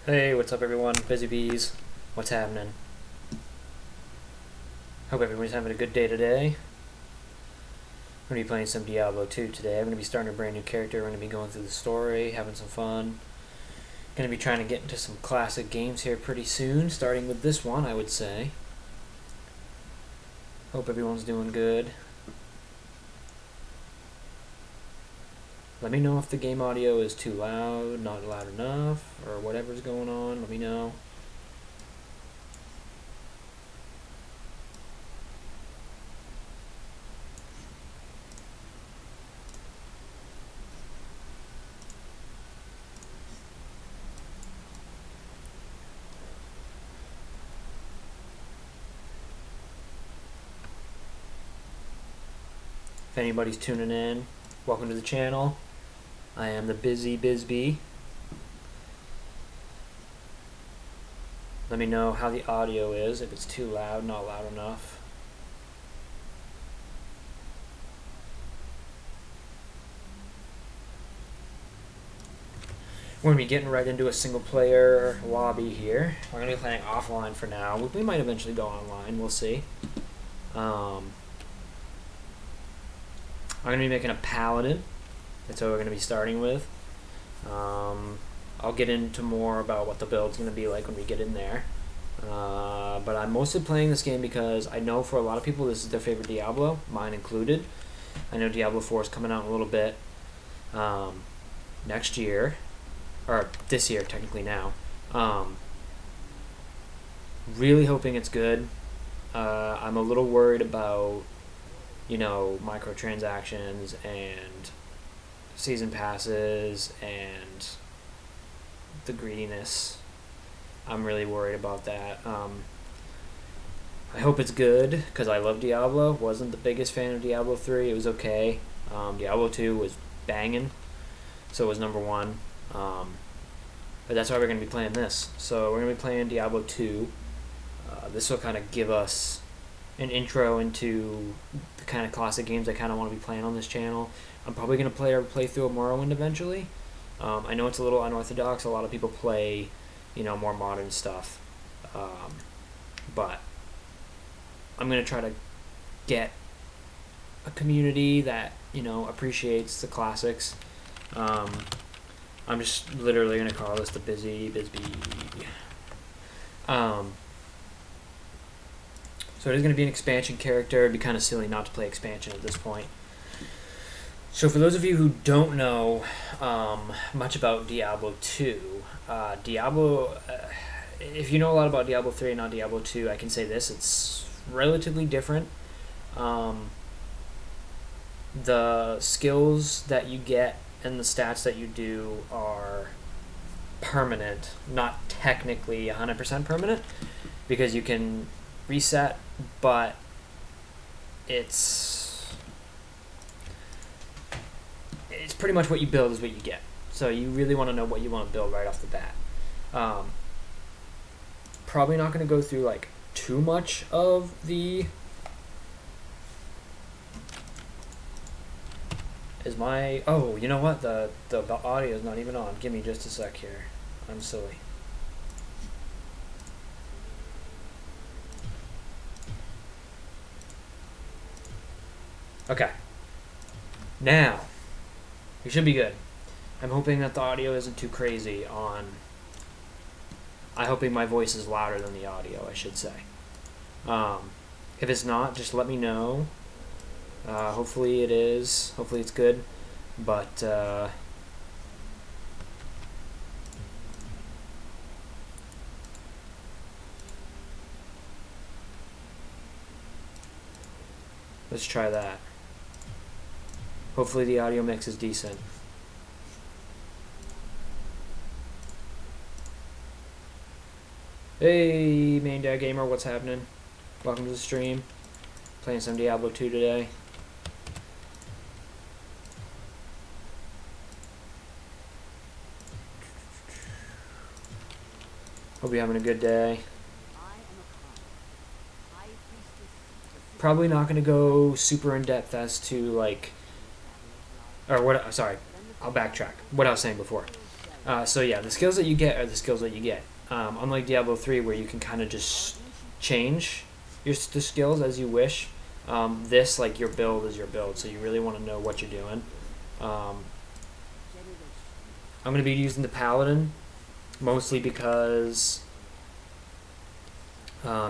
Hey, what's up everyone? Busy Bees. What's happening? Hope everyone's having a good day today. I'm going to be playing some Diablo 2 today. I'm going to be starting a brand new character. We're going to be going through the story, having some fun. Going to be trying to get into some classic games here pretty soon, starting with this one, I would say. Hope everyone's doing good. Let me know if the game audio is too loud, not loud enough, or whatever's going on. Let me know. If anybody's tuning in, welcome to the channel. I am TheBusyBisbee. Let me know how the audio is, if it's too loud, not loud enough. We're going to be getting right into a single player lobby here. We're going to be playing offline for now. We might eventually go online, we'll see. I'm going to be making a paladin. That's what we're going to be starting with. I'll get into more about what the build's going to be like when we get in there. But I'm mostly playing this game because I know for a lot of people this is their favorite Diablo, mine included. I know Diablo 4 is coming out in a little bit next year, or this year technically now. Really hoping it's good. I'm a little worried about, microtransactions and season passes and the greediness. I'm really worried about that. I hope it's good because I love Diablo. Wasn't the biggest fan of Diablo 3. It was okay. Diablo 2 was banging, so it was number one. But that's why we're going to be playing this. So we're going to be playing Diablo 2. This will kind of give us an intro into the kind of classic games I kind of want to be playing on this channel. I'm probably going to play through a Morrowind eventually. I know it's a little unorthodox. A lot of people play, more modern stuff. But I'm going to try to get a community that, appreciates the classics. I'm just literally going to call this TheBusyBisbee. So it is going to be an expansion character. It'd be kind of silly not to play expansion at this point. So for those of you who don't know much about Diablo 2, if you know a lot about Diablo 3 and not Diablo 2, I can say this: it's relatively different. The skills that you get and the stats that you do are permanent, not technically 100% permanent, because you can reset, but it's pretty much what you build is what you get. So you really want to know what you want to build right off the bat. Probably not going to go through like too much of the oh, you know what, the audio is not even on. Give me just a sec here. I'm silly. Okay. Now, we should be good. I'm hoping that the audio isn't too crazy on... I'm hoping my voice is louder than the audio, I should say. If it's not, just let me know. Hopefully it is. Hopefully it's good. But, let's try that. Hopefully the audio mix is decent. Hey, Main Dad Gamer, what's happening? Welcome to the stream. Playing some Diablo 2 today. Hope you're having a good day. Probably not going to go super in depth as to like, or what? Sorry, I'll backtrack. What I was saying before. So yeah, the skills that you get are the skills that you get. Unlike Diablo 3, where you can kind of just change the skills as you wish, this, like, your build is your build, so you really want to know what you're doing. I'm going to be using the Paladin, mostly because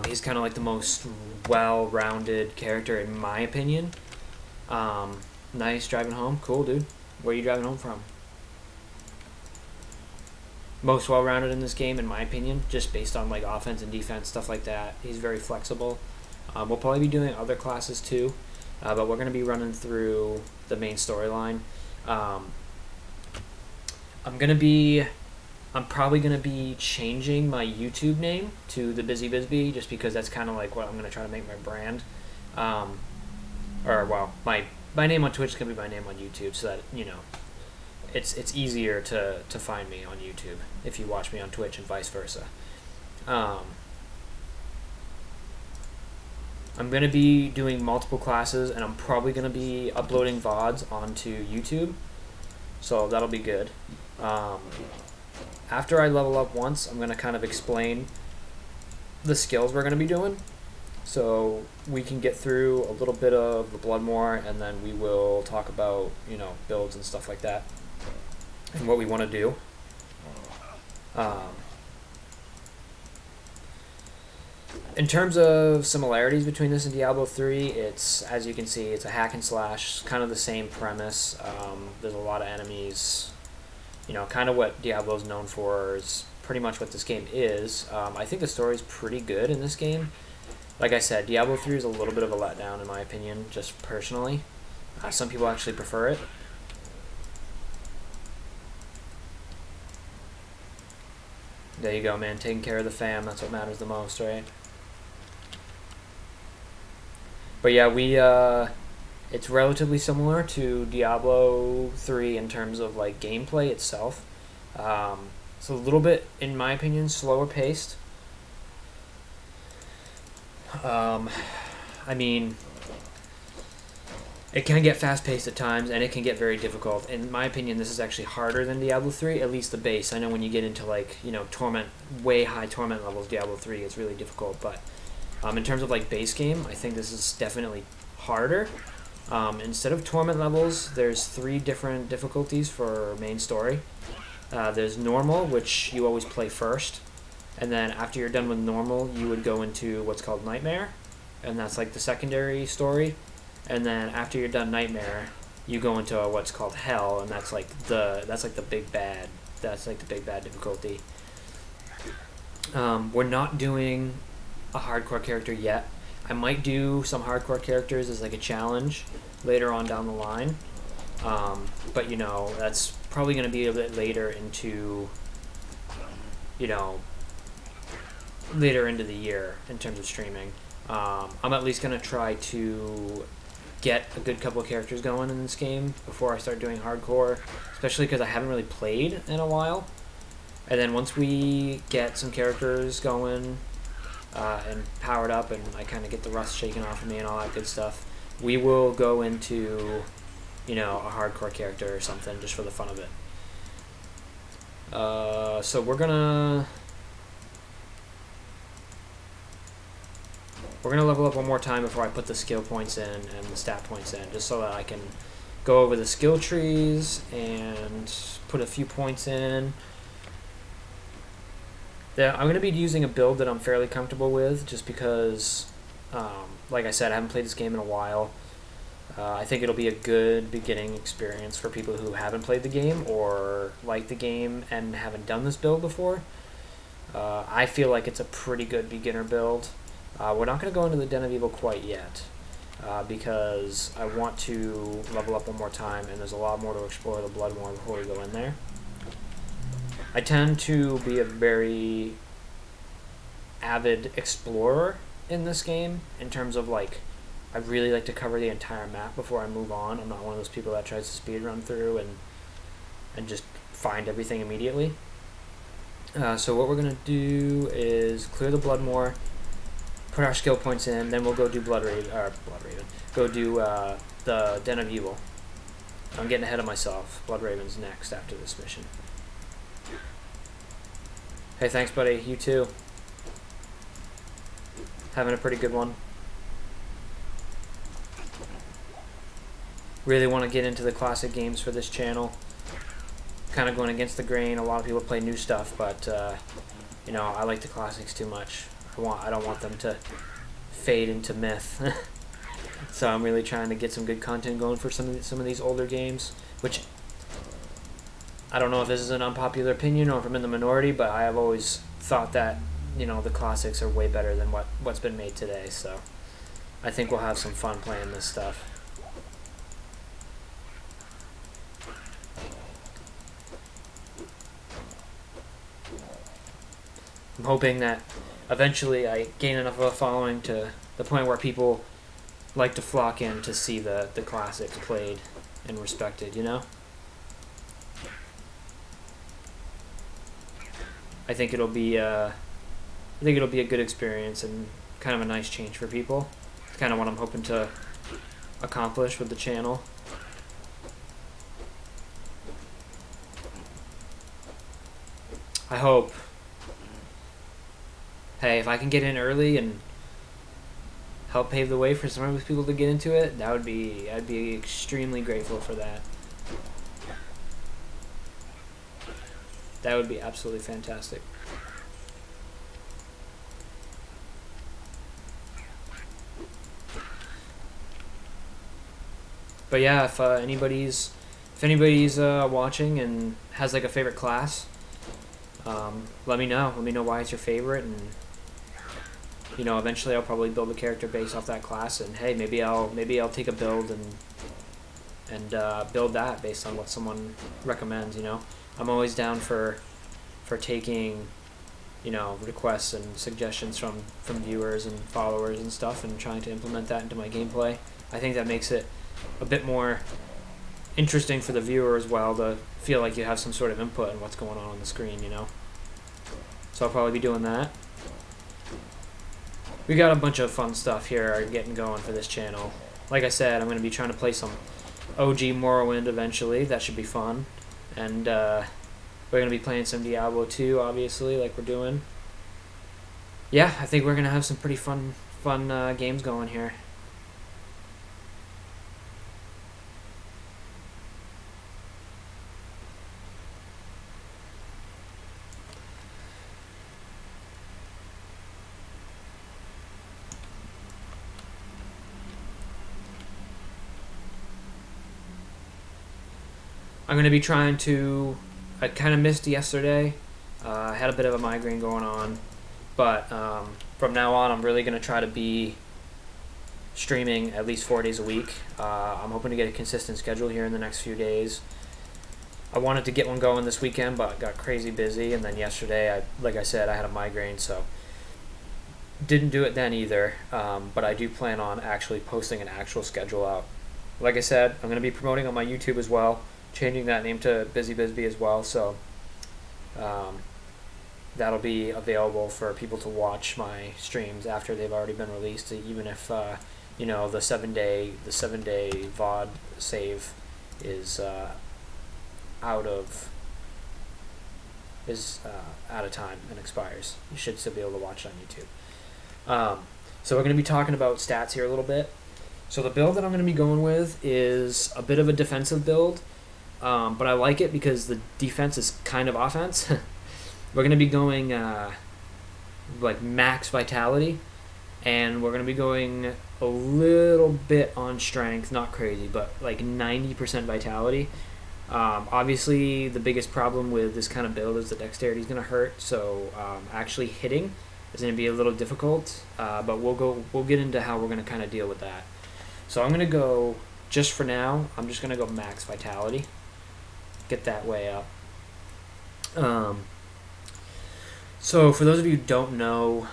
he's kind of like the most well-rounded character in my opinion. Nice, driving home. Cool, dude. Where are you driving home from? Most well-rounded in this game, in my opinion, just based on like offense and defense, stuff like that. He's very flexible. We'll probably be doing other classes too, but we're going to be running through the main storyline. I'm probably gonna be changing my YouTube name to TheBusyBisbee, just because that's kind of like what I'm gonna try to make my brand. Or well, my name on Twitch is gonna be my name on YouTube, so that it's easier to find me on YouTube if you watch me on Twitch and vice versa. I'm gonna be doing multiple classes, and I'm probably gonna be uploading VODs onto YouTube, so that'll be good. After I level up once, I'm going to kind of explain the skills we're going to be doing, so we can get through a little bit of the Bloodmore, and then we will talk about, builds and stuff like that, and what we want to do. In terms of similarities between this and Diablo 3, it's, as you can see, it's a hack and slash, kind of the same premise. There's a lot of enemies. Kind of what Diablo's known for is pretty much what this game is. I think the story's pretty good in this game. Like I said, Diablo 3 is a little bit of a letdown in my opinion, just personally. Some people actually prefer it. There you go, man. Taking care of the fam, that's what matters the most, right? But yeah, it's relatively similar to Diablo 3 in terms of like gameplay itself. It's a little bit, in my opinion, slower paced. I mean, it can get fast paced at times, and it can get very difficult. In my opinion, this is actually harder than Diablo 3, at least the base. I know when you get into like, torment, way high torment levels, Diablo 3 is really difficult, but in terms of like base game, I think this is definitely harder. Instead of torment levels, there's 3 different difficulties for main story. There's normal, which you always play first, and then after you're done with normal, you would go into what's called nightmare, and that's like the secondary story. And then after you're done nightmare, you go into what's called hell, and that's like the big bad. That's like the big bad difficulty. We're not doing a hardcore character yet. I might do some hardcore characters as like a challenge later on down the line, but that's probably going to be a bit later into the year in terms of streaming. I'm at least going to try to get a good couple of characters going in this game before I start doing hardcore, especially because I haven't really played in a while. And then once we get some characters going and powered up, and I kind of get the rust shaken off of me and all that good stuff, we will go into a hardcore character or something, just for the fun of it. So we're gonna level up one more time before I put the skill points in and the stat points in, just so that I can go over the skill trees and put a few points in. I'm going to be using a build that I'm fairly comfortable with, just because, like I said, I haven't played this game in a while. I think it'll be a good beginning experience for people who haven't played the game or like the game and haven't done this build before. I feel like it's a pretty good beginner build. We're not going to go into the Den of Evil quite yet, because I want to level up one more time, and there's a lot more to explore the Bloodmore before we go in there. I tend to be a very avid explorer in this game, in terms of like, I really like to cover the entire map before I move on. I'm not one of those people that tries to speed run through and just find everything immediately. So what we're going to do is clear the Bloodmore, put our skill points in, then we'll go do go do the Den of Evil. I'm getting ahead of myself. Bloodraven's next after this mission. Hey, thanks, buddy. You too. Having a pretty good one. Really want to get into the classic games for this channel. Kind of going against the grain. A lot of people play new stuff, but you know, I like the classics too much. I don't want them to fade into myth. So I'm really trying to get some good content going for some of these older games, which I don't know if this is an unpopular opinion or if I'm in the minority, but I have always thought that, you know, the classics are way better than what's been made today. So I think we'll have some fun playing this stuff. I'm hoping that eventually I gain enough of a following to the point where people like to flock in to see the classics played and respected, you know? I think it'll be a good experience and kind of a nice change for people. It's kind of what I'm hoping to accomplish with the channel. I hope. Hey, if I can get in early and help pave the way for some of these people to get into it, I'd be extremely grateful for that. That would be absolutely fantastic. But yeah, if anybody's watching and has like a favorite class, let me know. Let me know why it's your favorite, and you know, eventually I'll probably build a character based off that class. And hey, maybe I'll take a build and build that based on what someone recommends. You know, I'm always down for taking, you know, requests and suggestions from viewers and followers and stuff, and trying to implement that into my gameplay. I think that makes it a bit more interesting for the viewer as well, to feel like you have some sort of input in what's going on the screen, you know. So I'll probably be doing that. We got a bunch of fun stuff here getting going for this channel. Like I said, I'm going to be trying to play some OG Morrowind eventually. That should be fun. And we're going to be playing some Diablo II, obviously, like we're doing. Yeah, I think we're going to have some pretty fun games going here. I'm going to be trying to... I kind of missed yesterday. I had a bit of a migraine going on. But from now on, I'm really going to try to be streaming at least 4 days a week. I'm hoping to get a consistent schedule here in the next few days. I wanted to get one going this weekend, but got crazy busy. And then yesterday, like I said, I had a migraine, so didn't do it then either. But I do plan on actually posting an actual schedule out. Like I said, I'm going to be promoting on my YouTube as well. Changing that name to VOD as well, so that'll be available for people to watch my streams after they've already been released, even if you know, the 7-day VOD save is out of time and expires. You should still be able to watch it on YouTube. So we're going to be talking about stats here a little bit. So the build that I'm going to be going with is a bit of a defensive build. But I like it because the defense is kind of offense. We're going to be going like max vitality, and we're going to be going a little bit on strength, not crazy, but like 90% vitality. Obviously, the biggest problem with this kind of build is the dexterity is going to hurt, so actually hitting is going to be a little difficult, but we'll get into how we're going to kind of deal with that. So I'm going to go, just for now, I'm just going to go max vitality. Get that way up. So for those of you who don't know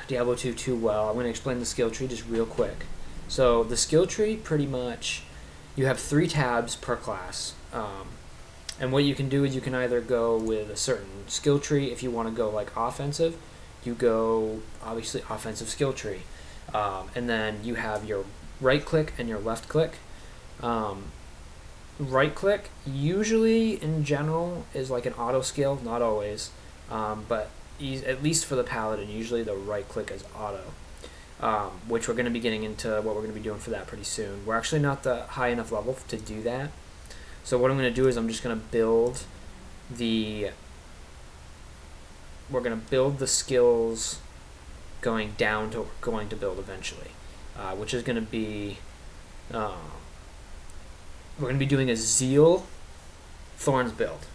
Diablo 2 too well, I'm going to explain the skill tree just real quick. So the skill tree, pretty much, you have 3 tabs per class. And what you can do is you can either go with a certain skill tree. If you want to go like offensive, you go obviously offensive skill tree. And then you have your right click and your left click. Right click usually in general is like an auto skill, not always. but at least for the paladin, usually the right click is auto, which we're going to be getting into what we're going to be doing for that pretty soon. We're actually not the high enough level to do that. So what I'm going to do is I'm just going to build we're going to build the skills going down to what we're going to build eventually, which is going to be, we're going to be doing a Zeal Thorns build.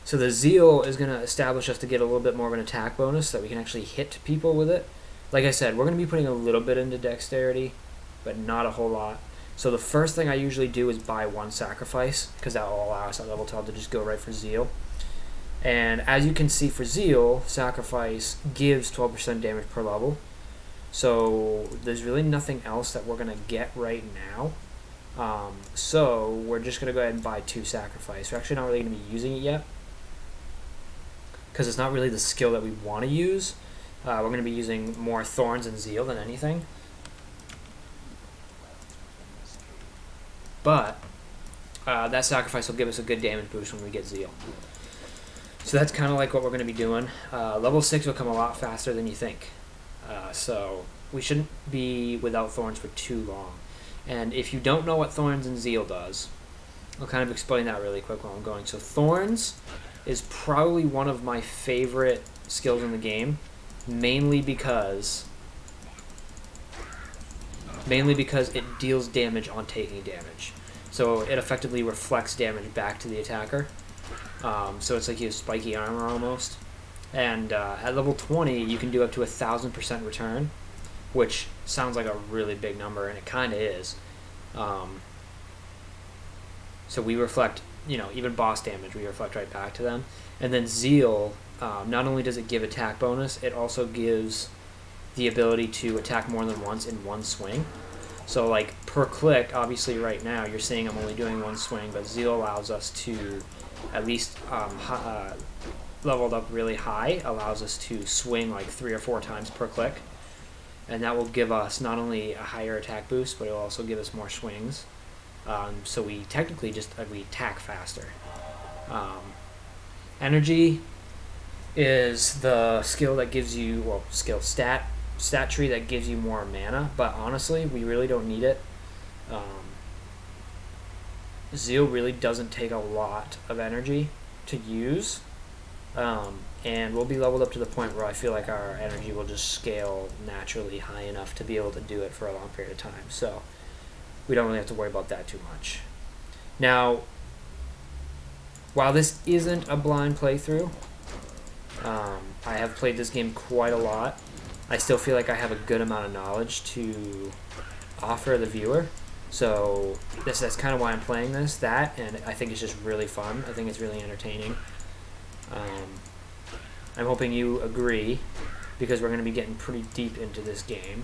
So the Zeal is going to establish us to get a little bit more of an attack bonus so that we can actually hit people with it. Like I said, we're going to be putting a little bit into dexterity, but not a whole lot. So the first thing I usually do is buy one sacrifice, because that will allow us at level 12 to just go right for Zeal. And as you can see for Zeal, sacrifice gives 12% damage per level. So there's really nothing else that we're going to get right now. So we're just going to go ahead and buy 2 sacrifice. We're actually not really going to be using it yet, because it's not really the skill that we want to use. We're going to be using more Thorns and Zeal than anything. But that sacrifice will give us a good damage boost when we get Zeal. So that's kind of like what we're going to be doing. Level 6 will come a lot faster than you think. So we shouldn't be without Thorns for too long. And if you don't know what Thorns and Zeal does, I'll kind of explain that really quick while I'm going. So Thorns is probably one of my favorite skills in the game, mainly because it deals damage on taking damage. So it effectively reflects damage back to the attacker. So it's like you have spiky armor almost. And at level 20, you can do up to 1,000% return, which sounds like a really big number, and it kind of is. So we reflect, even boss damage, we reflect right back to them. And then Zeal, not only does it give attack bonus, it also gives the ability to attack more than once in one swing. So like per click, obviously right now you're seeing I'm only doing one swing, but Zeal allows us to at least leveled up really high, allows us to swing like 3 or 4 times per click. And that will give us not only a higher attack boost, but it will also give us more swings. So we technically we attack faster. Energy is the skill that gives you, stat tree that gives you more mana, but honestly, we really don't need it. Zeal really doesn't take a lot of energy to use, and we'll be leveled up to the point where I feel like our energy will just scale naturally high enough to be able to do it for a long period of time, so we don't really have to worry about that too much. Now, while this isn't a blind playthrough, I have played this game quite a lot. I still feel like I have a good amount of knowledge to offer the viewer. So that's kind of why I'm playing this. And I think it's just really fun. I think it's really entertaining. I'm hoping you agree, because we're going to be getting pretty deep into this game.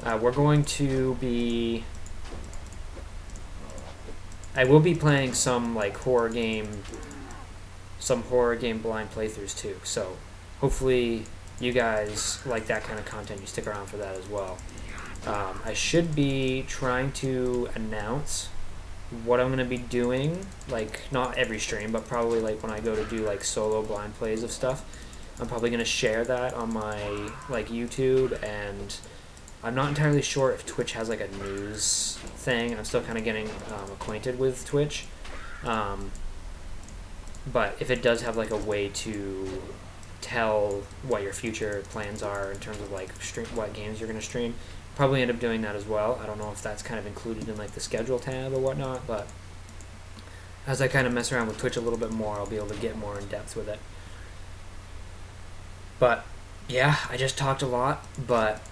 We're going to be... I will be playing some horror game blind playthroughs too. So hopefully you guys like that kind of content. You stick around for that as well. I should be trying to announce what I'm going to be doing, not every stream, but probably when I go to do solo blind plays of stuff. I'm probably going to share that on my YouTube, and I'm not entirely sure if Twitch has a news thing. I'm still kind of getting acquainted with Twitch. But if it does have a way to tell what your future plans are in terms of what games you're going to stream, probably end up doing that as well. I don't know if that's kind of included in the schedule tab or whatnot, but as I kind of mess around with Twitch a little bit more, I'll be able to get more in depth with it. But yeah, I just talked a lot, but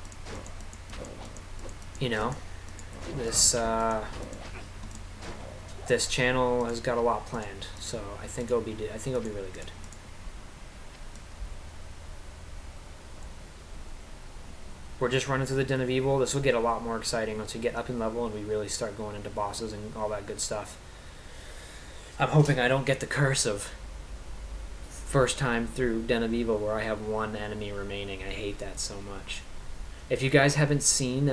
this channel has got a lot planned, so I think it'll be really good. We're just running through the Den of Evil. This will get a lot more exciting once we get up in level and we really start going into bosses and all that good stuff. I'm hoping I don't get the curse of first time through Den of Evil where I have one enemy remaining. I hate that so much. If you guys haven't seen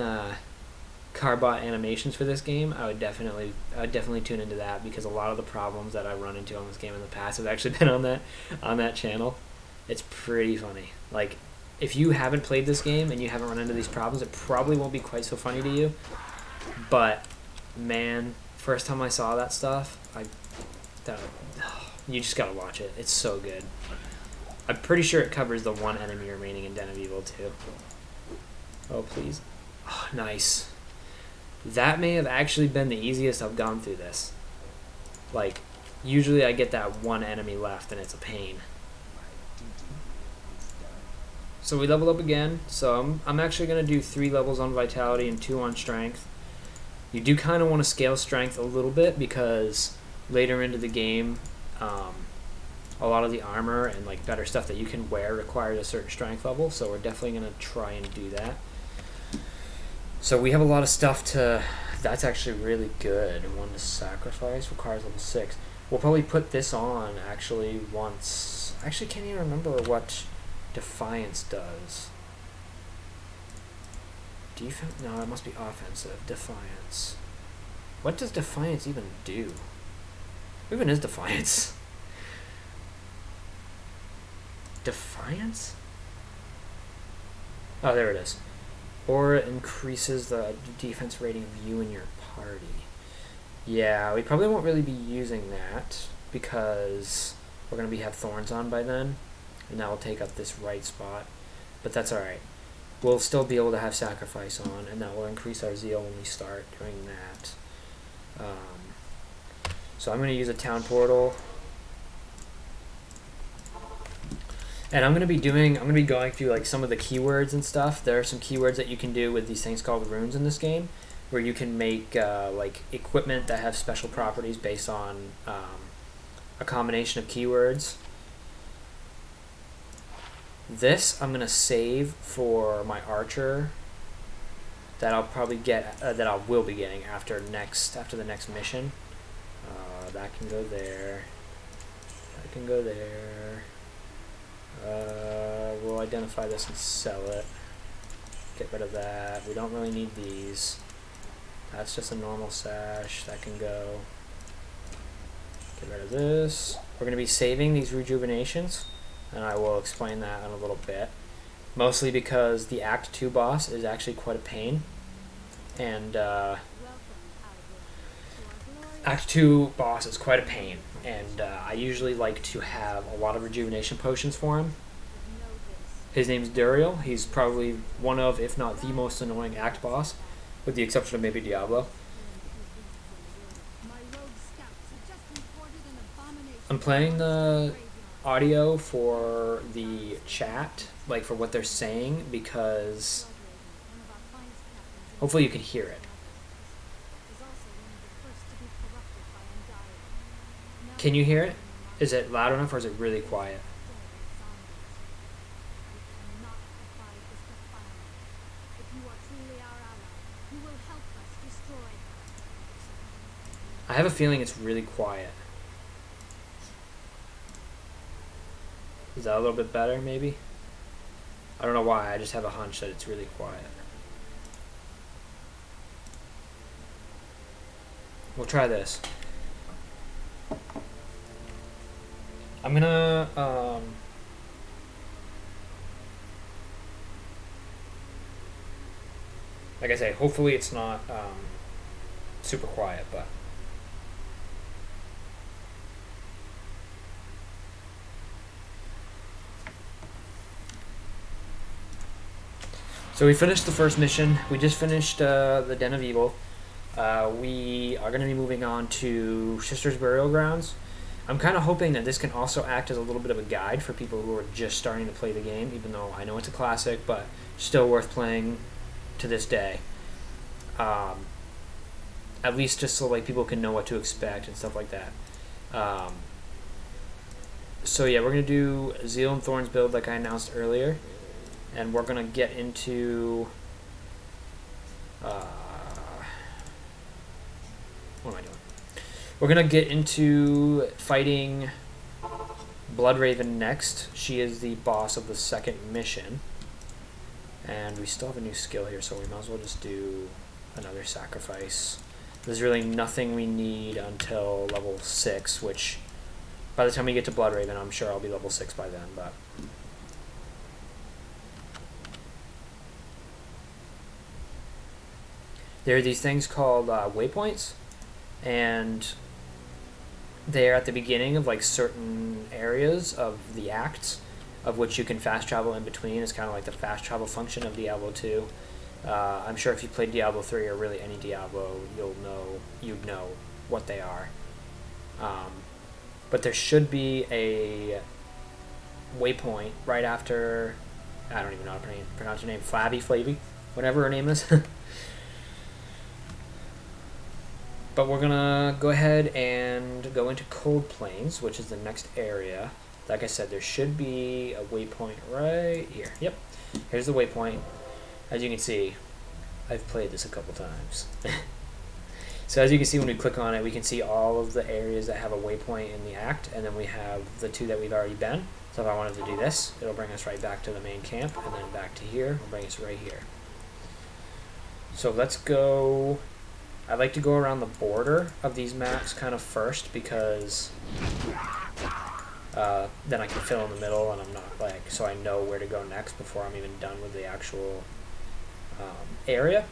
carbot animations for this game, I would definitely tune into that, because a lot of the problems that I run into on this game in the past have actually been on that channel. It's pretty funny. Like, if you haven't played this game and you haven't run into these problems, it probably won't be quite so funny to you. But man, first time I saw that stuff, you just gotta watch it. It's so good. I'm pretty sure it covers the one enemy remaining in Den of Evil too. Oh please. Oh, nice. That may have actually been the easiest I've gone through this. Like, usually I get that one enemy left and it's a pain. So we level up again. So I'm actually going to do 3 levels on Vitality and 2 on Strength. You do kind of want to scale Strength a little bit, because later into the game, a lot of the armor and like better stuff that you can wear requires a certain Strength level. So we're definitely going to try and do that. So we have a lot of stuff to... That's actually really good. One to sacrifice requires level 6. We'll probably put this on actually once... Actually, can't even remember what Defiance does. Defense? No, it must be offensive. Defiance. What does Defiance even do? Who even is Defiance? Defiance? Oh, there it is. Or it increases the defense rating of you and your party. Yeah, we probably won't really be using that, because we're going to have Thorns on by then, and that will take up this right spot. But that's alright. We'll still be able to have Sacrifice on, and that will increase our zeal when we start doing that. So I'm going to use a Town Portal. And I'm going to be going through like some of the keywords and stuff. There are some keywords that you can do with these things called runes in this game, where you can make like equipment that have special properties based on a combination of keywords. This I'm going to save for my archer that I'll probably get, that I will be getting after the next mission. That can go there. That can go there. We'll identify this and sell it. Get rid of that. We don't really need these. That's just a normal sash. That can go. Get rid of this. We're going to be saving these rejuvenations, and I will explain that in a little bit. Mostly because the Act 2 boss is actually quite a pain. And Act 2 boss is quite a pain. And I usually like to have a lot of rejuvenation potions for him. His name's Duriel. He's probably one of, if not the most annoying Act boss, with the exception of maybe Diablo. I'm playing the audio for the chat, like for what they're saying, because hopefully you can hear it. Can you hear it? Is it loud enough, or is it really quiet? I have a feeling it's really quiet. Is that a little bit better, maybe? I don't know why, I just have a hunch that it's really quiet. We'll try this. I'm gonna, like I say, hopefully it's not super quiet, but... So we finished the first mission. We just finished the Den of Evil. We are going to be moving on to Sister's Burial Grounds. I'm kind of hoping that this can also act as a little bit of a guide for people who are just starting to play the game, even though I know it's a classic, but still worth playing to this day. At least just so like people can know what to expect and stuff like that. So yeah, we're going to do Zeal and Thorns build like I announced earlier. And we're going to get into... what am I doing? We're going to get into fighting Bloodraven next. She is the boss of the second mission. And we still have a new skill here, so we might as well just do another sacrifice. There's really nothing we need until level 6, which by the time we get to Bloodraven, I'm sure I'll be level 6 by then, but... There are these things called waypoints, and they're at the beginning of like certain areas of the acts, of which you can fast travel in between. It's kind of like the fast travel function of Diablo 2. I'm sure if you played Diablo 3 or really any Diablo, you'd know what they are. But there should be a waypoint right after, I don't even know how to pronounce her name, Flavy, whatever her name is. But we're gonna go ahead and go into Cold Plains, which is the next area. Like I said, there should be a waypoint right here. Yep, here's the waypoint. As you can see, I've played this a couple times. So as you can see, when we click on it, we can see all of the areas that have a waypoint in the act, and then we have the 2 that we've already been. So if I wanted to do this, it'll bring us right back to the main camp, and then back to here, it'll bring us right here. So let's go... I like to go around the border of these maps kind of first, because then I can fill in the middle, and I'm not like, so I know where to go next before I'm even done with the actual area.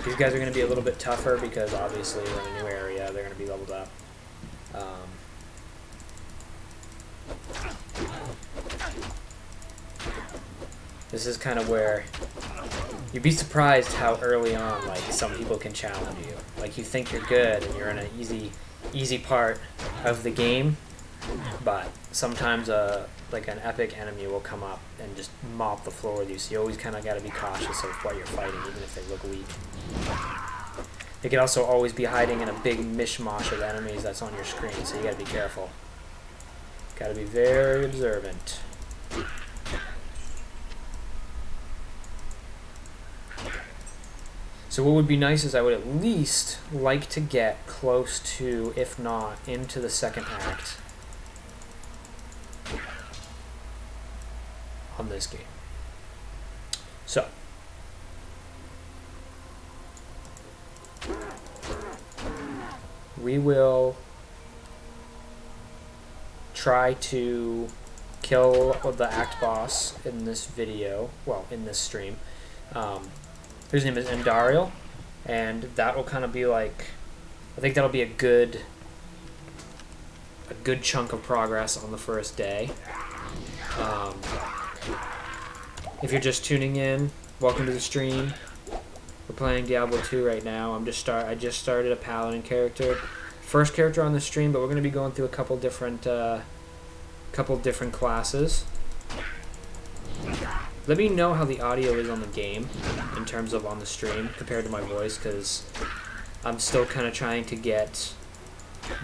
These guys are going to be a little bit tougher because obviously we're in a new area, they're going to be leveled up. This is kind of where you'd be surprised how early on, like, some people can challenge you. Like, you think you're good and you're in an easy part of the game, but sometimes like an epic enemy will come up and just mop the floor with you. So you always kind of got to be cautious of what you're fighting, even if they look weak. They could also always be hiding in a big mishmash of enemies that's on your screen, so you got to be careful. Got to be very observant. So what would be nice is I would at least like to get close to, if not into the second act on this game. So we will try to kill the act boss in this video, well, in this stream. His name is Endariel, and that will kind of be like, I think that'll be a good chunk of progress on the first day. If you're just tuning in, welcome to the stream. We're playing Diablo 2 right now. I just started a paladin character, first character on the stream, but we're going to be going through a couple different classes. Let me know how the audio is on the game in terms of on the stream compared to my voice, because I'm still kind of trying to get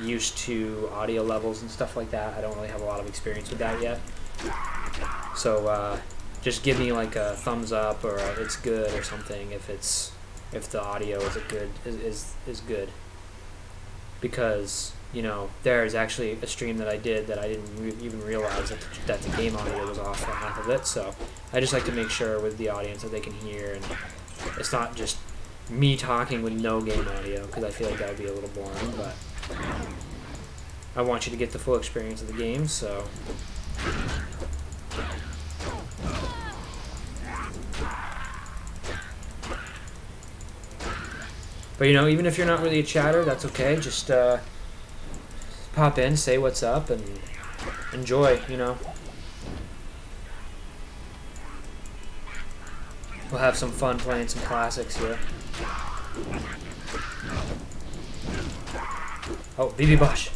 used to audio levels and stuff like that. I don't really have a lot of experience with that yet. So just give me like a thumbs up or it's good or something if the audio is good. Because, you know, there is actually a stream that I did that I didn't even realize that the game audio was off for half of it. So I just like to make sure with the audience that they can hear, and it's not just me talking with no game audio, because I feel like that would be a little boring, but I want you to get the full experience of the game, so... But, you know, even if you're not really a chatter, that's okay. Just pop in, say what's up, and enjoy, you know. We'll have some fun playing some classics here. Oh, BB Bush.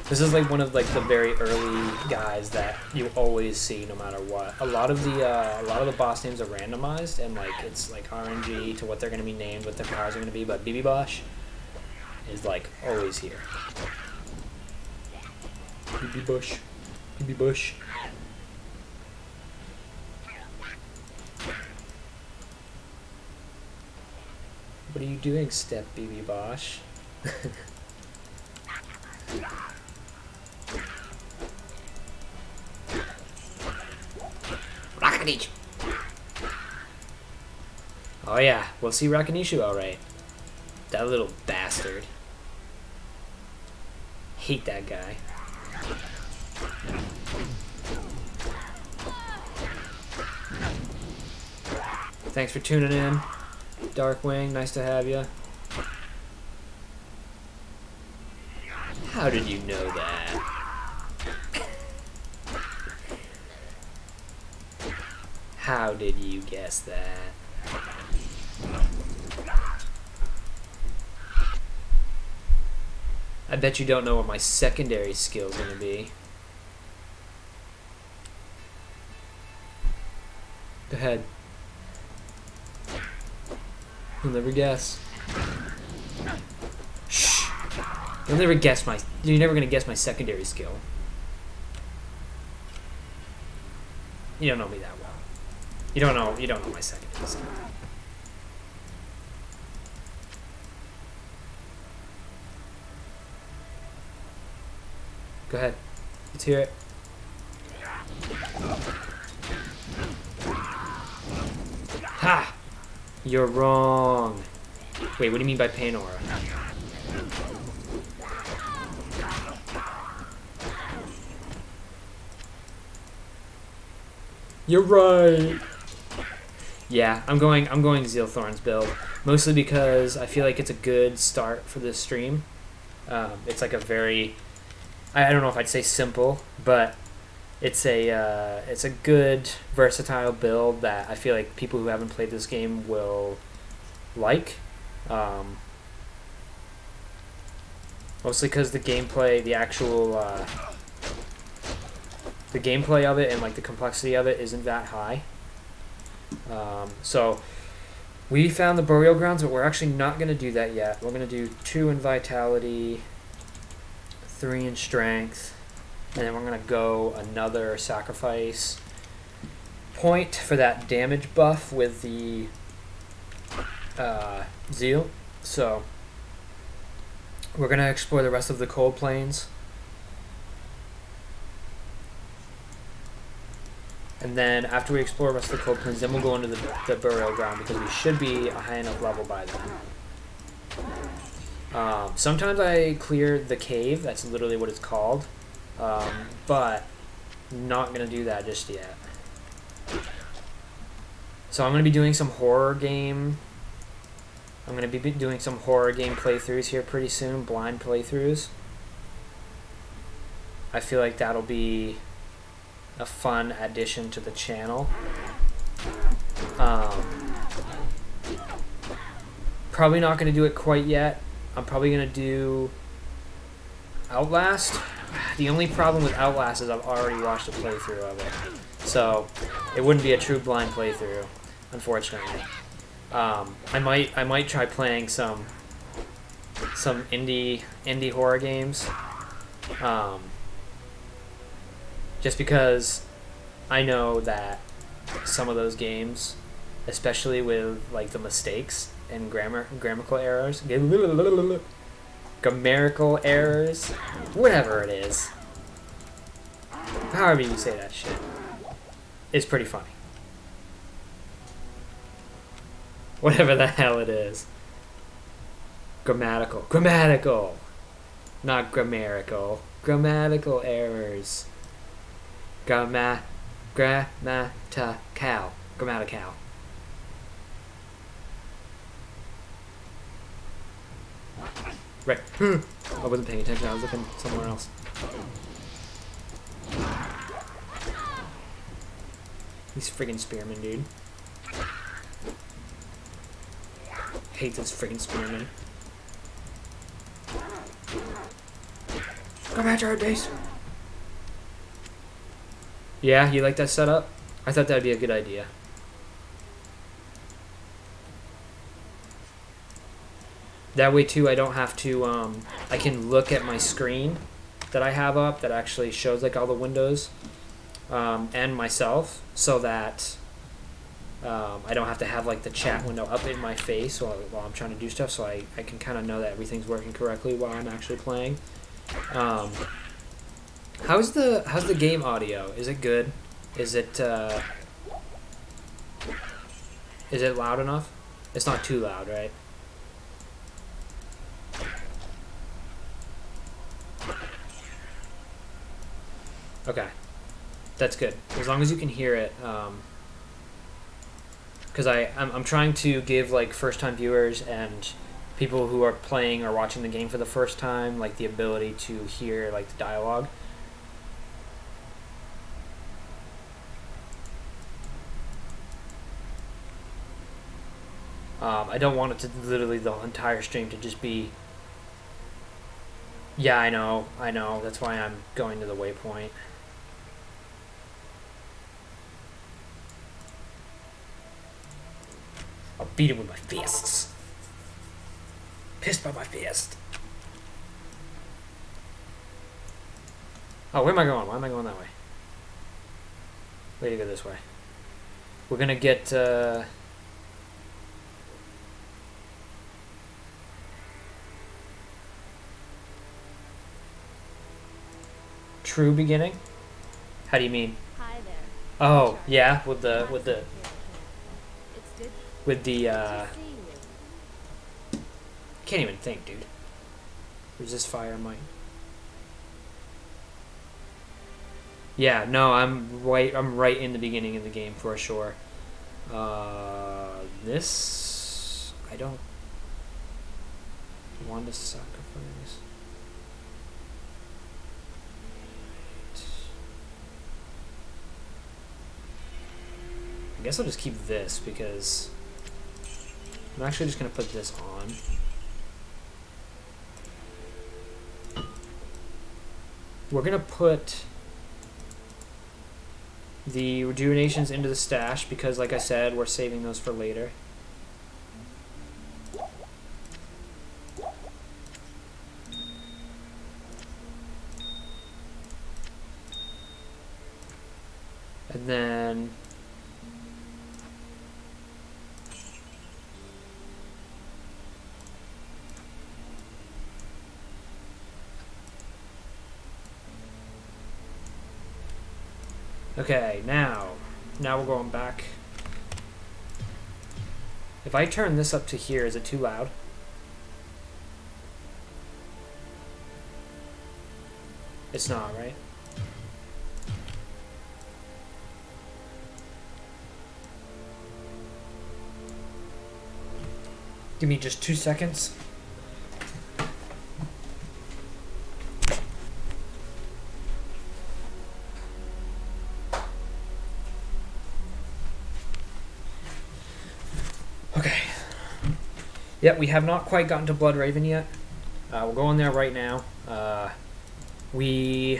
This is like one of like the very early guys that you always see no matter what. A lot of the boss names are randomized, and like it's like RNG to what they're gonna be named, what their powers are gonna be. But BB Bush is like always here. BB Bush, BB Bush. What are you doing, Step BB Bosh? Rakanichu. Oh yeah, we'll see Rakanishu alright. That little bastard. Hate that guy. Thanks for tuning in, Darkwing. Nice to have you. How did you know that? How did you guess that? I bet you don't know what my secondary skill is going to be. Go ahead. You'll never guess. Shh. You'll never guess my... You're never going to guess my secondary skill. You don't know me that well. You don't know my secondary skill. Go ahead. Let's hear it. Ha! You're wrong. Wait, what do you mean by pain aura? You're right. Yeah, I'm going Zealthorn's build, mostly because I feel like it's a good start for this stream. It's like a very, I don't know if I'd say simple, but it's a good versatile build that I feel like people who haven't played this game will like. Mostly because the gameplay, the gameplay of it and like the complexity of it isn't that high. So we found the burial grounds, but we're actually not going to do that yet. We're going to do 2 in vitality, 3 in strength, and then we're going to go another sacrifice point for that damage buff with the zeal. So we're going to explore the rest of the cold plains. And then after we explore the rest of the cold plains, then we'll go into the burial ground because we should be a high enough level by then. Sometimes I clear the cave, that's literally what it's called, but not going to do that just yet. So I'm going to be doing some horror game. I'm going to be doing some horror game playthroughs here pretty soon, blind playthroughs. I feel like that'll be a fun addition to the channel. Probably not going to do it quite yet. I'm probably going to do Outlast. The only problem with Outlast is I've already watched a playthrough of it. So it wouldn't be a true blind playthrough, unfortunately. I might try playing some indie horror games. Just because I know that some of those games, especially with like the mistakes and grammatical errors, whatever it is, however you say that shit, it's pretty funny. Whatever the hell it is. Grammatical, not grammatical. Grammatical errors. Grammatical. Right. I wasn't paying attention. I was looking somewhere else. These friggin' spearmen, dude. Hate those friggin' spearmen. Come at your base. Yeah, you like that setup? I thought that'd be a good idea. That way too, I don't have to, I can look at my screen that I have up that actually shows like all the windows, and myself, so that I don't have to have like the chat window up in my face while I'm trying to do stuff, so I can kind of know that everything's working correctly while I'm actually playing. How's the game audio? Is it good? Is it Is it loud enough? It's not too loud, right? Okay. That's good. As long as you can hear it. Because I'm trying to give like first-time viewers and people who are playing or watching the game for the first time like the ability to hear like the dialogue. I don't want it to literally the entire stream to just be. Yeah, I know. That's why I'm going to the waypoint. I'll beat him with my fists. Pissed by my fist. Oh, where am I going? Why am I going that way? Way to go this way. We're gonna get. True beginning? How do you mean? Hi there. Oh, yeah, with the It's good. with the Good to see you. can't even think, dude. Resist fire might. Yeah, no, I'm right in the beginning of the game for sure. This I don't want to sacrifice. I guess I'll just keep this because I'm actually just going to put this on. We're going to put the rejuvenations into the stash because, like I said, we're saving those for later. And then okay, now we're going back. If I turn this up to here, is it too loud? It's not, right? Give me just 2 seconds. Okay. Yep, we have not quite gotten to Blood Raven yet. We're going there right now. We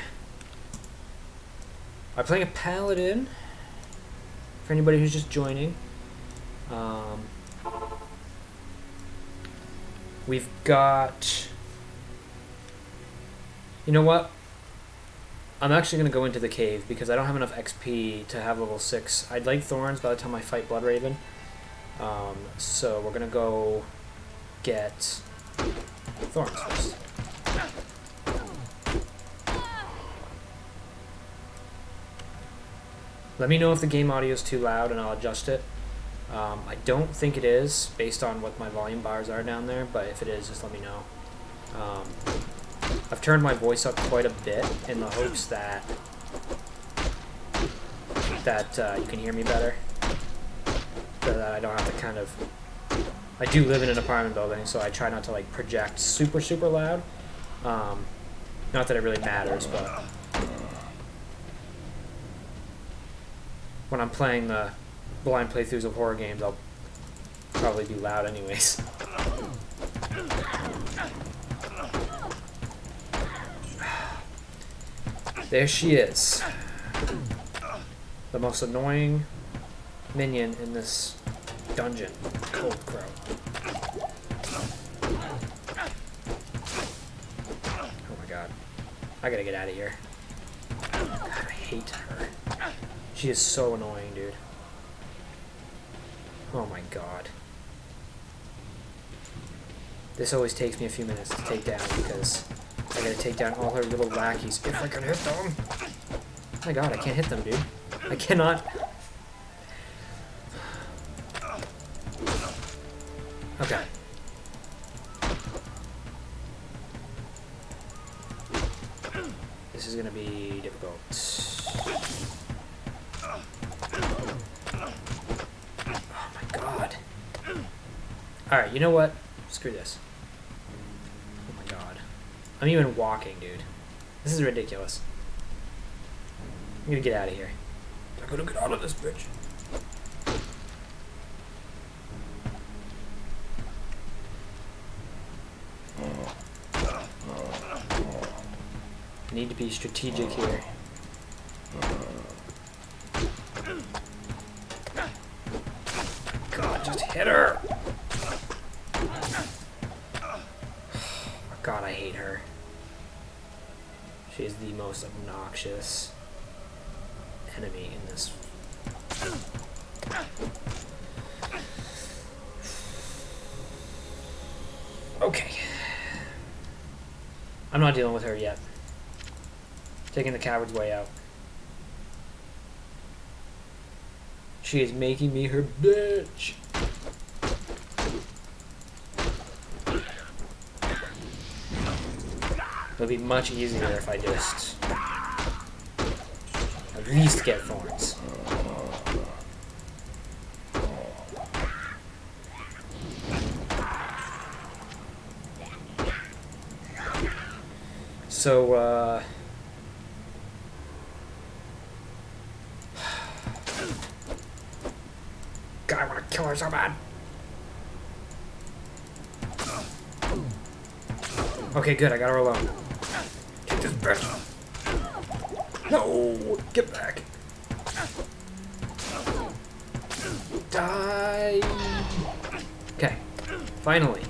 are playing a Paladin. For anybody who's just joining. We've got... You know what? I'm actually going to go into the cave because I don't have enough XP to have level 6. I'd like Thorns by the time I fight Blood Raven. So we're going to go get Thorns first. Let me know if the game audio is too loud and I'll adjust it. I don't think it is, based on what my volume bars are down there, but if it is, just let me know. I've turned my voice up quite a bit in the hopes that you can hear me better, so that I don't have to kind of... I do live in an apartment building, so I try not to like project super loud. Not that it really matters, but when I'm playing the blind playthroughs of horror games, I'll probably be loud anyways. There she is. The most annoying minion in this dungeon. Cold Crow. Oh my god. I gotta get out of here. God, I hate her. She is so annoying, dude. Oh my god. This always takes me a few minutes to take down because I gotta take down all her little lackeys if I can hit them. Oh my god, I can't hit them, dude. I cannot. This is gonna be difficult. Oh my god. Alright, you know what? Screw this. Oh my god. I'm even walking, dude. This is ridiculous. I'm gonna get out of here. I'm gonna get out of this bitch. I need to be strategic here. God, just hit her! God, I hate her. She is the most obnoxious enemy in this. Okay. I'm not dealing with her yet. Taking the coward's way out. She is making me her bitch. It'll be much easier if I just at least get thorns. So, God, I want to kill her so bad. Okay, good, I got her alone. Get this bitch. No! Get back. Die! Okay, finally.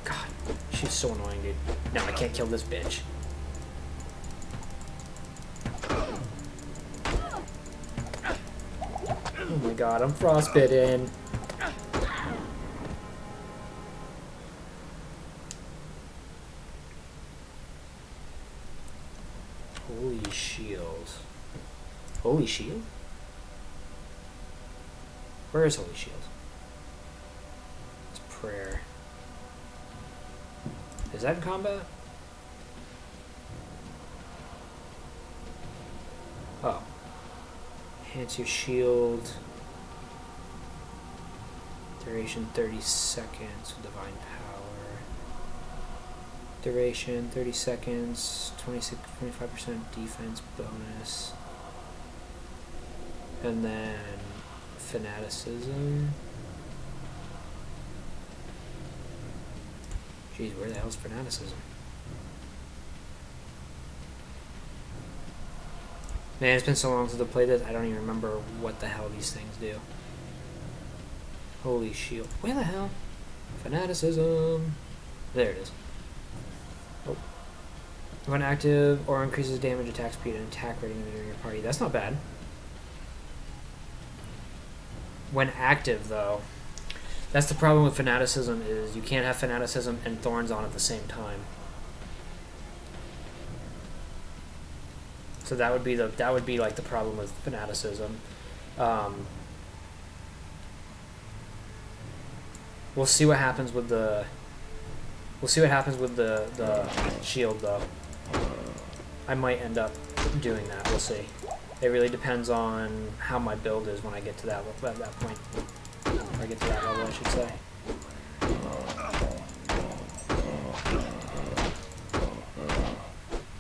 God, she's so annoying, dude. No, I can't kill this bitch. Oh my god, I'm frostbitten. Holy shield. Holy shield? Where is holy shield? It's prayer. Is that in combat? Oh. Enhance your shield. Duration 30 seconds with divine power. Duration 30 seconds, 25% defense bonus. And then fanaticism. Jeez, where the hell's fanaticism? Man, it's been so long since I played this, I don't even remember what the hell these things do. Holy shield. Where the hell? Fanaticism. There it is. Oh. When active or increases damage, attack speed, and attack rating of your party. That's not bad. When active, though, that's the problem with fanaticism, is you can't have fanaticism and thorns on at the same time. So that would be like the problem with fanaticism. We'll see what happens with the shield, though. I might end up doing that. We'll see. It really depends on how my build is when I get to that point. Or I get to that level, I should say.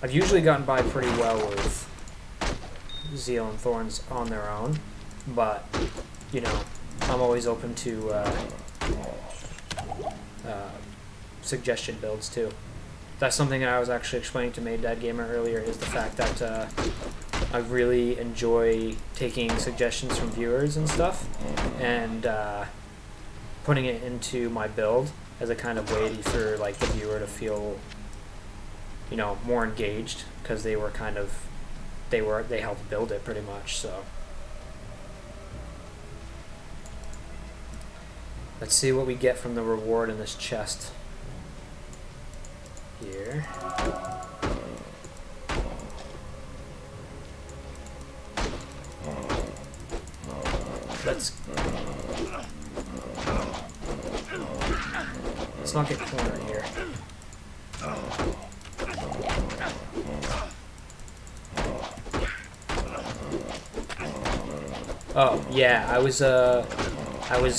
I've usually gotten by pretty well with Zeal and Thorns on their own, but, you know, I'm always open to suggestion builds too. That's something I was actually explaining to Made Dad Gamer earlier, is the fact that I really enjoy taking suggestions from viewers and stuff and putting it into my build as a kind of way for like the viewer to feel, you know, more engaged, because they helped build it pretty much. So let's see what we get from the reward in this chest here. Let's not get cornered here. Oh yeah, I was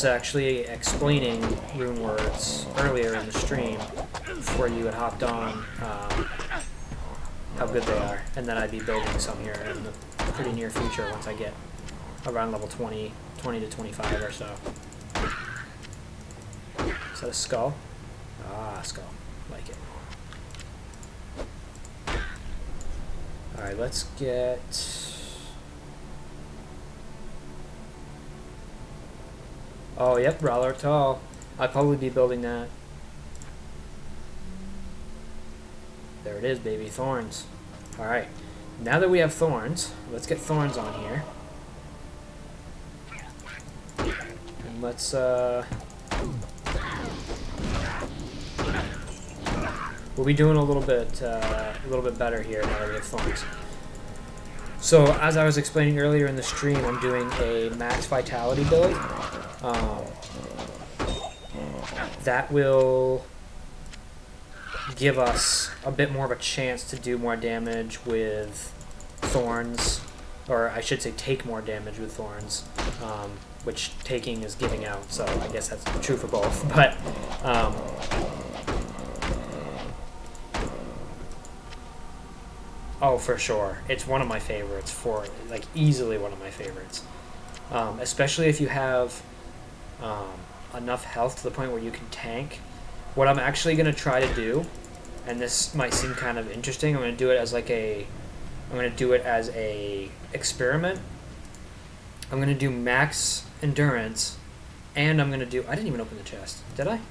actually explaining rune words earlier in the stream before you had hopped on, how good they are, and then I'd be building some here in the pretty near future once I get around level 20 to 25 or so. Is that a skull? Ah, skull. Like it. Alright, let's get... Oh, yep, R'hllor Tall. I'd probably be building that. There it is, baby. Thorns. Alright. Now that we have thorns, let's get thorns on here. And let's, we'll be doing a little bit better here now that we have thorns. So, as I was explaining earlier in the stream, I'm doing a max vitality build. That will give us a bit more of a chance to do more damage with thorns, or I should say take more damage with thorns, which taking is giving out, so I guess that's true for both. But oh, for sure, it's one of my favorites, like easily one of my favorites, especially if you have enough health to the point where you can tank. What I'm actually going to try to do, and this might seem kind of interesting, I'm going to do it as a experiment. I'm going to do max endurance, and I'm going to do... I didn't even open the chest. Did I?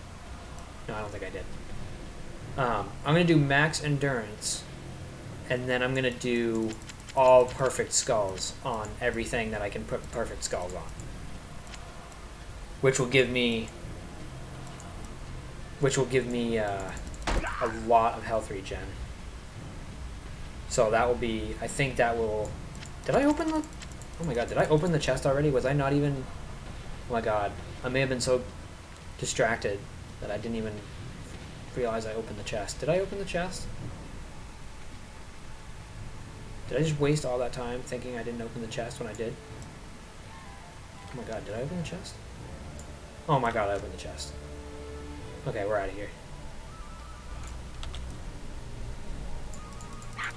No, I don't think I did. I'm going to do max endurance, and then I'm going to do all perfect skulls on everything that I can put perfect skulls on. Which will give me a lot of health regen. So that will be, I think that will... Did I open the... Oh my god, did I open the chest already? Was I not even... Oh my god, I may have been so distracted that I didn't even realize I opened the chest. Did I open the chest? Did I just waste all that time thinking I didn't open the chest when I did? Oh my god, did I open the chest? Oh my god, I opened the chest. Okay, we're out of here.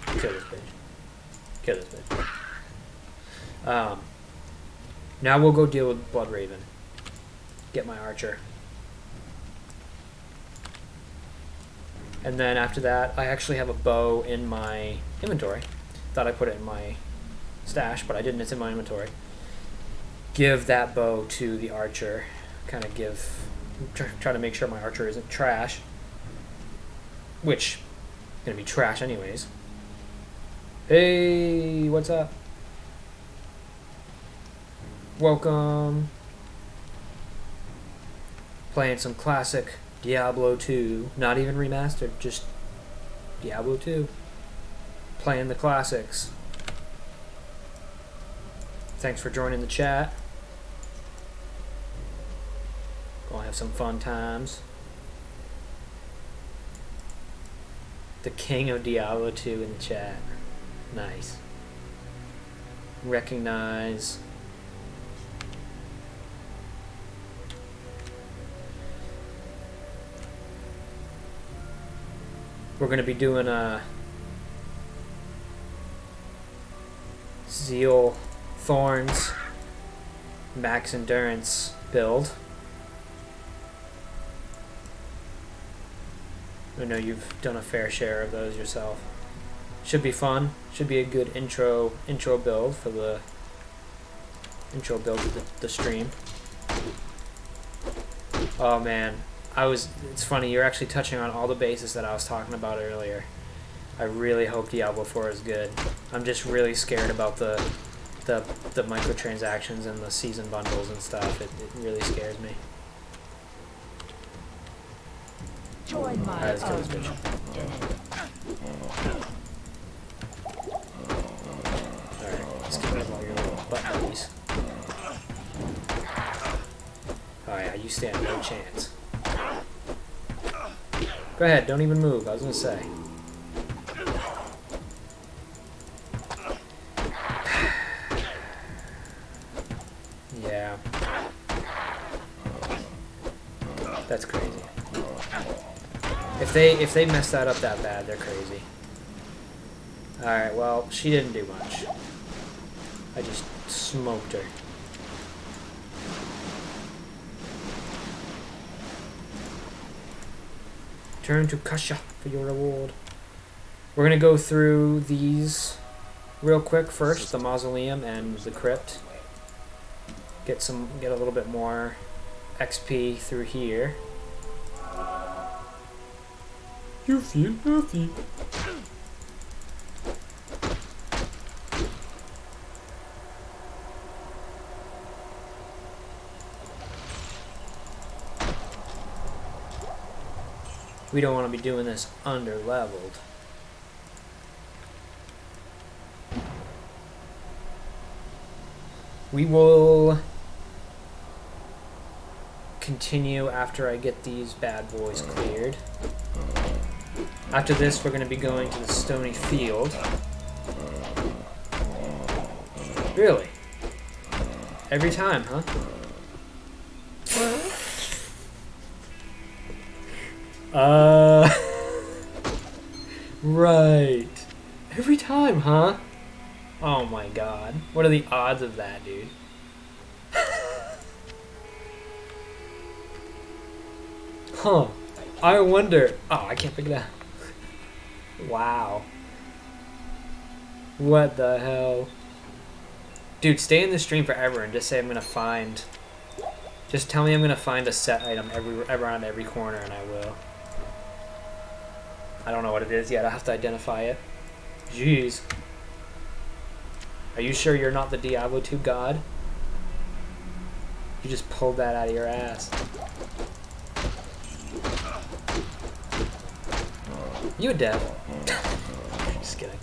Kill this bitch. Kill this bitch. Now we'll go deal with Blood Raven. Get my archer. And then after that, I actually have a bow in my inventory. Thought I put it in my stash, but I didn't. It's in my inventory. Give that bow to the archer. Kind of try to make sure my archer isn't trash, which is gonna be trash anyways. Hey, what's up? Welcome. Playing some classic Diablo 2, not even remastered, just Diablo 2. Playing the classics. Thanks for joining the chat. Gonna have some fun times. The king of Diablo 2 in the chat. Nice. Recognize. We're gonna be doing a Zeal Thorns max endurance build. I know you've done a fair share of those yourself. Should be fun. Should be a good intro build for the the stream. Oh man, it's funny, you're actually touching on all the bases that I was talking about earlier. I really hope Diablo 4 is good. I'm just really scared about the microtransactions and the season bundles and stuff. It really scares me. Join my Alright, let's kill this bitch. Alright, let's get rid of all your little butt buddies. Oh yeah, you stand no chance. Go ahead, don't even move, I was gonna say. That's crazy. If they mess that up that bad, they're crazy. Alright, well, she didn't do much. I just smoked her. Turn to Kasha for your reward. We're gonna go through these real quick first, the mausoleum and the crypt. Get a little bit more XP through here. You feel healthy. We don't want to be doing this under-leveled. We will continue after I get these bad boys cleared. After this, we're going to be going to the stony field. Really? Every time, huh? Right. Every time, huh? Oh my god. What are the odds of that, dude? Huh. I wonder. Oh, I can't figure it out. Wow. What the hell? Dude, stay in the stream forever and just say I'm gonna find... Just tell me I'm gonna find a set item around every corner and I will. I don't know what it is yet. I have to identify it. Jeez. Are you sure you're not the Diablo II god? You just pulled that out of your ass. You a devil. Just kidding.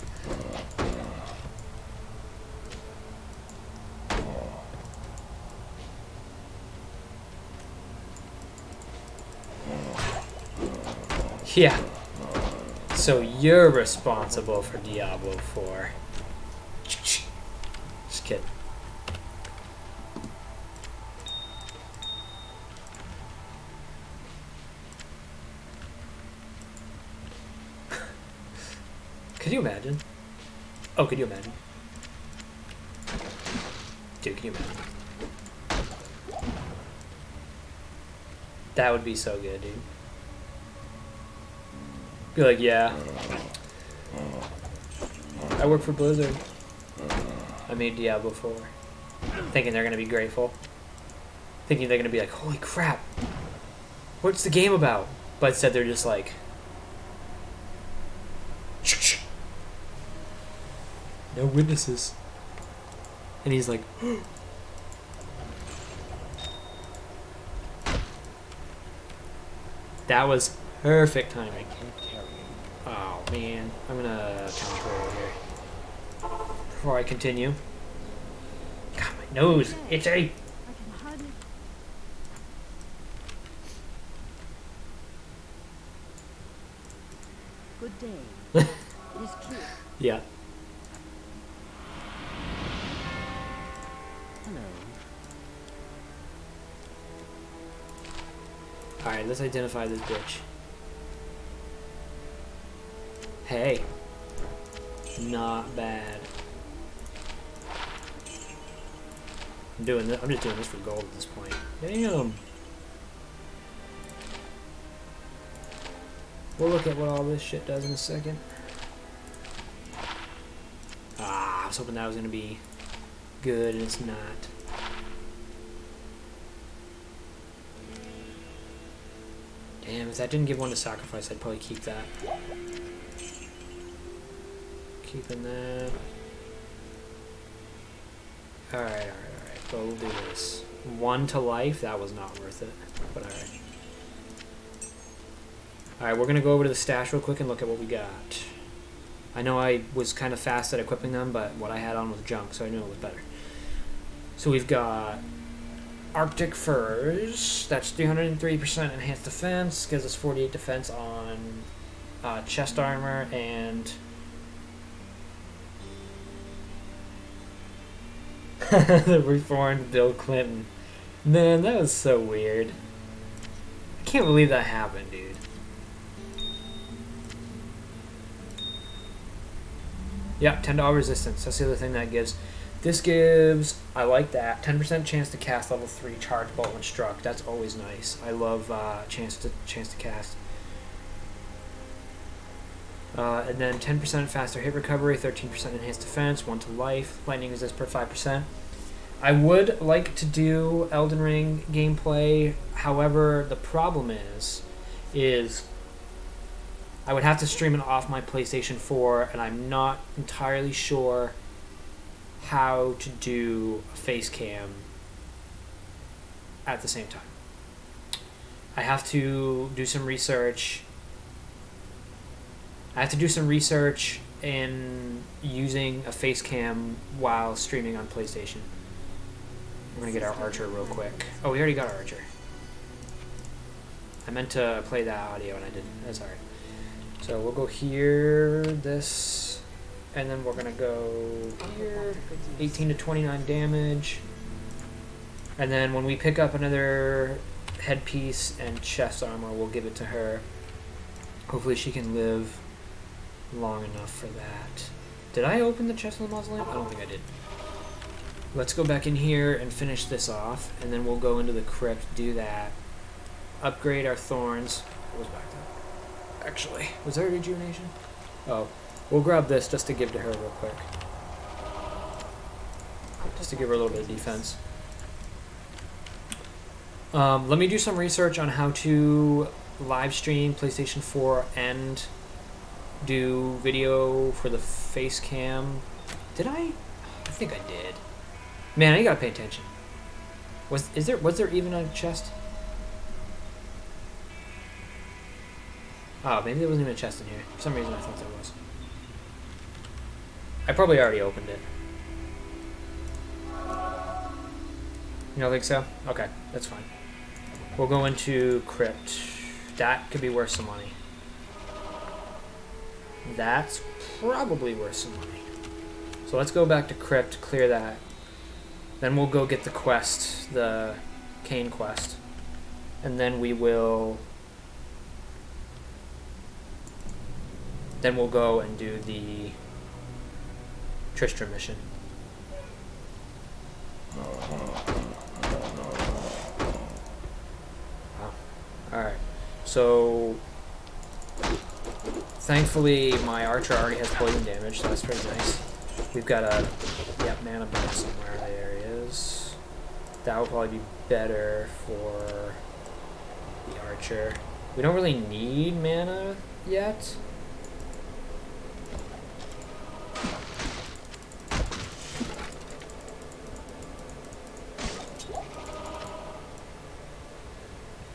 Yeah. So you're responsible for Diablo 4. Just kidding. Could you imagine? Oh, could you imagine? Dude, can you imagine? That would be so good, dude. Be like, yeah. I work for Blizzard. I made Diablo 4. Thinking they're gonna be grateful. Thinking they're gonna be like, holy crap. What's the game about? But instead they're just like... No witnesses. And he's like... That was perfect timing. Oh man, I'm gonna control here before I continue. God, my nose itchy. Good day. It is clear. Yeah. Hello. All right, let's identify this bitch. Hey, not bad. I'm doing this. I'm just doing this for gold at this point. Damn. We'll look at what all this shit does in a second. Ah, I was hoping that was gonna be good, and it's not. Damn, if that didn't give one to sacrifice, I'd probably keep that. Keeping that. Alright. But we'll do this. 1 to life, that was not worth it. But alright. Alright, we're gonna go over to the stash real quick and look at what we got. I know I was kind of fast at equipping them, but what I had on was junk, so I knew it was better. So we've got Arctic Furs. That's 303% enhanced defense. Gives us 48 defense on chest armor and... the reformed Bill Clinton. Man, that was so weird. I can't believe that happened, dude. Yeah, $10 resistance. That's the other thing that gives. This gives, I like that, 10% chance to cast level 3 charge bolt when struck. That's always nice. I love chance to cast. And then 10% faster hit recovery, 13% enhanced defense, 1 to life, lightning resist per 5%. I would like to do Elden Ring gameplay. However, the problem is I would have to stream it off my PlayStation 4, and I'm not entirely sure how to do a face cam at the same time. I have to do some research. In using a face cam while streaming on PlayStation. We're going to get our archer real quick. Oh, we already got our archer. I meant to play that audio and I didn't. That's alright. So we'll go here, this, and then we're going to go here. 18 to 29 damage. And then when we pick up another headpiece and chest armor, we'll give it to her. Hopefully she can live long enough for that. Did I open the chest in the mausoleum? I don't think I did. Let's go back in here and finish this off, and then we'll go into the crypt, do that, upgrade our thorns. What was back there? Actually, was there a rejuvenation? Oh, we'll grab this just to give to her real quick. Just to give her a little bit of defense. Let me do some research on how to live stream PlayStation 4 and do video for the face cam. Did I? I think I did. Man, I gotta pay attention. Was there even a chest? Oh, maybe there wasn't even a chest in here. For some reason I thought there was. I probably already opened it. You don't think so? Okay, that's fine. We'll go into crypt. That could be worth some money. That's probably worth some money. So let's go back to crypt, clear that. Then we'll go get the quest, the Cain quest. And then we will... Then we'll go and do the Tristram mission. Wow. Alright. So... Thankfully, my archer already has poison damage, so that's pretty nice. We've got a... Yep, mana bomb somewhere. There he is. That would probably be better for the archer. We don't really need mana yet.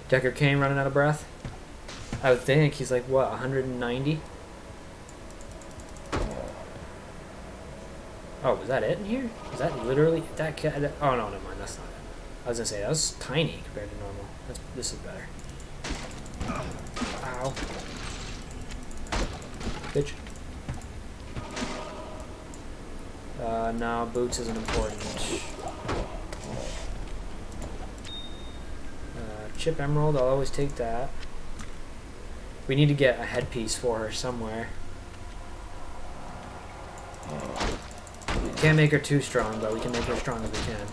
Decker Cain running out of breath? I would think he's like, what, 190? Oh, was that it in here? Is that literally that cat? Oh no, never mind. That's not it. I was gonna say that was tiny compared to normal. This is better. Ow, bitch. No, boots isn't important. Chip emerald. I'll always take that. We need to get a headpiece for her somewhere. Can't make her too strong, but we can make her as strong as we can.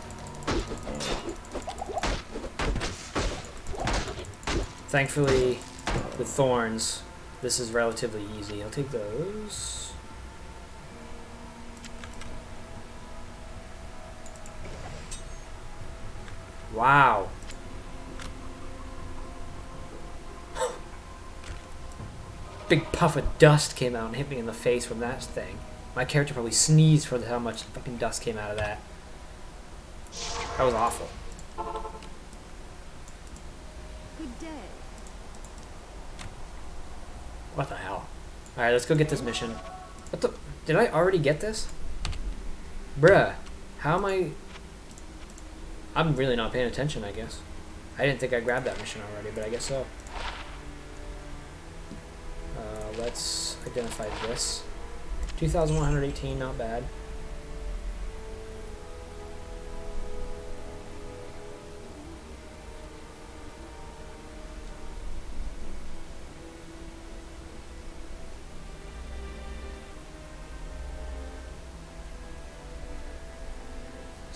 Thankfully, with thorns, this is relatively easy. I'll take those. Wow. Big puff of dust came out and hit me in the face from that thing. My character probably sneezed for how much fucking dust came out of that. That was awful. Good day. What the hell? Alright, let's go get this mission. What the? Did I already get this? Bruh. How am I... I'm really not paying attention, I guess. I didn't think I grabbed that mission already, but I guess so. Let's identify this. 2,118, not bad.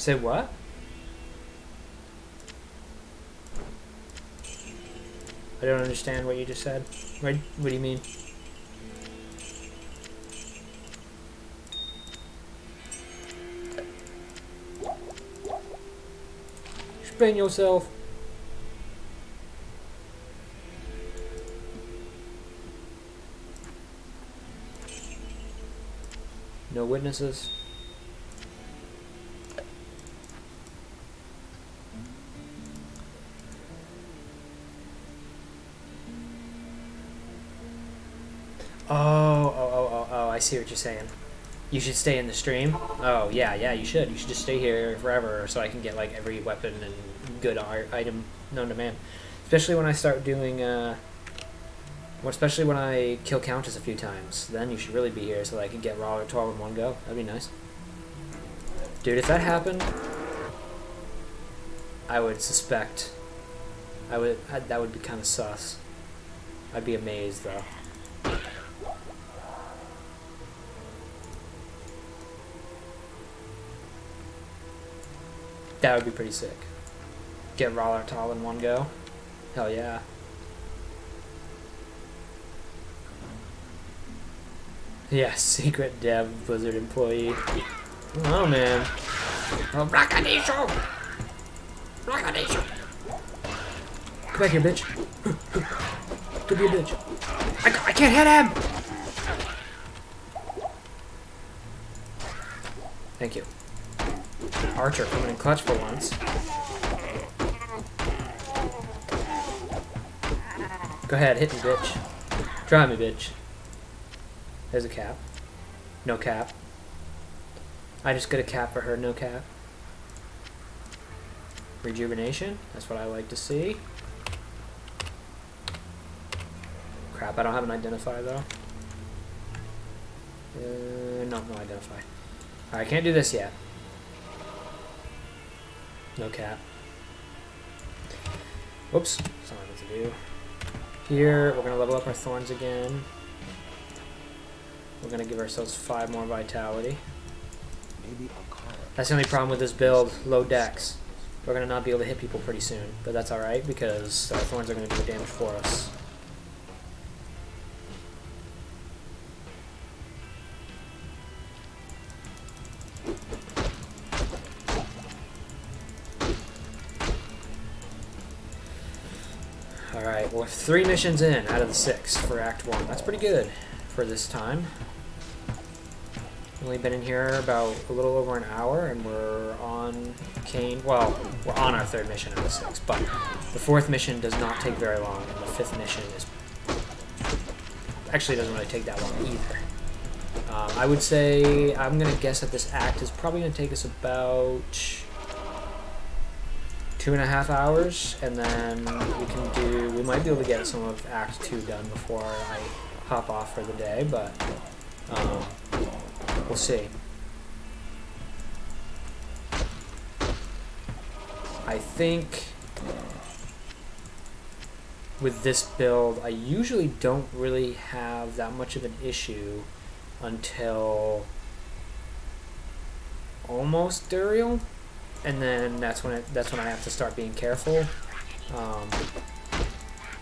Say what? I don't understand what you just said. What do you mean? Explain yourself. No witnesses. Oh, I see what you're saying. You should stay in the stream? Oh, yeah, you should. You should just stay here forever so I can get, like, every weapon and good item known to man. Especially when I start doing, especially when I kill Countess a few times. Then you should really be here so that I can get Raw or 12 in one go. That'd be nice. Dude, if that happened, I would suspect... that would be kind of sus. I'd be amazed, though. That would be pretty sick. Get Raw or Tall in one go. Hell yeah. Yeah, secret dev Blizzard employee. Oh man. Oh, Rockadisho! Rockadisho! Come back here, bitch. Don't be a bitch. I can't hit him! Thank you. Archer coming in clutch for once. Go ahead, hit me, bitch. Try me, bitch. There's a cap. No cap. I just got a cap for her, no cap. Rejuvenation, that's what I like to see. Crap, I don't have an identify though. No identify. Alright, can't do this yet. No cap. Whoops, that's not what to do. Here, we're gonna level up our thorns again. We're gonna give ourselves 5 more vitality. That's the only problem with this build, low dex. We're gonna not be able to hit people pretty soon, but that's alright because our thorns are gonna do the damage for us. Alright, we're 3 missions in out of the 6 for Act 1. That's pretty good for this time. Only been in here about a little over an hour, and we're on Kane. Well, we're on our 3rd mission out of 6, but the 4th mission does not take very long, and the 5th mission is actually doesn't really take that long either. I would say I'm gonna guess that this act is probably gonna take us about 2.5 hours, and then we might be able to get some of Act 2 done before I hop off for the day, but we'll see. I think with this build, I usually don't really have that much of an issue until almost Duriel, and then that's when I have to start being careful.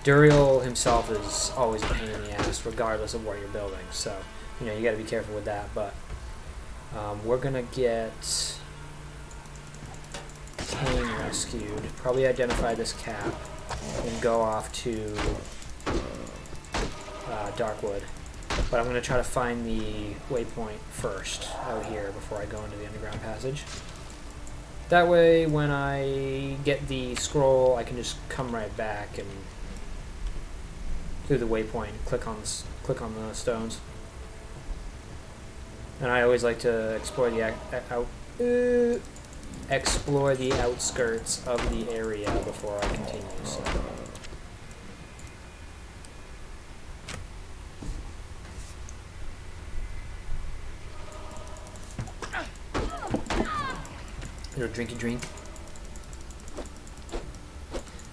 Duriel himself is always a pain in the ass, regardless of what you're building. So, you got to be careful with that. But we're gonna get Kane rescued. Probably identify this cap and go off to Darkwood. But I'm gonna try to find the waypoint first out here before I go into the underground passage. That way, when I get the scroll, I can just come right back and do the waypoint and click on the stones. And I always like to explore the outskirts of the area before I continue. So. Little drinky drink.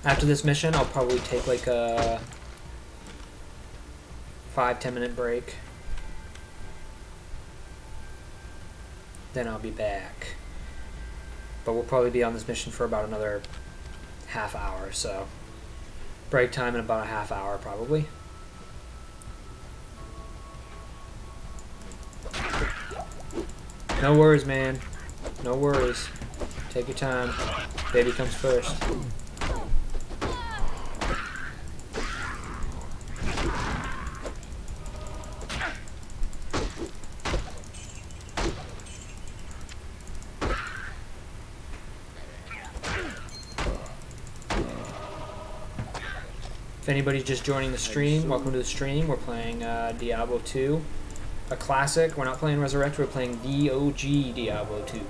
After this mission, I'll probably take like a 5-10 minute break. Then I'll be back. but we'll probably be on this mission for about another half hour, so break time in about a half hour probably. No worries, man. No worries. Take your time. Baby comes first. If anybody's just joining the stream, welcome to the stream. We're playing Diablo 2, a classic. We're not playing Resurrect, we're playing the OG Diablo 2.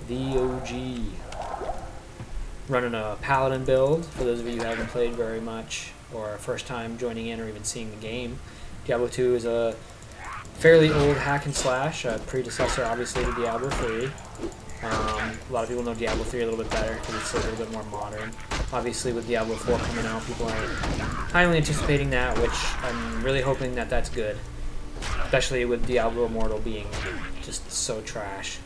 The OG. Running a Paladin build, for those of you who haven't played very much, or first time joining in or even seeing the game. Diablo 2 is a fairly old hack and slash, a predecessor obviously to Diablo 3. A lot of people know Diablo 3 a little bit better because it's a little bit more modern. Obviously with Diablo 4 coming out, people are highly anticipating that, which I'm really hoping that that's good. Especially with Diablo Immortal being just so trash.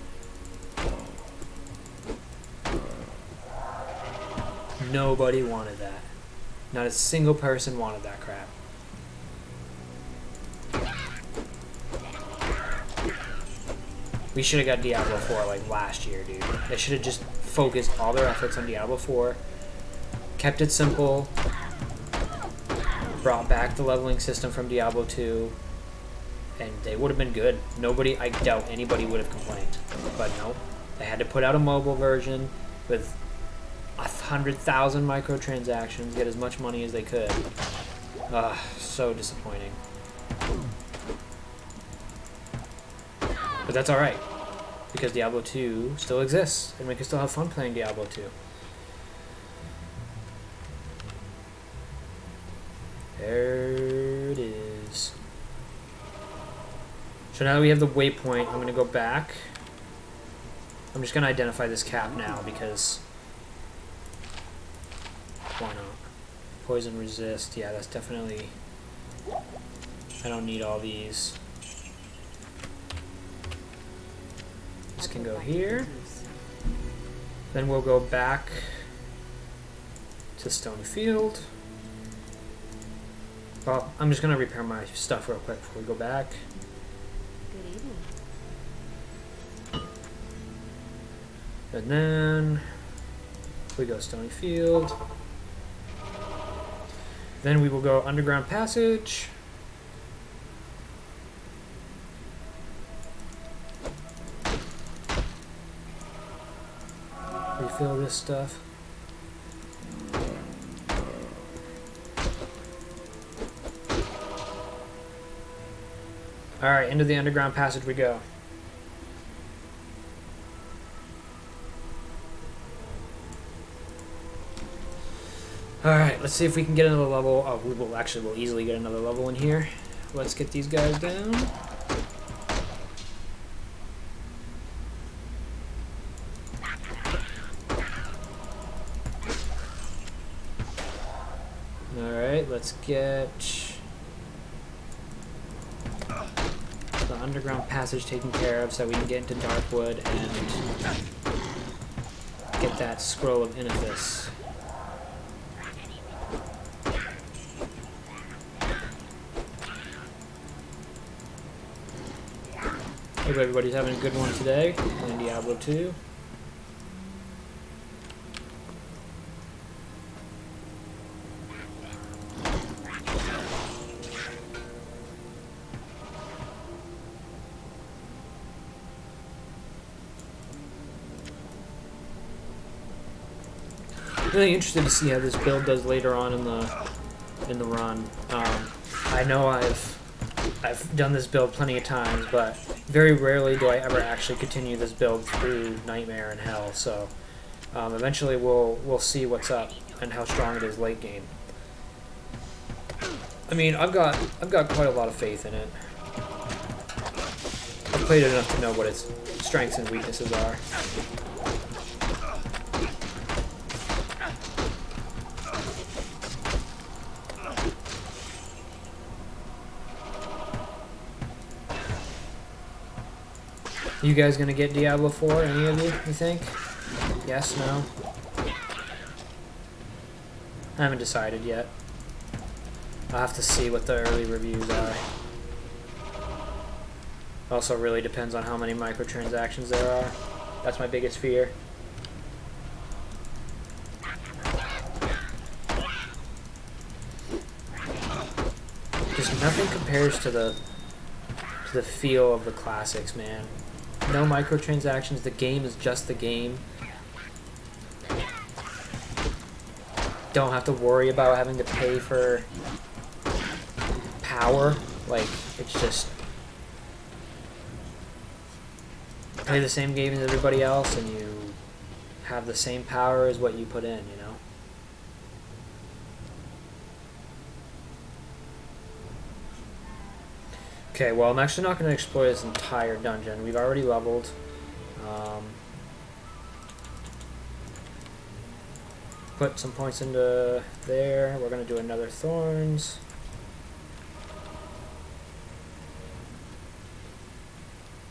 Nobody wanted that. Not a single person wanted that crap. We should have got Diablo 4 like last year, dude. They should have just focused all their efforts on Diablo 4, kept it simple, brought back the leveling system from Diablo 2, and they would have been good. Nobody, I doubt anybody would have complained. But no, they had to put out a mobile version with 100,000 microtransactions, get as much money as they could. So disappointing. But that's alright, because Diablo 2 still exists, and we can still have fun playing Diablo 2. There it is. So now that we have the waypoint, I'm going to go back. I'm just going to identify this cap now, because why not? Poison resist, yeah, that's definitely... I don't need all these. This can go here. Then we'll go back to Stony Field. Well, I'm just going to repair my stuff real quick before we go back. Good evening. And then we go Stony Field. Then we will go Underground Passage. Refill this stuff. Alright, into the Underground Passage we go. Alright, let's see if we can get another level. Oh, we'll easily get another level in here. Let's get these guys down. Alright, let's get the Underground Passage taken care of so we can get into Darkwood and get that Scroll of Inithis. Hope everybody's having a good one today in Diablo 2. Really interested to see how this build does later on in the run. I know I've done this build plenty of times, but very rarely do I ever actually continue this build through Nightmare and Hell. So eventually we'll see what's up and how strong it is late game. I mean, I've got quite a lot of faith in it. I've played it enough to know what its strengths and weaknesses are. You guys gonna get Diablo 4? Any of you think? Yes, no? I haven't decided yet. I'll have to see what the early reviews are. Also really depends on how many microtransactions there are. That's my biggest fear. Just nothing compares to the feel of the classics, man. No microtransactions, the game is just the game. Don't have to worry about having to pay for power. Like, it's just play the same game as everybody else and you have the same power as what you put in, you know? Okay, well, I'm actually not going to explore this entire dungeon. We've already leveled. Put some points into there. We're going to do another Thorns.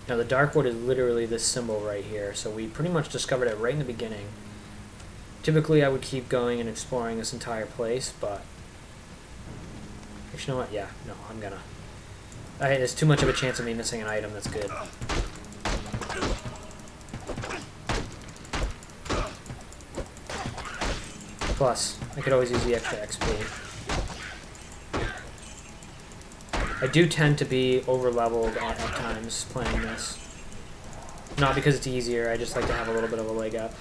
Now, the Darkwood is literally this symbol right here, so we pretty much discovered it right in the beginning. Typically, I would keep going and exploring this entire place, but... Actually, you know what? Yeah, no, I'm gonna... there's too much of a chance of me missing an item that's good. Plus, I could always use the extra XP. I do tend to be over-leveled at times playing this. Not because it's easier, I just like to have a little bit of a leg up.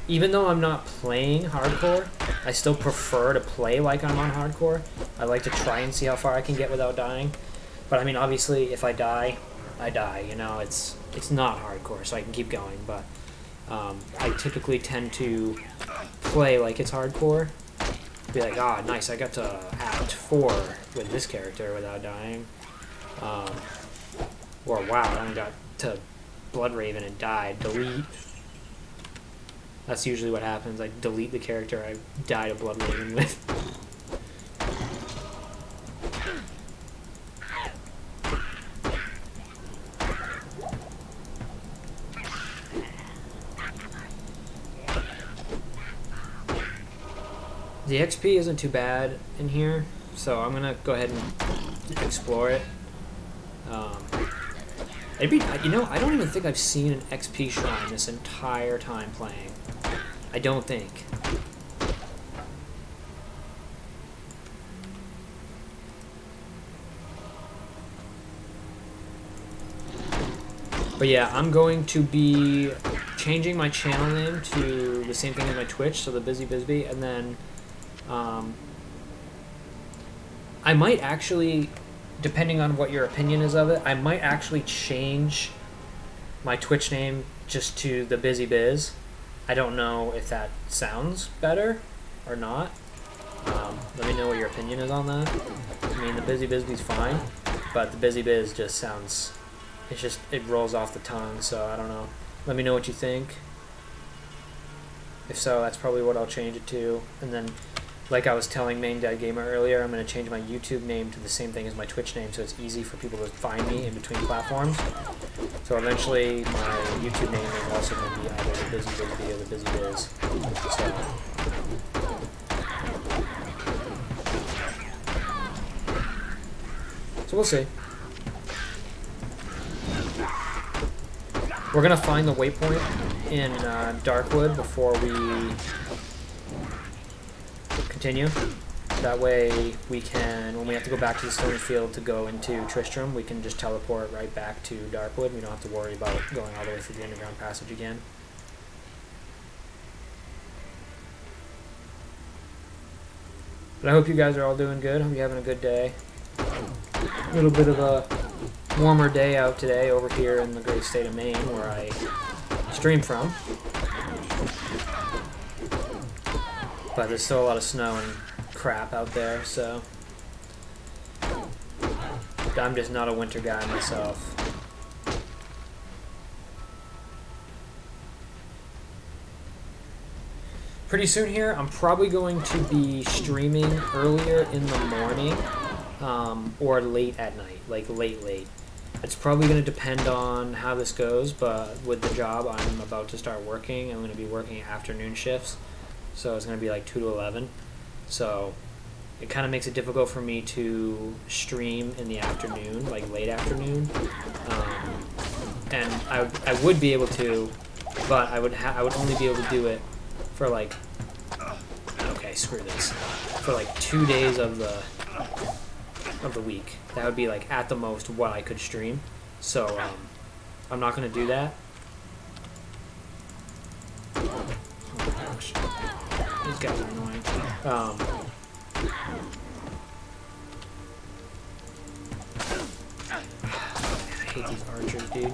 Even though I'm not playing hardcore, I still prefer to play like I'm on hardcore. I like to try and see how far I can get without dying. But I mean, obviously, if I die, I die. You know, it's not hardcore, so I can keep going. But I typically tend to play like it's hardcore. Be like, ah, nice, I got to Act 4 with this character without dying. Or, wow, I only got to Bloodraven and died. Delete. That's usually what happens. I delete the character I died a Bloodraven with. The XP isn't too bad in here, so I'm gonna go ahead and explore it. You know, I don't even think I've seen an XP shrine this entire time playing. I don't think. But yeah, I'm going to be changing my channel name to the same thing as my Twitch, so TheBusyBisbee, and then I might actually, depending on what your opinion is of it, I might actually change my Twitch name just to TheBusyBiz. I don't know if that sounds better or not. Let me know what your opinion is on that. I mean, TheBusyBisbee's fine, but TheBusyBiz just sounds, it rolls off the tongue, so I don't know. Let me know what you think. If so, that's probably what I'll change it to. And then, like I was telling Main Dad Gamer earlier, I'm going to change my YouTube name to the same thing as my Twitch name, so it's easy for people to find me in between platforms. So eventually, my YouTube name is also going to be either TheBusyBisbee or TheBusyBiz. So we'll see. We're going to find the waypoint in Darkwood before we continue. That way we can, when we have to go back to the Stony Field to go into Tristram, we can just teleport right back to Darkwood. We don't have to worry about going all the way through the underground passage again. But I hope you guys are all doing good. Hope you're having a good day. A little bit of a warmer day out today over here in the great state of Maine where I stream from. But there's still a lot of snow and crap out there, so I'm just not a winter guy myself. Pretty soon here, I'm probably going to be streaming earlier in the morning or late at night, like late. It's probably going to depend on how this goes, but with the job I'm about to start working, I'm going to be working afternoon shifts, so it's going to be like 2 to 11. So it kind of makes it difficult for me to stream in the afternoon, like late afternoon. And I would be able to, but I would only be able to do it for like, okay, screw this, for like 2 days of the week. That would be like at the most what I could stream. So I'm not gonna do that. Oh my gosh, these guys are annoying. I hate these archers, dude.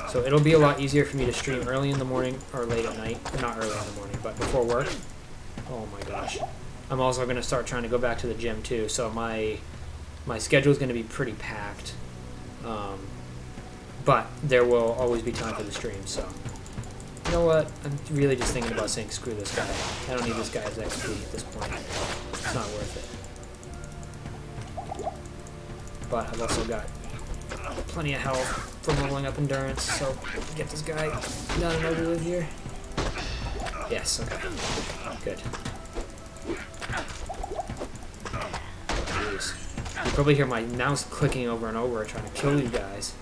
So it'll be a lot easier for me to stream early in the morning or late at night. Not early in the morning, but before work. Oh my gosh. I'm also going to start trying to go back to the gym too, so my schedule is going to be pretty packed. But there will always be time for the stream, so. You know what? I'm really just thinking about saying screw this guy. I don't need this guy's XP at this point. It's not worth it. But I've also got plenty of health from leveling up endurance, so get this guy done and over with here. Yes, okay. Good. Jeez. You probably hear my mouse clicking over and over trying to kill you guys.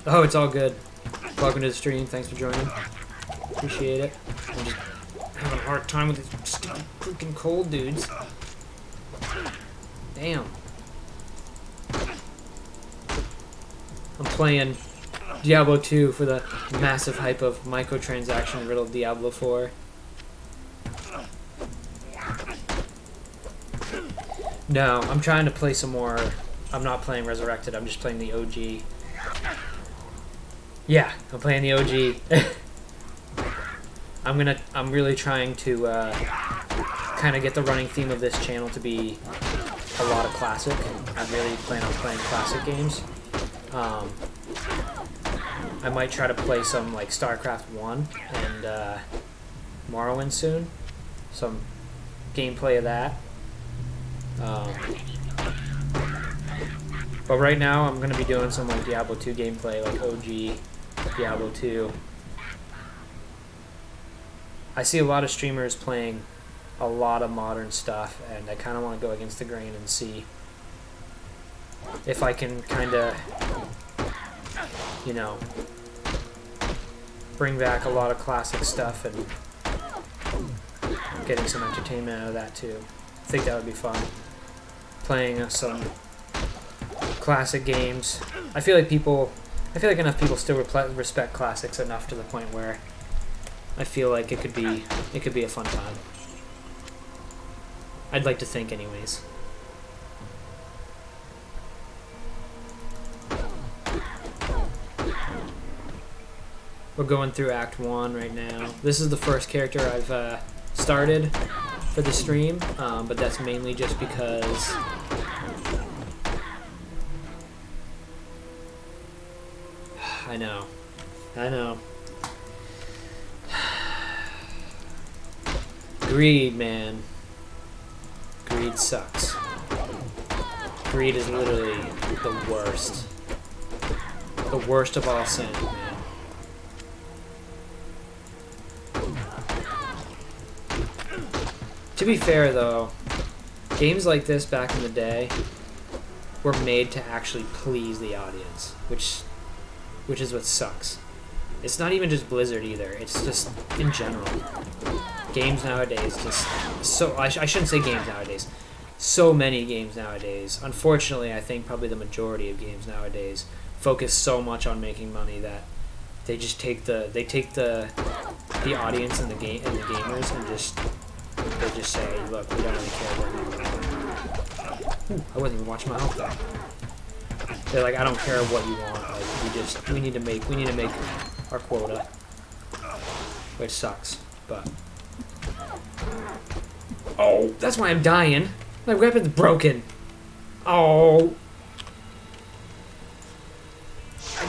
Oh, it's all good. Welcome to the stream. Thanks for joining. Appreciate it. I'm just having a hard time with these stupid freaking cold dudes. Damn. I'm playing Diablo 2 for the massive hype of microtransaction riddled Diablo 4. No, I'm trying to play some more. I'm not playing Resurrected, I'm just playing the OG. Yeah, I'm playing the OG. I'm really trying to kind of get the running theme of this channel to be a lot of classic. I really plan on playing classic games. I might try to play some like StarCraft 1 and Morrowind soon. Some gameplay of that. But right now I'm going to be doing some like Diablo 2 gameplay, like OG Diablo 2. I see a lot of streamers playing a lot of modern stuff, and I kind of want to go against the grain and see if I can kind of, you know, bring back a lot of classic stuff and getting some entertainment out of that too. I think that would be fun. Playing some classic games. I feel like enough people still respect classics enough to the point where I feel like it could be a fun time. I'd like to think, anyways. We're going through Act 1 right now. This is the first character I've started for the stream, but that's mainly just because I know. Greed, man. Greed sucks. Greed is literally the worst. The worst of all sins, man. To be fair, though, games like this back in the day were made to actually please the audience, which is what sucks. It's not even just Blizzard either. It's just in general. Games nowadays just so I shouldn't say games nowadays. So many games nowadays. Unfortunately, I think probably the majority of games nowadays focus so much on making money that they just take the audience and the gamers and they just say, look, we don't really care what you want. I wasn't even watching my health there. They're like, I don't care what you want. Like, we need to make our quota, which sucks. But oh, that's why I'm dying. My weapon's broken. Oh, I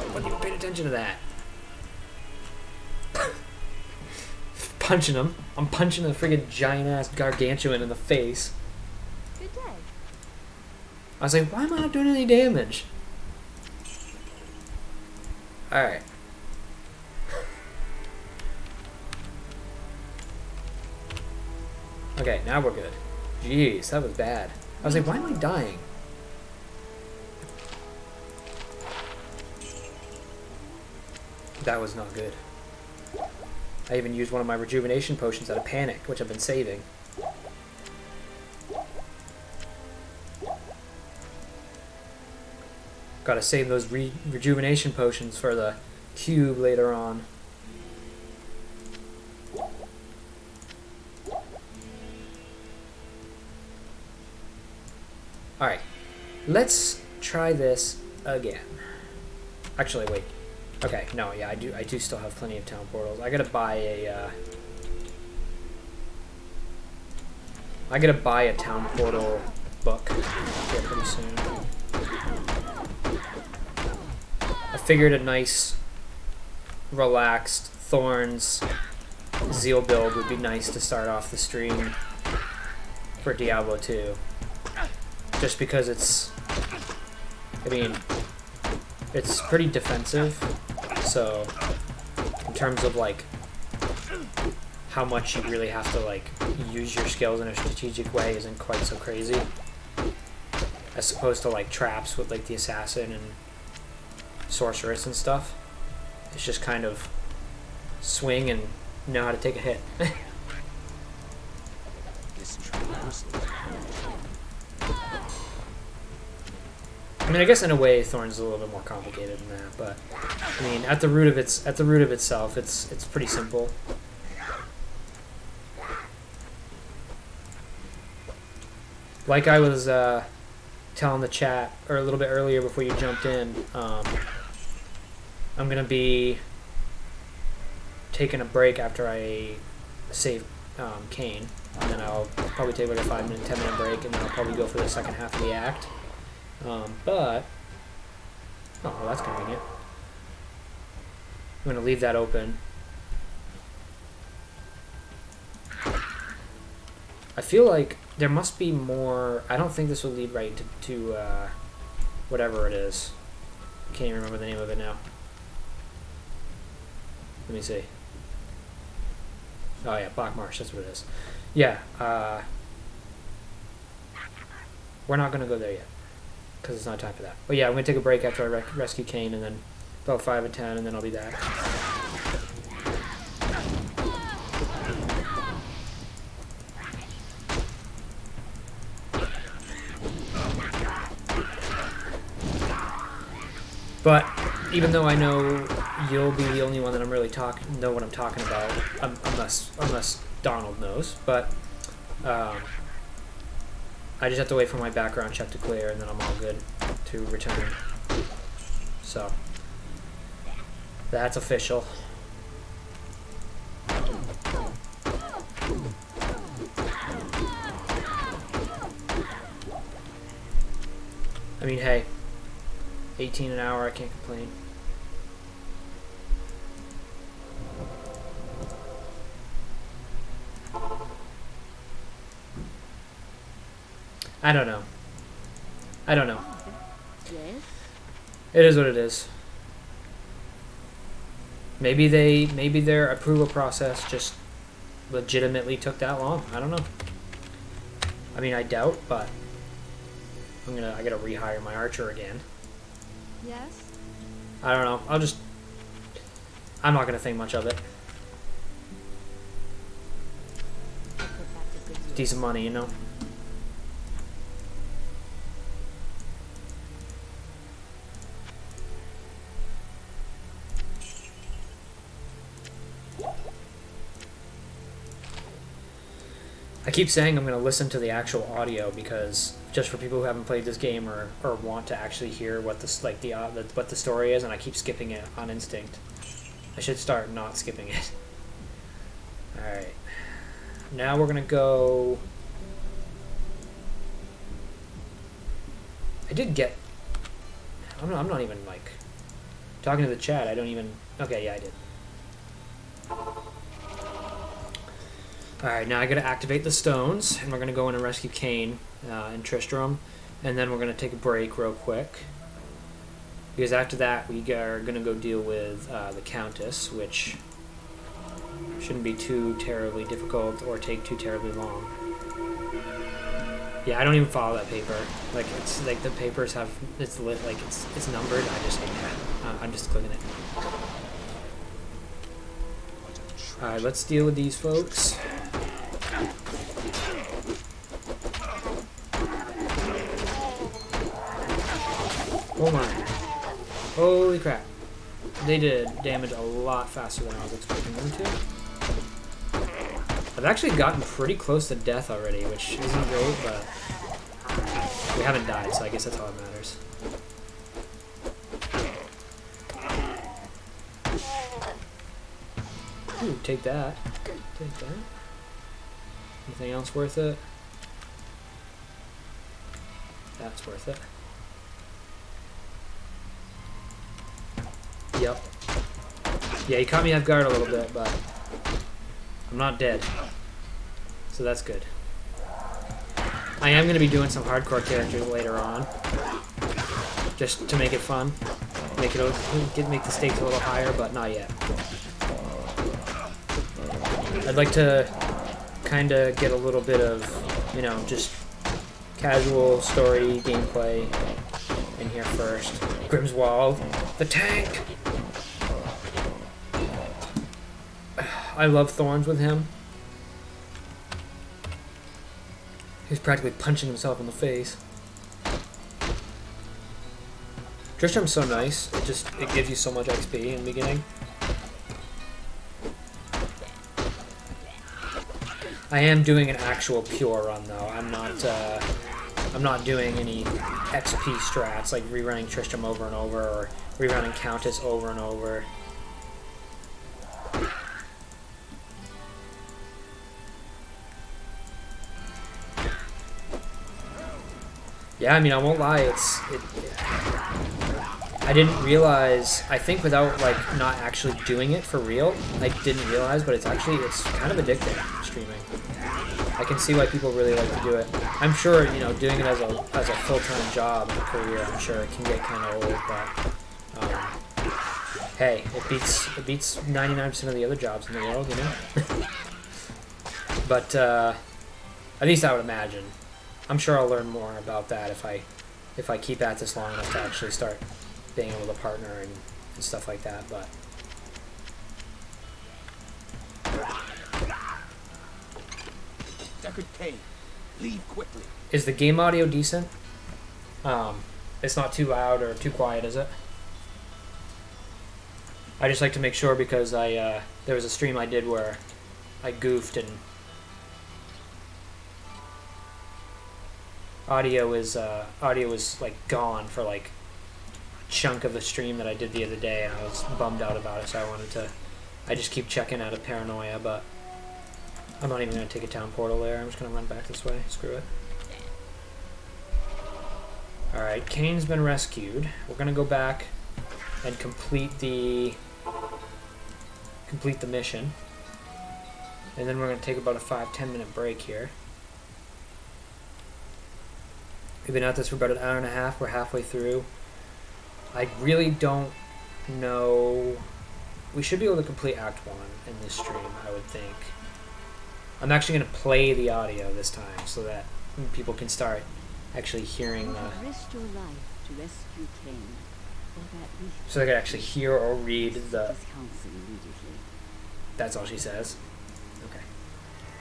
wasn't even paying attention to that. punching him. I'm punching a friggin' giant-ass gargantuan in the face. Good day. I was like, why am I not doing any damage? Alright. Okay, now we're good. Jeez, that was bad. I was like, why am I dying? That was not good. I even used one of my rejuvenation potions out of panic, which I've been saving. Gotta save those rejuvenation potions for the cube later on. Alright, let's try this again. Actually, wait. Okay, no, yeah, I do still have plenty of town portals. I gotta buy a town portal book here pretty soon. I figured a nice, relaxed Thorns Zeal build would be nice to start off the stream for Diablo 2. Just because it's, I mean, it's pretty defensive, so in terms of like how much you really have to like use your skills in a strategic way isn't quite so crazy, as opposed to like traps with like the assassin and sorceress and stuff. It's just kind of swing and know how to take a hit. I mean, I guess in a way, Thorns is a little bit more complicated than that, but I mean, at the root of itself, it's pretty simple. Like I was telling the chat, or a little bit earlier before you jumped in, I'm gonna be taking a break after I save Kane, and then I'll probably take like a 5-minute, 10-minute break, and then I'll probably go for the second half of the act. But, oh, that's convenient. I'm going to leave that open. I feel like there must be more. I don't think this will lead right to whatever it is. I can't even remember the name of it now. Let me see. Oh yeah, Black Marsh, that's what it is. Yeah, we're not going to go there yet, because it's not time for that. But yeah, I'm going to take a break after I rescue Kane, and then about 5 and 10, and then I'll be back. But even though I know you'll be the only one that I'm really know what I'm talking about, unless Donald knows, but I just have to wait for my background check to clear, and then I'm all good to return. So that's official. I mean, hey, 18 an hour, I can't complain. I don't know. Yes. It is what it is. Maybe their approval process just legitimately took that long. I don't know. I mean, I doubt, but I gotta rehire my archer again. Yes. I don't know. I'm not gonna think much of it. Decent money, you know. I keep saying I'm going to listen to the actual audio because just for people who haven't played this game or want to actually hear what what the story is, and I keep skipping it on instinct. I should start not skipping it. All right, now we're going to go. I did get. I'm not even like talking to the chat. I don't even. Okay, yeah, I did. Alright, now I gotta activate the stones, and we're gonna go in and rescue Cain and Tristram, and then we're gonna take a break real quick. Because after that, we are gonna go deal with the Countess, which shouldn't be too terribly difficult or take too terribly long. Yeah, I don't even follow that paper. Like, it's like the papers have, it's lit, like it's numbered. I just hate that. I'm just clicking it. Alright, let's deal with these folks. Oh my. Holy crap. They did damage a lot faster than I was expecting them to. I've actually gotten pretty close to death already, which isn't great, but we haven't died, so I guess that's all that matters. Ooh, take that. Take that. Anything else worth it? That's worth it. Yep. Yeah, he caught me off guard a little bit, but I'm not dead. So that's good. I am going to be doing some hardcore characters later on. Just to make it fun. Make the stakes a little higher, but not yet. I'd like to kind of get a little bit of, you know, just casual story gameplay in here first. Grimswald, the tank! I love Thorns with him. He's practically punching himself in the face. Tristram's so nice. It gives you so much XP in the beginning. I am doing an actual pure run though. I'm not doing any XP strats like rerunning Tristram over and over or rerunning Countess over and over. Yeah, I mean, I won't lie, I didn't realize, I think without, like, not actually doing it for real, I didn't realize, but it's kind of addicting, streaming. I can see why people really like to do it. I'm sure, you know, doing it as a full-time job and a career, I'm sure it can get kind of old, but, hey, it beats 99% of the other jobs in the world, you know? But, at least I would imagine. I'm sure I'll learn more about that if I keep at this long enough to actually start being able to partner and stuff like that, but Deckard Cain, leave quickly. Is the game audio decent? It's not too loud or too quiet, is it? I just like to make sure because there was a stream I did where I goofed and audio was like gone for like a chunk of the stream that I did the other day, and I was bummed out about it. So I just keep checking out of paranoia, but I'm not even gonna take a town portal there. I'm just gonna run back this way. Screw it. All right, Cain's been rescued. We're gonna go back and complete the mission, and then we're gonna take about a 5-10 minute break here. We've been at this for about an hour and a half. We're halfway through. I really don't know. We should be able to complete Act 1 in this stream, I would think. I'm actually going to play the audio this time so that people can start actually hearing the... Risk your life to rescue Cain, or that we So they can actually hear or read the... this council immediately. That's all she says. Okay.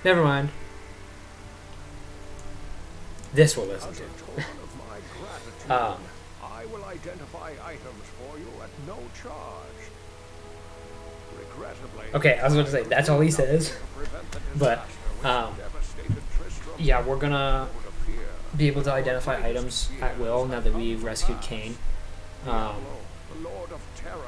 Never mind. This we'll listen to. I will identify items for you at no charge. Regrettably, Okay, I was going to say, that's all he says. But, yeah, we're going to be able to identify items at will now that we've rescued Cain. the Lord of Terror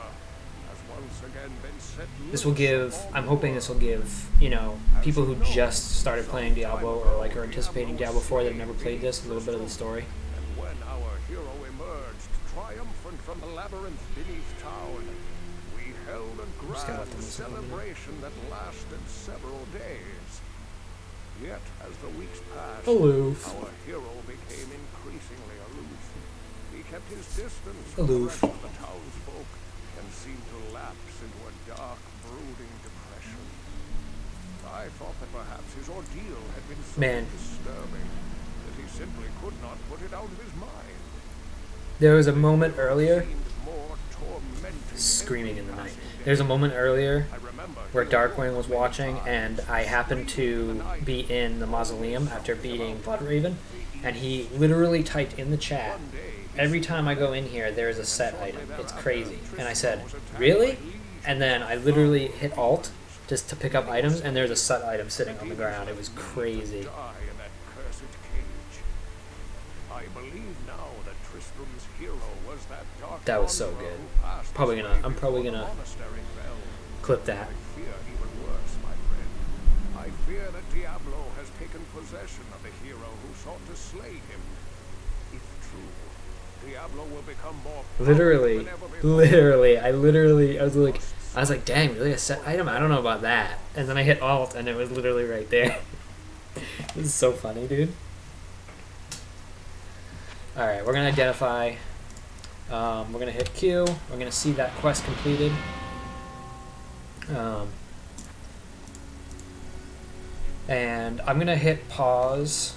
has once again been set This will give, I'm hoping this will give, you know, people who just started playing Diablo or like are anticipating Diablo 4 that have never played this, a little bit of the story. And when our hero emerged, triumphant from the labyrinth beneath town, we held a just gonna let grand them listen a minute. celebration that lasted several days. Yet, as the weeks passed, Aloof. our hero became increasingly aloof. He kept his distance from the Aloof. rest of the townsfolk and seemed to lapse into a dark, brooding depression. I thought that perhaps his ordeal had been so disturbing that he simply could not put it out of his mind. There was a moment earlier, Seemed more tormenting screaming in the every night. passing day. There's a moment earlier I remember where hearing Darkwing was many watching, times, and I happened to be in the mausoleum after beating Bloodraven, and he literally typed in the chat, one day every time I go in here, there is a set item. It's crazy. And I said, really? And then I literally hit Alt just to pick up items, and there's a set item sitting on the ground. It was crazy. die in that cursed cage. I believe now that Tristram's hero was that dark That was so wanderer good. who passed Probably his gonna- way I'm probably before the gonna monastery fell. Clip that. I fear even worse, my friend. I fear that Diablo has taken possession of the hero who sought to slay him. If true, Diablo will become more powerful Literally, than ever before. I was like, dang, really a set item? I don't know about that. And then I hit Alt, and it was literally right there. This is so funny, dude. Alright, we're going to identify. We're going to hit Q. We're going to see that quest completed. And I'm going to hit pause.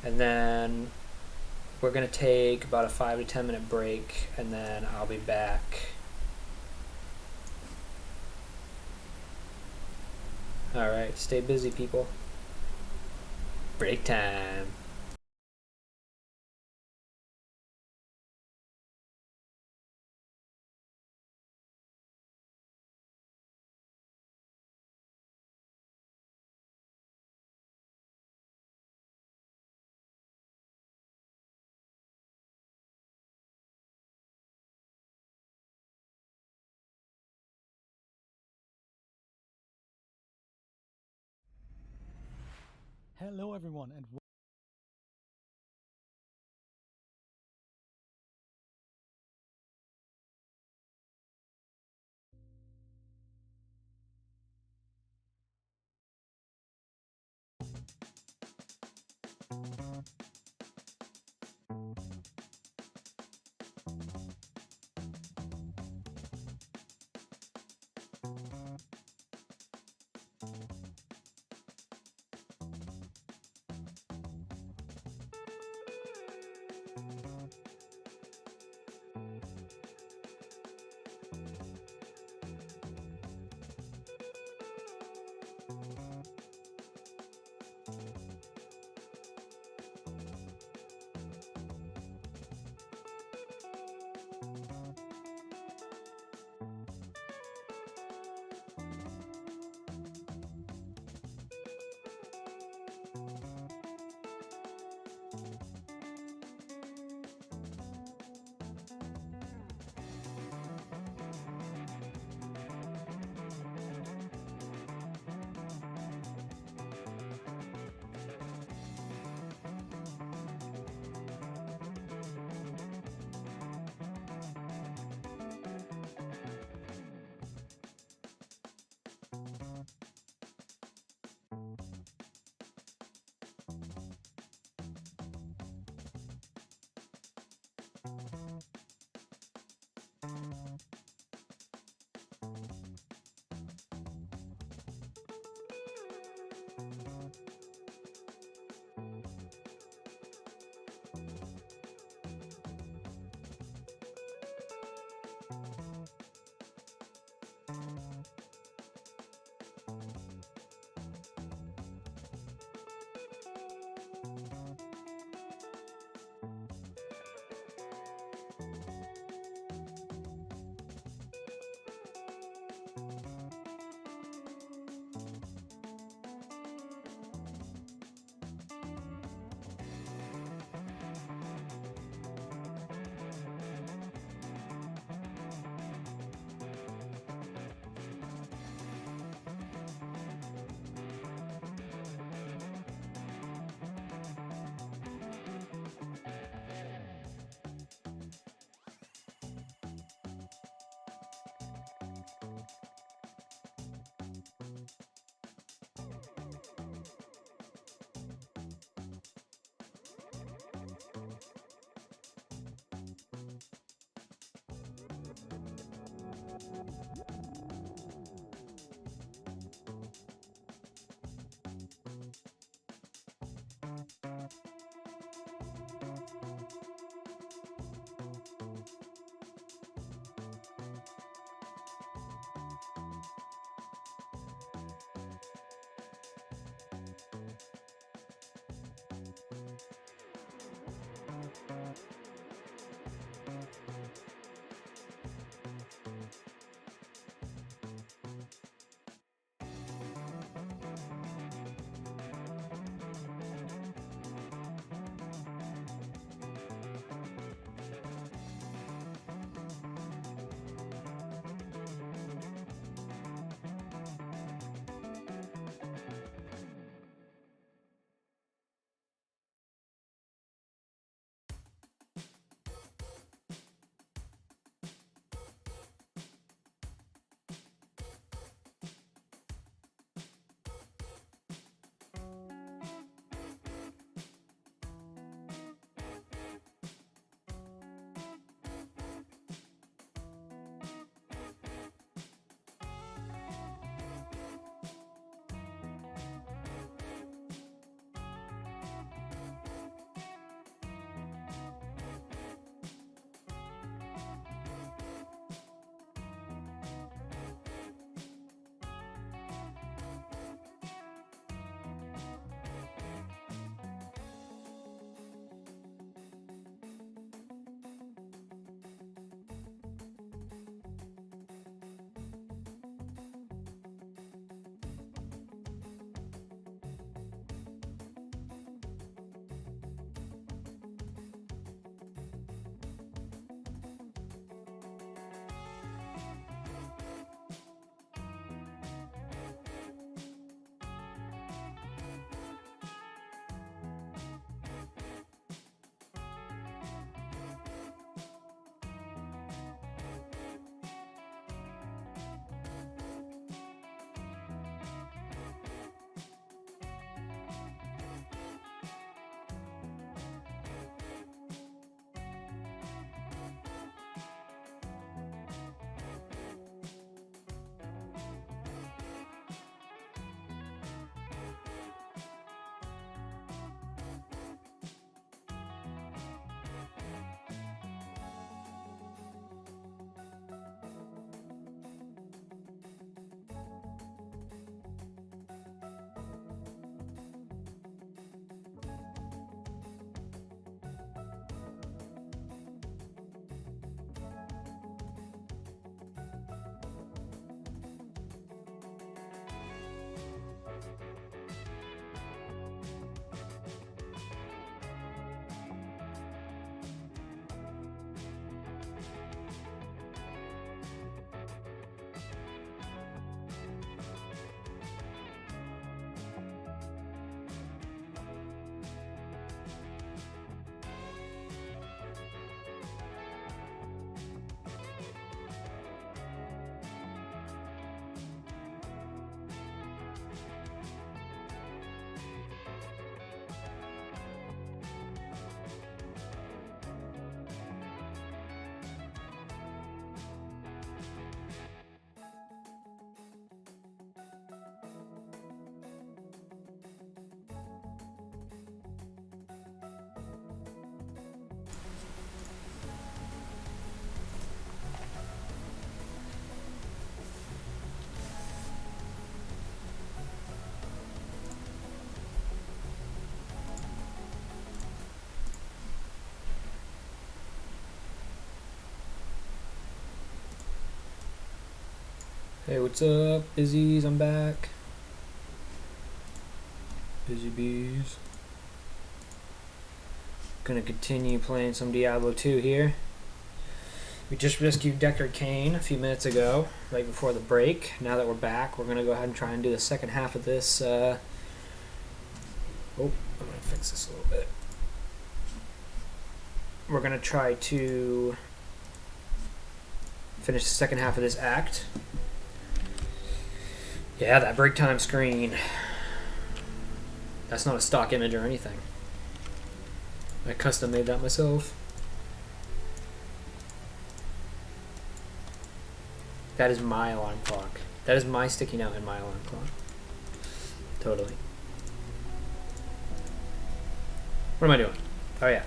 And then we're going to take about a 5 to 10 minute break, and then I'll be back. Alright, stay busy, people. Break time. Hello everyone and Hey, what's up, Busies? I'm back. Busy Bees. Gonna continue playing some Diablo 2 here. We just rescued Deckard Cain a few minutes ago, right before the break. Now that we're back, we're gonna go ahead and try and do the second half of this. Oh, I'm gonna fix this a little bit. We're gonna try to finish the second half of this act. Yeah, that break time screen. That's not a stock image or anything. I custom made that myself. That is my alarm clock. That is my sticking out in my alarm clock. Totally. What am I doing? Oh yeah.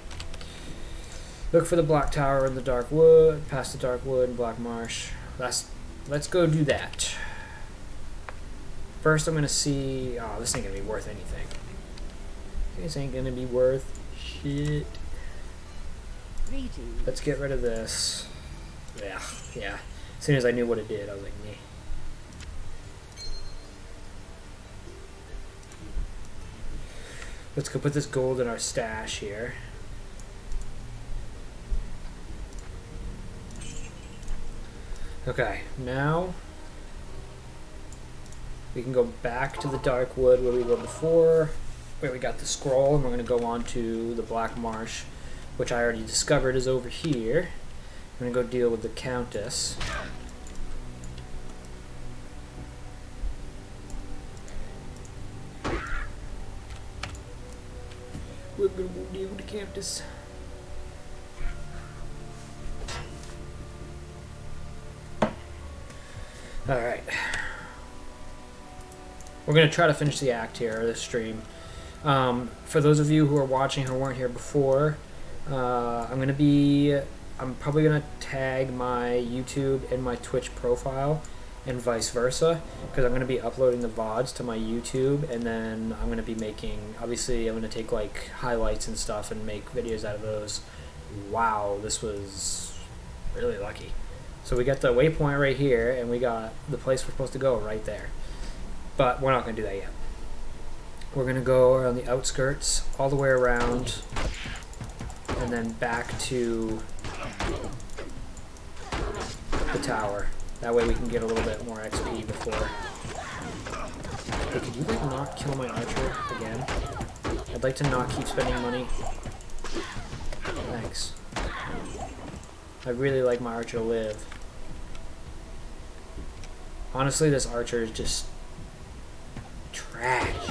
Look for the Black Tower in the Dark Wood, past the Dark Wood and Black Marsh. Let's go do that. First I'm gonna see, oh, this ain't gonna be worth anything. This ain't gonna be worth shit. Greetings. Let's get rid of this. Yeah. As soon as I knew what it did, I was like, meh. Let's go put this gold in our stash here. Okay, now we can go back to the Dark Wood where we were before, where we got the scroll, and we're going to go on to the Black Marsh, which I already discovered is over here. I'm going to go deal with the Countess. We're going to go deal with the Countess. Alright. We're going to try to finish the act here, this stream. For those of you who are watching who weren't here before, I'm probably going to tag my YouTube and my Twitch profile and vice versa, because I'm going to be uploading the VODs to my YouTube, and then I'm going to be making, obviously I'm going to take like highlights and stuff and make videos out of those. Wow, this was really lucky. So we got the waypoint right here, and we got the place we're supposed to go right there. But we're not going to do that yet. We're going to go around the outskirts, all the way around, and then back to the tower. That way we can get a little bit more XP before. Hey, could you like not kill my archer again? I'd like to not keep spending money. Thanks. I really like my archer to live. Honestly, this archer is just trash.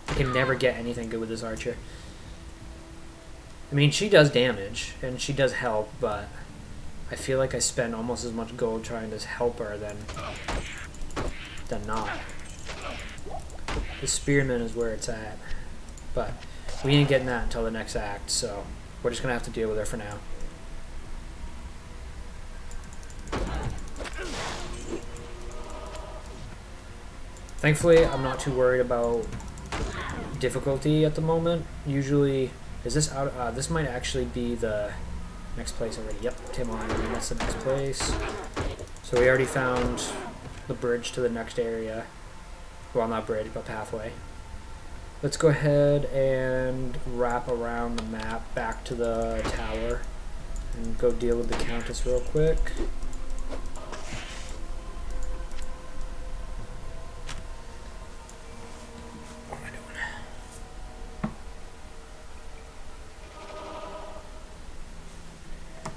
I can never get anything good with this archer. I mean, she does damage, and she does help, but I feel like I spend almost as much gold trying to help her than not. The spearman is where it's at. But we ain't getting that until the next act, so we're just going to have to deal with her for now. Thankfully, I'm not too worried about difficulty at the moment. Usually, is this out? This might actually be the next place already. Yep, Tim already. That's the next place. So we already found the bridge to the next area. Well, not bridge, but pathway. Let's go ahead and wrap around the map back to the tower and go deal with the Countess real quick.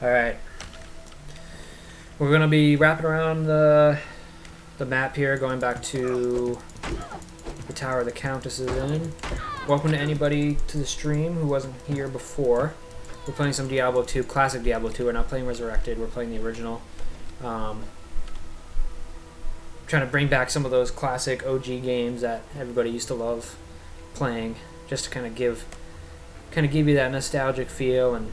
Alright, we're going to be wrapping around the map here, going back to the tower the Countess is in. Welcome to anybody to the stream who wasn't here before. We're playing some Diablo 2, classic Diablo 2. We're not playing Resurrected, we're playing the original. Trying to bring back some of those classic OG games that everybody used to love playing, just to kind of give you that nostalgic feel, and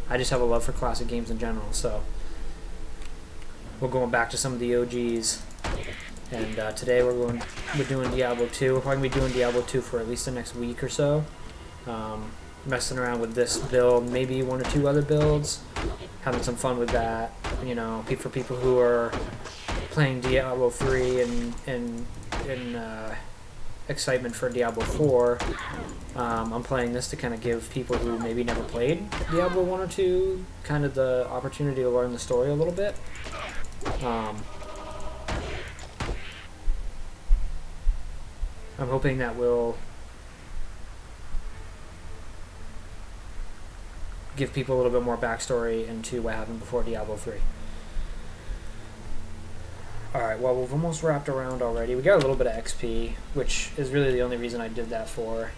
I just have a love for classic games in general, so we're going back to some of the OGs. And today we're doing Diablo 2. We're probably going to be doing Diablo 2 for at least the next week or so. Messing around with this build, maybe one or two other builds, having some fun with that. You know, for people who are playing Diablo 3 and excitement for Diablo 4. I'm playing this to kind of give people who maybe never played Diablo 1 or 2 kind of the opportunity to learn the story a little bit. I'm hoping that will give people a little bit more backstory into what happened before Diablo 3. Alright, well, we've almost wrapped around already. We got a little bit of XP, which is really the only reason I did that for.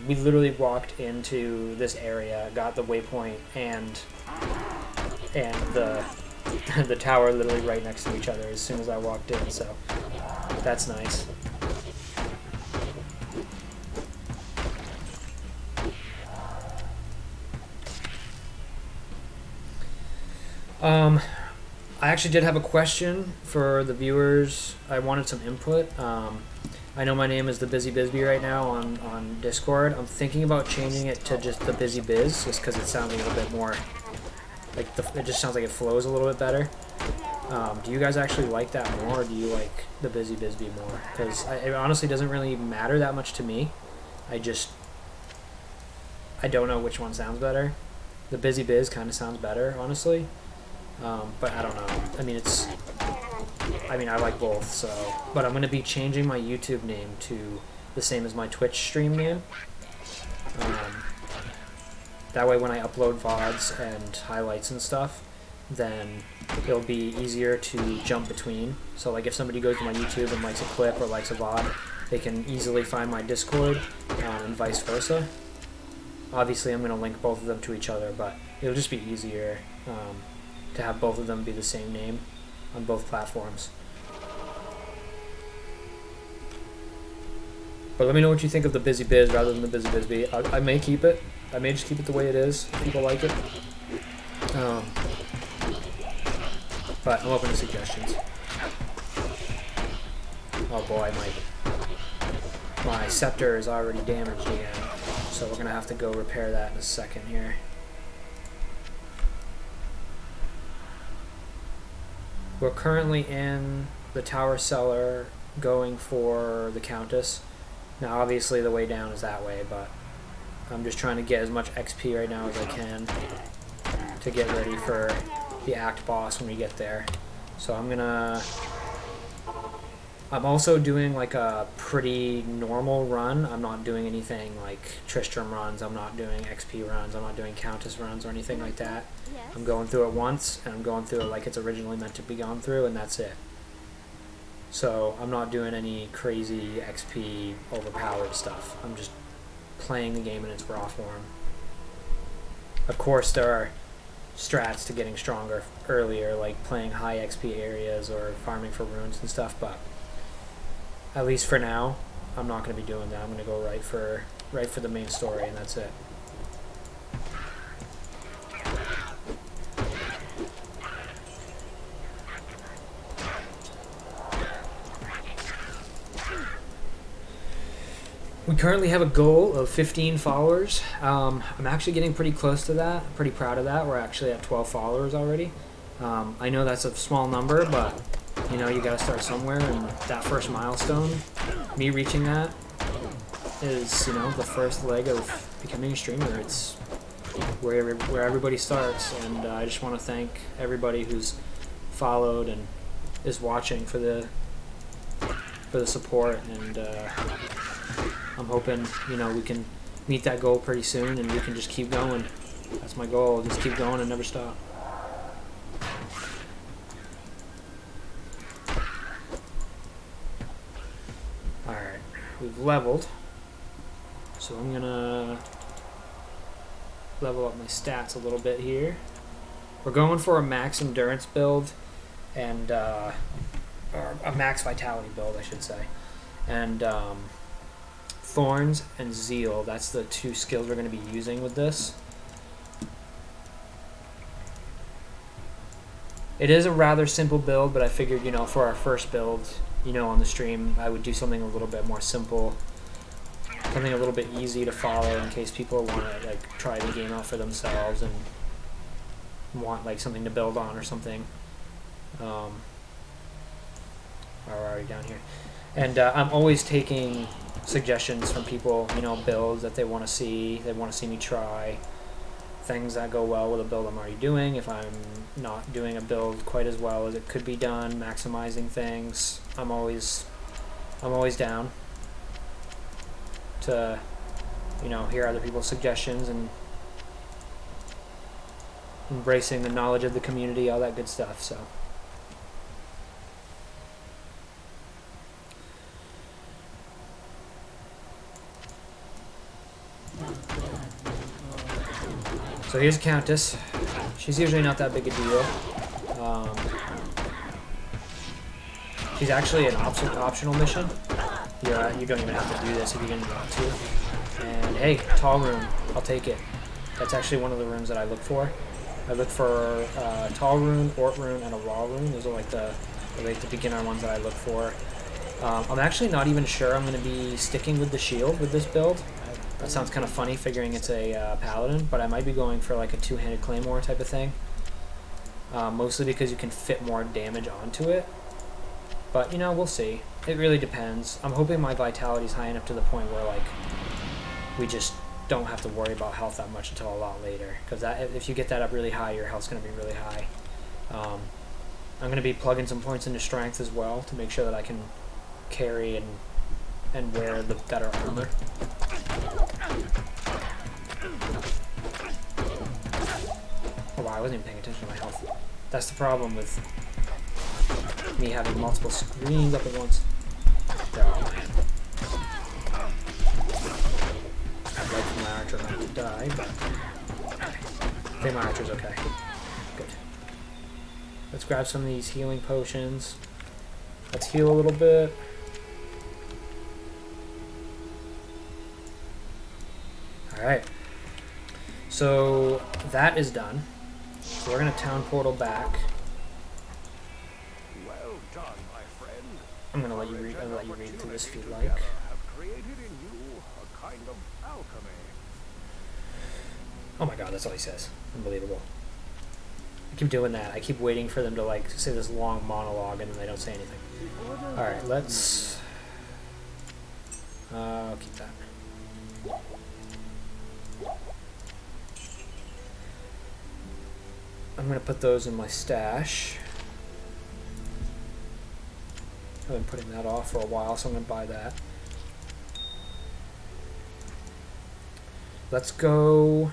We literally walked into this area, got the waypoint, and the the tower literally right next to each other as soon as I walked in, so that's nice. I actually did have a question for the viewers. I wanted some input. I know my name is TheBusyBisbee right now on Discord. I'm thinking about changing it to just TheBusyBiz, just because it sounds a little bit more like it just sounds like it flows a little bit better. Do you guys actually like that more, or do you like TheBusyBisbee more? Because it honestly doesn't really matter that much to me. I don't know which one sounds better. TheBusyBiz kind of sounds better, honestly. But I don't know. I mean, I like both, so. But I'm going to be changing my YouTube name to the same as my Twitch stream name. That way when I upload VODs and highlights and stuff, then it'll be easier to jump between. So like if somebody goes to my YouTube and likes a clip or likes a VOD, they can easily find my Discord, and vice versa. Obviously I'm going to link both of them to each other, but it'll just be easier to have both of them be the same name on both platforms. But let me know what you think of TheBusyBiz rather than TheBusyBisbee. I may keep it. I may just keep it the way it is if people like it. But I'm open to suggestions. Oh boy, my scepter is already damaged again. So we're going to have to go repair that in a second here. We're currently in the tower cellar going for the Countess. Now obviously the way down is that way, but I'm just trying to get as much XP right now as I can to get ready for the Act boss when we get there. So I'm also doing like a pretty normal run. I'm not doing anything like Tristram runs, I'm not doing XP runs, I'm not doing Countess runs or anything like that. Yes. I'm going through it once, and I'm going through it like it's originally meant to be gone through, and that's it. So I'm not doing any crazy XP overpowered stuff. I'm just playing the game in its raw form. Of course, there are strats to getting stronger earlier, like playing high XP areas or farming for runes and stuff, but at least for now, I'm not going to be doing that. I'm going to go right for the main story, and that's it. We currently have a goal of 15 followers. I'm actually getting pretty close to that. I'm pretty proud of that. We're actually at 12 followers already. I know that's a small number, but you know, you gotta start somewhere, and that first milestone, me reaching that, is, you know, the first leg of becoming a streamer. It's where everybody starts, and I just want to thank everybody who's followed and is watching for the support, and I'm hoping, you know, we can meet that goal pretty soon, and we can just keep going. That's my goal, just keep going and never stop. Alright, we've leveled, so I'm gonna level up my stats a little bit here. We're going for a max endurance build, and or a max vitality build, I should say, and Thorns and Zeal, that's the two skills we're going to be using with this. It is a rather simple build, but I figured, you know, for our first build, you know, on the stream, I would do something a little bit more simple, something a little bit easy to follow in case people want to, like, try the game out for themselves and want, like, something to build on or something. are already down here. And I'm always taking suggestions from people, you know, builds that they want to see me try, things that go well with a build I'm already doing. If I'm not doing a build quite as well as it could be done, maximizing things, I'm always down to, you know, hear other people's suggestions and embracing the knowledge of the community, all that good stuff. So here's Countess. She's usually not that big a deal. She's actually an optional mission. You don't even have to do this if you didn't want to. And hey, tall room, I'll take it. That's actually one of the rooms that I look for. I look for tall rune, ort rune, and a raw rune. Those are like the beginner ones that I look for. I'm actually not even sure I'm going to be sticking with the shield with this build. That sounds kind of funny, figuring it's a paladin, but I might be going for like a two-handed claymore type of thing. Mostly because you can fit more damage onto it. But, you know, we'll see. It really depends. I'm hoping my vitality's high enough to the point where, like, we just don't have to worry about health that much until a lot later. Because if you get that up really high, your health's going to be really high. I'm going to be plugging some points into strength as well to make sure that I can carry and wear the better armor. Oh wow, I wasn't even paying attention to my health. That's the problem with me having multiple screens up at once. Oh man. I'd like for my archer not to die, but I think my archer's okay. Good. Let's grab some of these healing potions. Let's heal a little bit. Alright. So that is done. So we're going to town portal back. Well done, my friend. I'm going to let you read through this if you'd like. Have created in you a kind of alchemy. Oh my god, that's all he says. Unbelievable. I keep doing that. I keep waiting for them to like say this long monologue and then they don't say anything. Alright, let's... I'll keep that. I'm going to put those in my stash. I've been putting that off for a while, so I'm going to buy that. Let's go...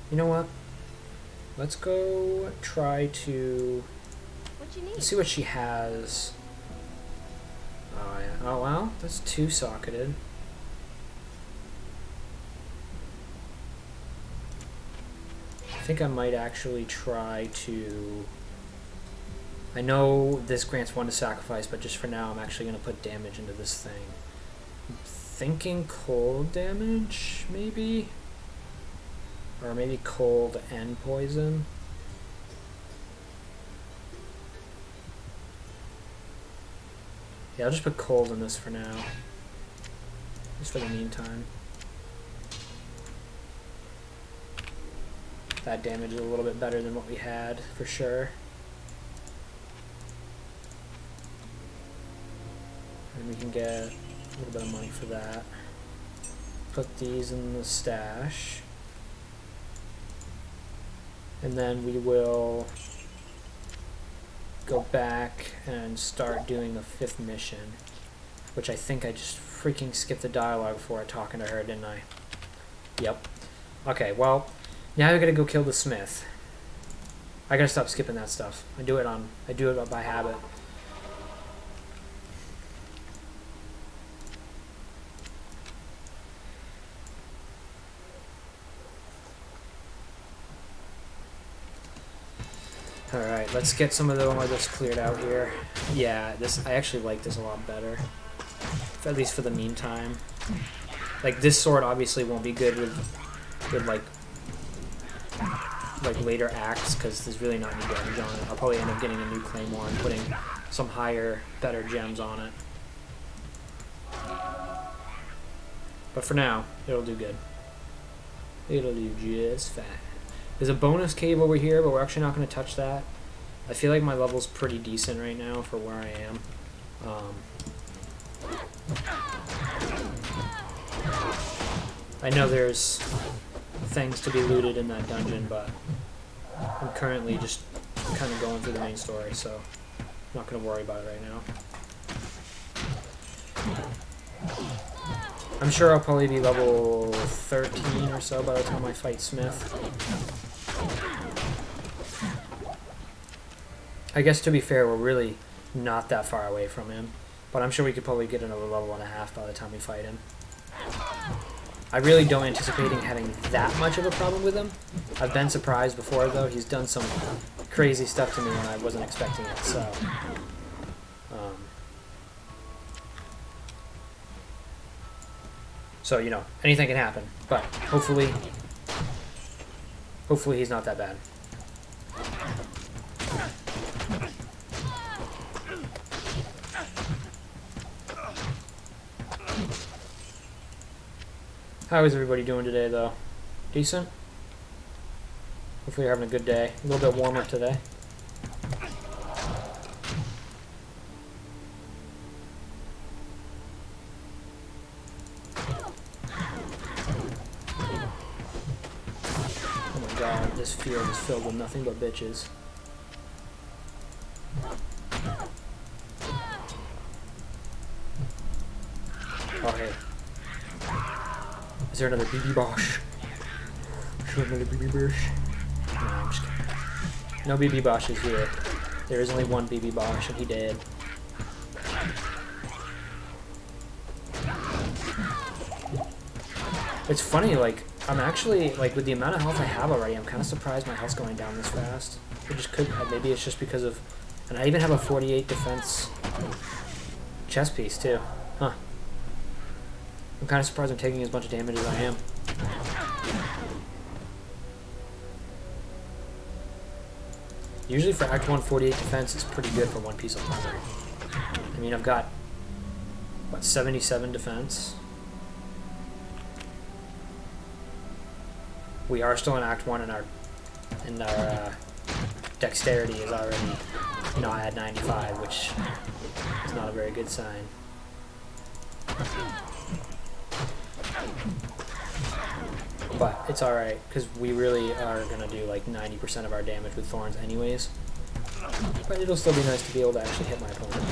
You know what? Let's go try to... Let's see what she has. Oh, yeah. Oh, well, that's two-socketed. I think I might actually try to... I know this grants one to sacrifice, but just for now I'm actually going to put damage into this thing. I'm thinking cold damage, maybe? Or maybe cold and poison. Yeah, I'll just put cold in this for now. Just for the meantime. That damage is a little bit better than what we had, for sure. And we can get a little bit of money for that. Put these in the stash. And then we will go back and start doing the 5th mission, which I think I just freaking skipped the dialogue before talking to her, didn't I? Yep. Okay, well, now I gotta go kill the smith. I gotta stop skipping that stuff. I do it by habit. Alright, let's get some of this cleared out here. Yeah, I actually like this a lot better. At least for the meantime. Like, this sword obviously won't be good with like later acts, because there's really not any damage on it. I'll probably end up getting a new claymore and putting some higher, better gems on it. But for now, it'll do good. It'll do just fine. There's a bonus cave over here, but we're actually not going to touch that. I feel like my level's pretty decent right now for where I am. I know there's things to be looted in that dungeon, but I'm currently just kind of going through the main story, so I'm not going to worry about it right now. I'm sure I'll probably be level 13 or so by the time I fight Smith. I guess to be fair, we're really not that far away from him, but I'm sure we could probably get another level and a half by the time we fight him. I really don't anticipate having that much of a problem with him. I've been surprised before, though. He's done some crazy stuff to me when I wasn't expecting it, so... So, you know, anything can happen, but hopefully he's not that bad. How is everybody doing today, though? Decent? Hopefully you're having a good day. A little bit warmer today. Oh my god, this field is filled with nothing but bitches. Oh, hey. Is there another BB Bosch? Is there another BB Bosch? No, I'm just kidding. No BB Bosch is here. There is only one BB Bosch, and he did. It's funny, like, I'm actually, like, with the amount of health I have already, I'm kind of surprised my health's going down this fast. It just could, maybe it's just because of, and I even have a 48 defense chest piece, too. Huh. I'm kind of surprised I'm taking as much damage as I am. Usually for Act 1, 48 defense is pretty good for one piece of armor. I mean, I've got, what, 77 defense? We are still in Act 1, and our dexterity is already not at 95, which is not a very good sign. But it's alright, because we really are going to do like 90% of our damage with thorns anyways. But it'll still be nice to be able to actually hit my opponent.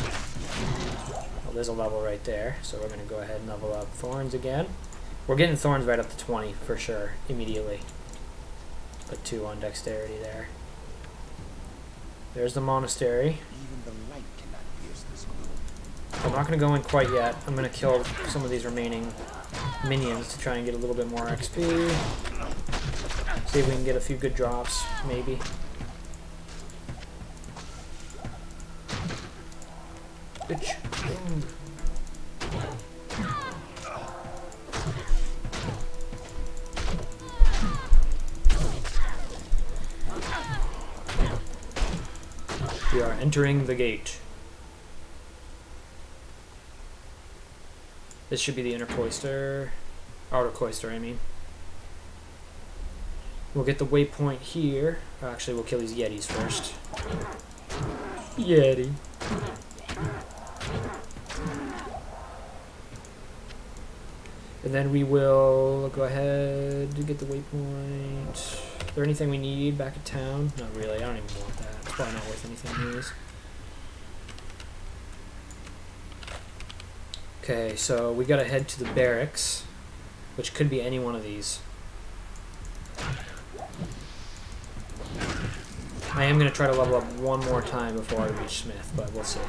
Well, there's a level right there, so we're going to go ahead and level up thorns again. We're getting thorns right up to 20 for sure, immediately. Put 2 on dexterity there. There's the monastery. Even the light cannot pierce this gloom. I'm not going to go in quite yet. I'm going to kill some of these remaining minions to try and get a little bit more XP. See if we can get a few good drops, maybe. Bitch. Boom. We are entering the gate. This should be the inner cloister. Outer cloister, I mean. We'll get the waypoint here. Actually, we'll kill these yetis first. Yeti. And then we will go ahead to get the waypoint. Is there anything we need back at town? Not really. I don't even want that. It's probably not worth anything anyways. Okay, so we gotta head to the barracks, which could be any one of these. I am gonna try to level up one more time before I reach Smith, but we'll see.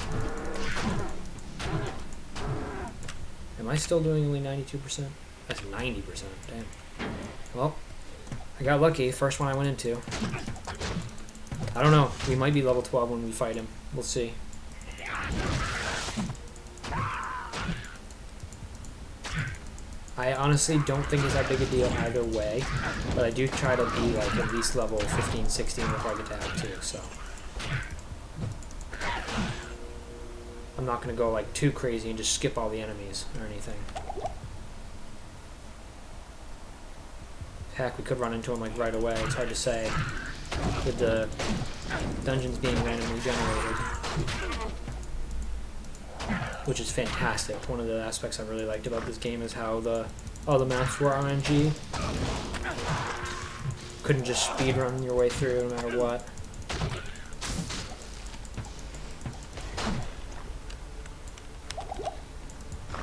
Am I still doing only 92%? That's 90%, damn. Well, I got lucky, first one I went into. I don't know, we might be level 12 when we fight him. We'll see. I honestly don't think it's that big a deal either way, but I do try to be like at least level 15, 16 before I get to Act 2, so. I'm not going to go like too crazy and just skip all the enemies or anything. Heck, we could run into them like right away, it's hard to say with the dungeons being randomly generated. Which is fantastic. One of the aspects I really liked about this game is how the all the maps were RNG. Couldn't just speedrun your way through no matter what.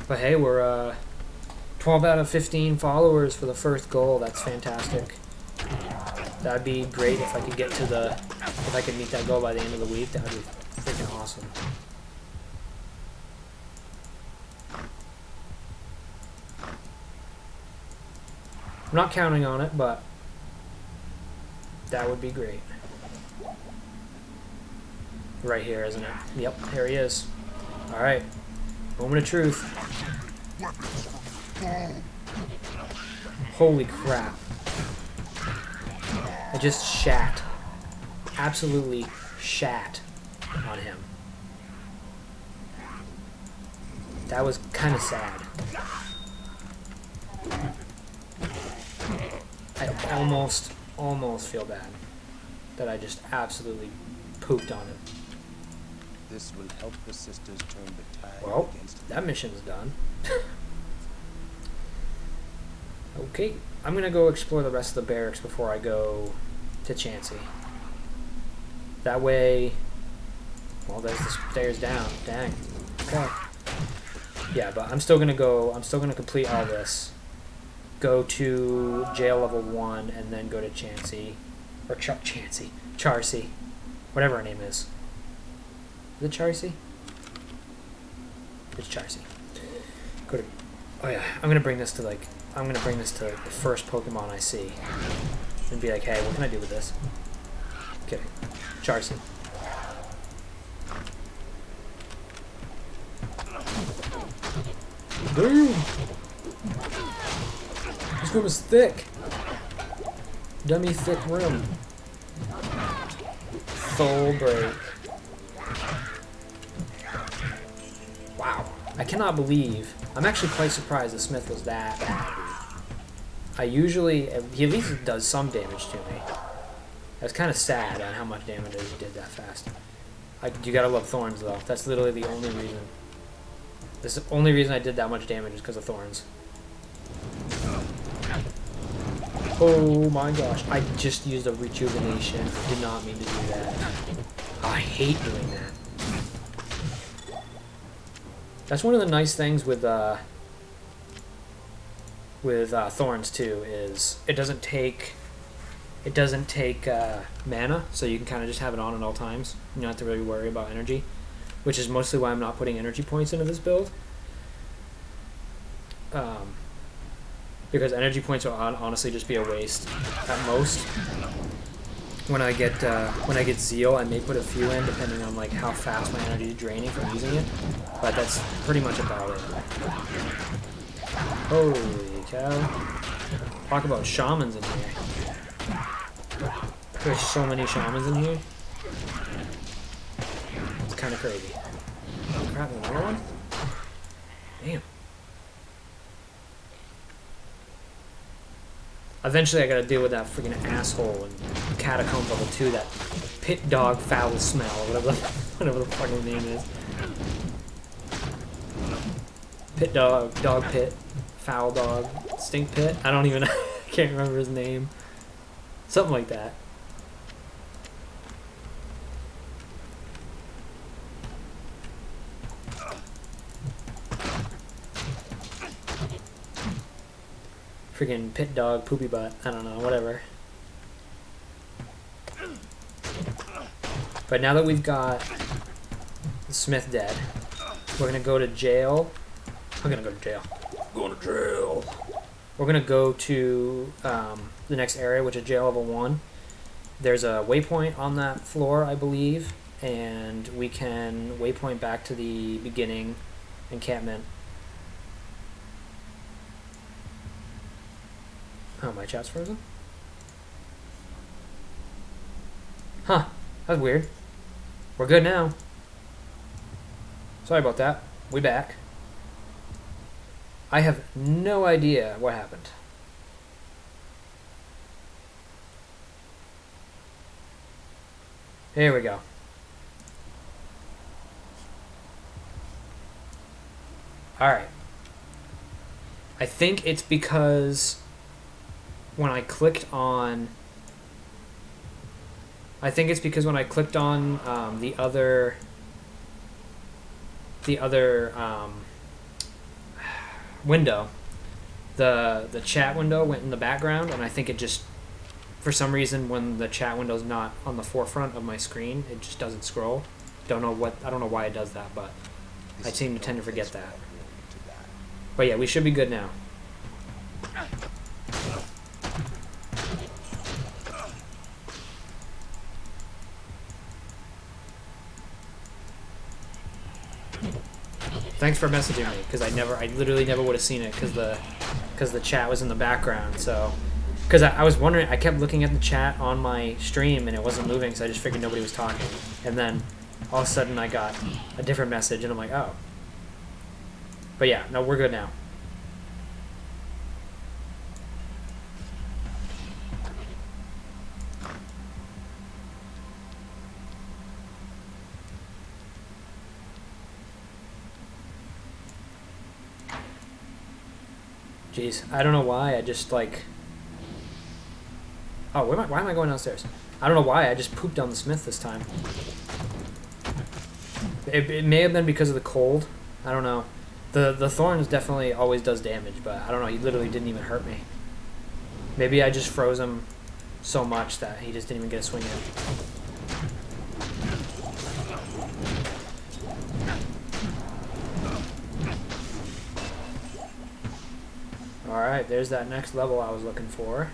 But hey, we're 12 out of 15 followers for the first goal. That's fantastic. That'd be great if I could get to the... If I could meet that goal by the end of the week. That would be freaking awesome. I'm not counting on it, but that would be great. Right here, isn't it? Yep, here he is. Alright. Moment of truth. Holy crap. I just shat. Absolutely shat on him. That was kind of sad. I almost feel bad that I just absolutely pooped on him. This will help the sisters turn the tide Well, against that mission's done. Okay, I'm gonna go explore the rest of the barracks before I go to Chansey. That way, well, there's the stairs down. Dang. Okay. Yeah, but I'm still gonna complete all this. Go to jail level 1 and then go to Chansey. Or Charsey. Whatever her name is. Is it Charsey? It's Charsey. Go to... Oh yeah, I'm gonna bring this to the first Pokemon I see. And be like, hey, what can I do with this? Kidding. Charsey. Damn! This room is thick. Dummy thick room. Full break. Wow. I cannot believe. I'm actually quite surprised the Smith was that bad. He at least does some damage to me. I was kind of sad on how much damage he did that fast. You gotta love Thorns though. That's literally the only reason. This is the only reason I did that much damage is because of Thorns. Oh my gosh. I just used a rejuvenation. I did not mean to do that. I hate doing that. That's one of the nice things with Thorns too, is it doesn't take mana, so you can kind of just have it on at all times. You don't have to really worry about energy, which is mostly why I'm not putting energy points into this build. Because energy points will honestly just be a waste at most. When I get Zeal, I may put a few in depending on like how fast my energy is draining from using it, but that's pretty much about it. Holy cow! Talk about shamans in here. There's so many shamans in here. It's kind of crazy. Oh crap! Another one? Damn. Eventually I gotta deal with that freaking asshole in Catacomb level 2, that pit dog foul smell, or whatever the fucking name is. Pit dog, dog pit, foul dog, stink pit? I don't even, I can't remember his name. Something like that. Freaking pit dog, poopy butt, I don't know, whatever. But now that we've got the Smith dead, we're gonna go to jail. I'm gonna go to jail. Going to jail. We're gonna go to the next area, which is jail level 1. There's a waypoint on that floor, I believe, and we can waypoint back to the beginning encampment. Oh, my chat's frozen? Huh. That's weird. We're good now. Sorry about that. We back. I have no idea what happened. Here we go. Alright. I think it's because when I clicked on... I think it's because when I clicked on the other window, the chat window went in the background, and I think it just, for some reason, when the chat window's not on the forefront of my screen, it just doesn't scroll. I don't know why it does that, but I seem to tend to forget that. But yeah, we should be good now. Thanks for messaging me, because I literally never would have seen it because the chat was in the background. So, because I was wondering, I kept looking at the chat on my stream and it wasn't moving, so I just figured nobody was talking. And then all of a sudden I got a different message, and I'm like, oh. But yeah, no, we're good now. Jeez, I don't know why, I just like... Oh, why am I going downstairs? I don't know why, I just pooped on the smith this time. It may have been because of the cold. I don't know. The thorns definitely always does damage, but I don't know, he literally didn't even hurt me. Maybe I just froze him so much that he just didn't even get a swing in. Alright, there's that next level I was looking for.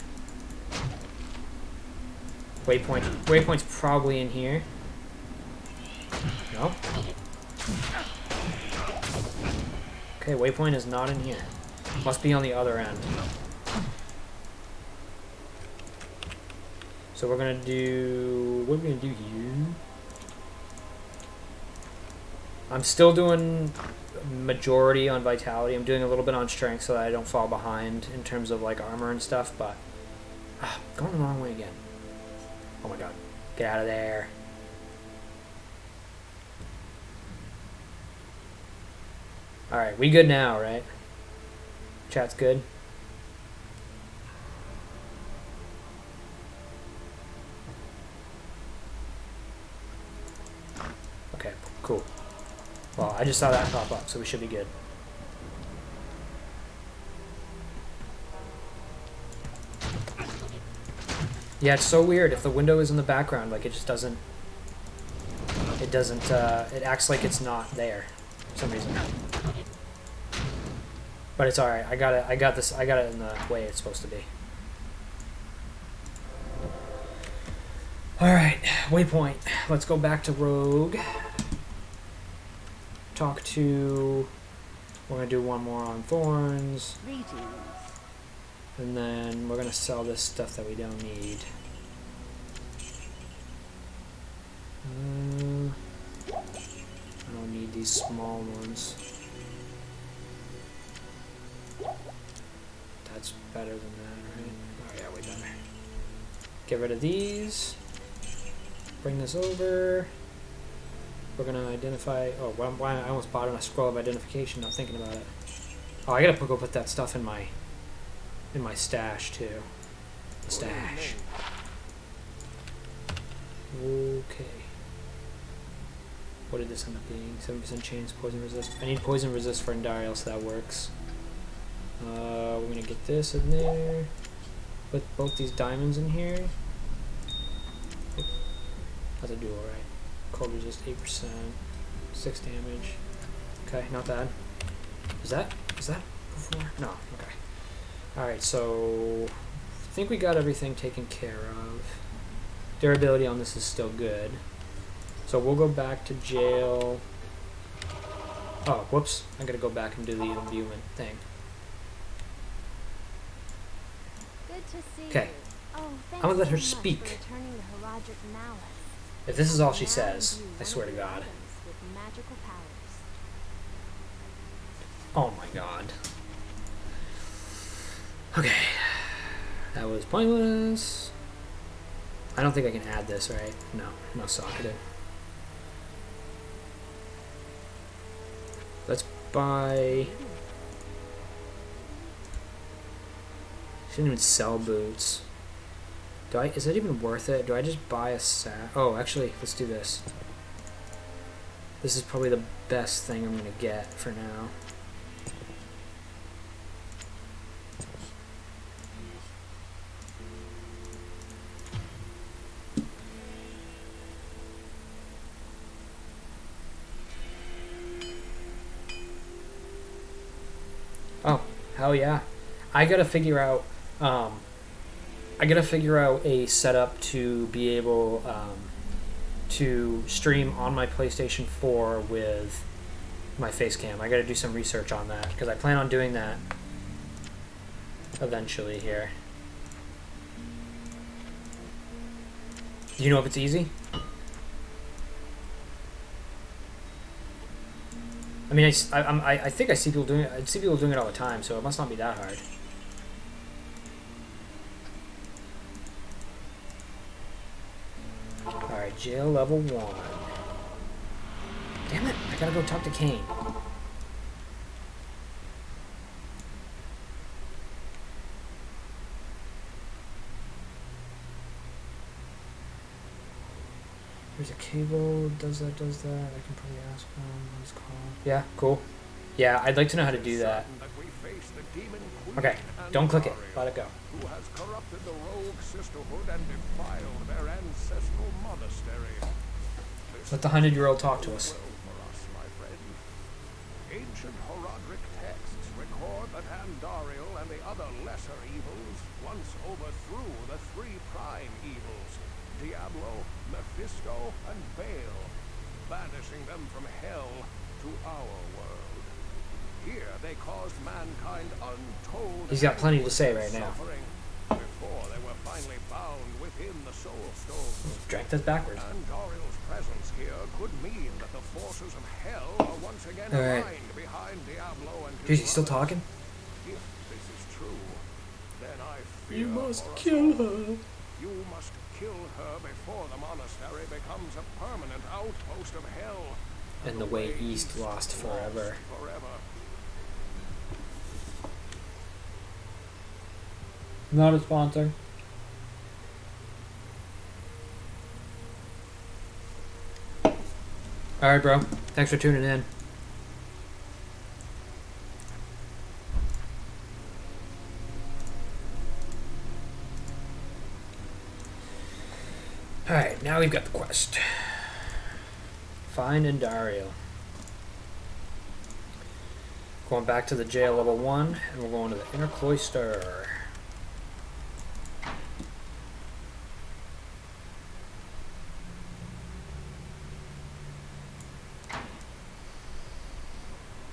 Waypoint. Waypoint's probably in here. No? Okay, waypoint is not in here. Must be on the other end. So we're gonna do... What are we gonna do here? I'm still doing majority on vitality. I'm doing a little bit on strength so that I don't fall behind in terms of like armor and stuff, but going the wrong way again. Oh my god. Get out of there. Alright, we good now, right? Chat's good? Okay, cool. Well, I just saw that pop up, so we should be good. Yeah, it's so weird. If the window is in the background, like, it just doesn't... It doesn't, it acts like it's not there for some reason. But it's alright. I got it in the way it's supposed to be. Alright, waypoint. Let's go back to Rogue. Talk to... We're going to do one more on Thorns. And then we're going to sell this stuff that we don't need. I don't need these small ones. That's better than that, right? Oh yeah, way better. Get rid of these. Bring this over. We're gonna identify... Oh, why I almost bought a scroll of identification, not thinking about it. Oh, I gotta go put that stuff in my stash, too. The stash. Okay. What did this end up being? 7% chance, poison resist. I need poison resist for Endario, so that works. We're gonna get this in there. Put both these diamonds in here. That's a duo, right? Cold resist 8%. 6 damage. Okay, not bad. Is that before? No, okay. Alright, so I think we got everything taken care of. Durability on this is still good. So we'll go back to jail. Oh, whoops. I gotta go back and do the imbuement thing. Good to see Okay. you. Oh, I'm gonna let her thanks so much speak. for returning the Herodic Malice. If this is all she Now says, you I swear to one of the God. items with magical powers. Oh my god. Okay. That was pointless. I don't think I can add this, right? No socketed. Let's buy... Shouldn't even sell boots. Is it even worth it? Do I just buy a sack? Oh, actually, let's do this. This is probably the best thing I'm gonna get for now. Oh, hell yeah. I gotta figure out a setup to be able to stream on my PlayStation 4 with my face cam. I gotta do some research on that because I plan on doing that eventually here. Do you know if it's easy? I mean, I think I see people doing it. I see people doing it all the time, so it must not be that hard. Alright, jail level 1. Damn it, I gotta go talk to Kane. There's a cable, does that. I can probably ask them what it's called. Yeah, cool. Yeah, I'd like to know how to do that. Okay, don't click it. Let it go. Who has corrupted the rogue sisterhood and defiled their ancestral monastery. Let the 100-year-old talk to us. For us, my friend. Ancient Herodic texts record that Andariel and the other lesser evils once overthrew the three prime evils, Diablo, Mephisto, and Baal, banishing them from hell to our world. Here they caused mankind untold. He's got plenty to say right now. Before they were finally bound within the Soul Stone. Drag this backwards. Andariel's presence here could mean that the forces of hell are once again aligned behind Diablo and his He's still talking? If this is true, then I fear You must for us kill all. her. You must kill her before the monastery becomes a permanent outpost of hell. And the way east lost forever. Not a sponsor. Alright, bro. Thanks for tuning in. Alright, now we've got the quest. Find Andariel. Going back to the jail level 1, and we're going to the inner cloister.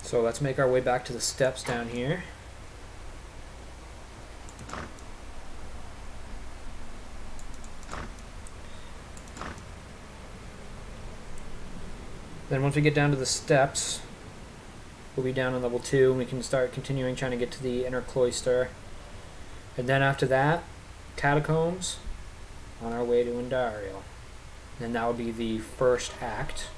So let's make our way back to the steps down here. Then once we get down to the steps, we'll be down on level 2 and we can start continuing trying to get to the inner cloister. And then after that, catacombs on our way to Andariel. And that will be the first act.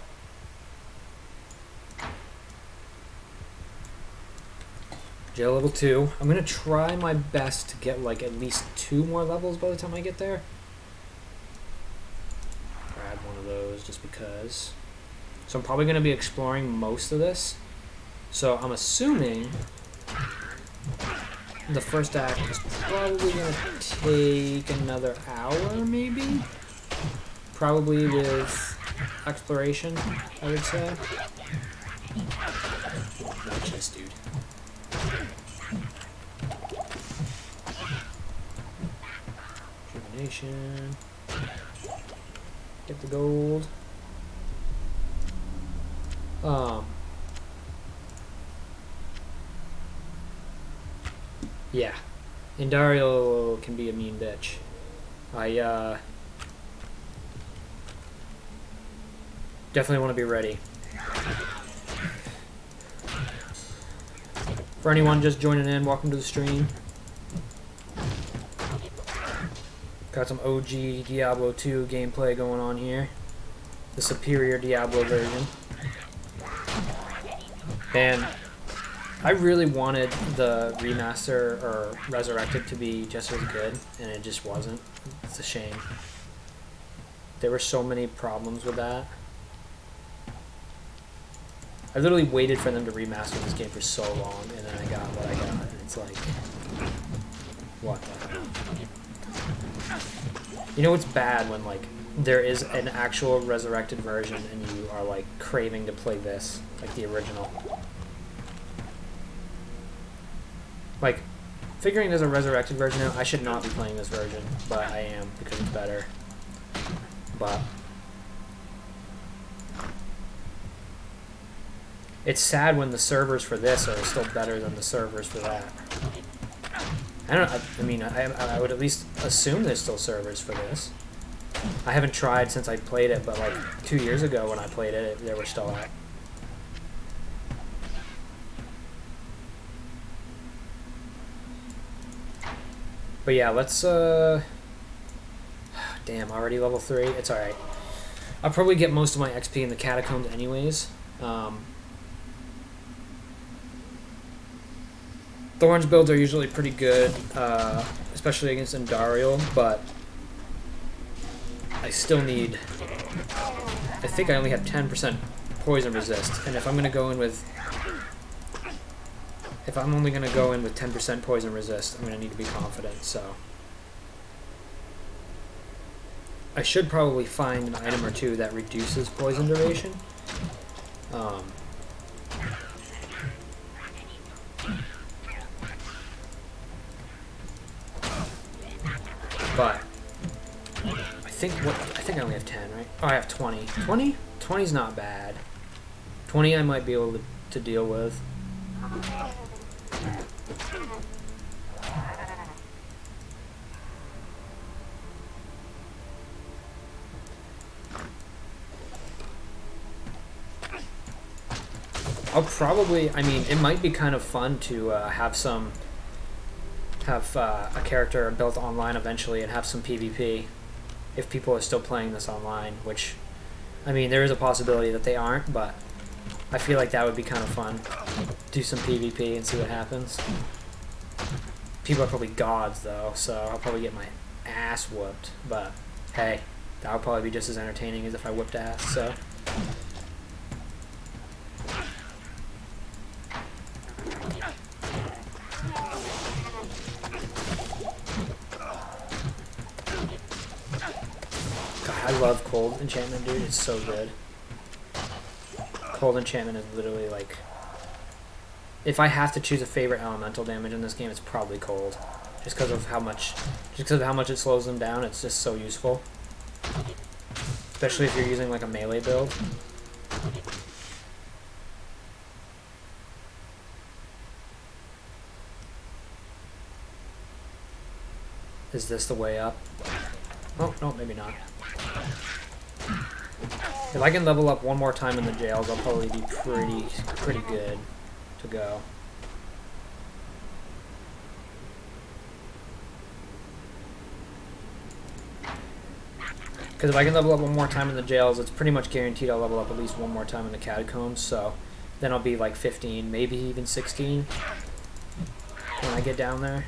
Jail level 2. I'm going to try my best to get like at least 2 more levels by the time I get there. Grab one of those just because. So I'm probably going to be exploring most of this. So I'm assuming the first act is probably going to take another hour maybe? Probably with exploration, I would say. Watch this dude. Rejuvenation. Get the gold. Yeah. Andariel can be a mean bitch. I definitely want to be ready. For anyone just joining in, welcome to the stream. Got some OG Diablo 2 gameplay going on here. The superior Diablo version. And I really wanted the remaster or Resurrected to be just as good, and it just wasn't. It's a shame. There were so many problems with that. I literally waited for them to remaster this game for so long, and then I got what I got, and it's like, what the hell? You know what's bad when, like, there is an actual resurrected version and you are, like, craving to play this, like the original. Like, figuring there's a resurrected version now, I should not be playing this version, but I am because it's better. But it's sad when the servers for this are still better than the servers for that. I mean, I would at least assume there's still servers for this. I haven't tried since I played it, but like 2 years ago when I played it, they were still out. But yeah, let's damn, already level 3. It's alright. I'll probably get most of my XP in the catacombs anyways. Thorns builds are usually pretty good, especially against Endariel, but I still need... I think I only have 10% poison resist, and if I'm only going to go in with 10% poison resist, I'm going to need to be confident, so... I should probably find an item or two that reduces poison duration. But I think I only have 10, right? Oh, I have 20. 20? 20's not bad. 20 I might be able to deal with. I'll probably, I mean, it might be kind of fun to have a character built online eventually and have some PvP if people are still playing this online, which, I mean, there is a possibility that they aren't, but I feel like that would be kind of fun. Do some PvP and see what happens. People are probably gods, though, so I'll probably get my ass whooped, but hey, that would probably be just as entertaining as if I whipped ass, so... I love Cold Enchantment, dude. It's so good. Cold Enchantment is literally like... If I have to choose a favorite elemental damage in this game, it's probably Cold. Just because of how much it slows them down, it's just so useful. Especially if you're using like a melee build. Is this the way up? Oh, no, maybe not. If I can level up one more time in the jails, I'll probably be pretty good to go. Because if I can level up one more time in the jails, it's pretty much guaranteed I'll level up at least one more time in the catacombs, so then I'll be like 15, maybe even 16 when I get down there.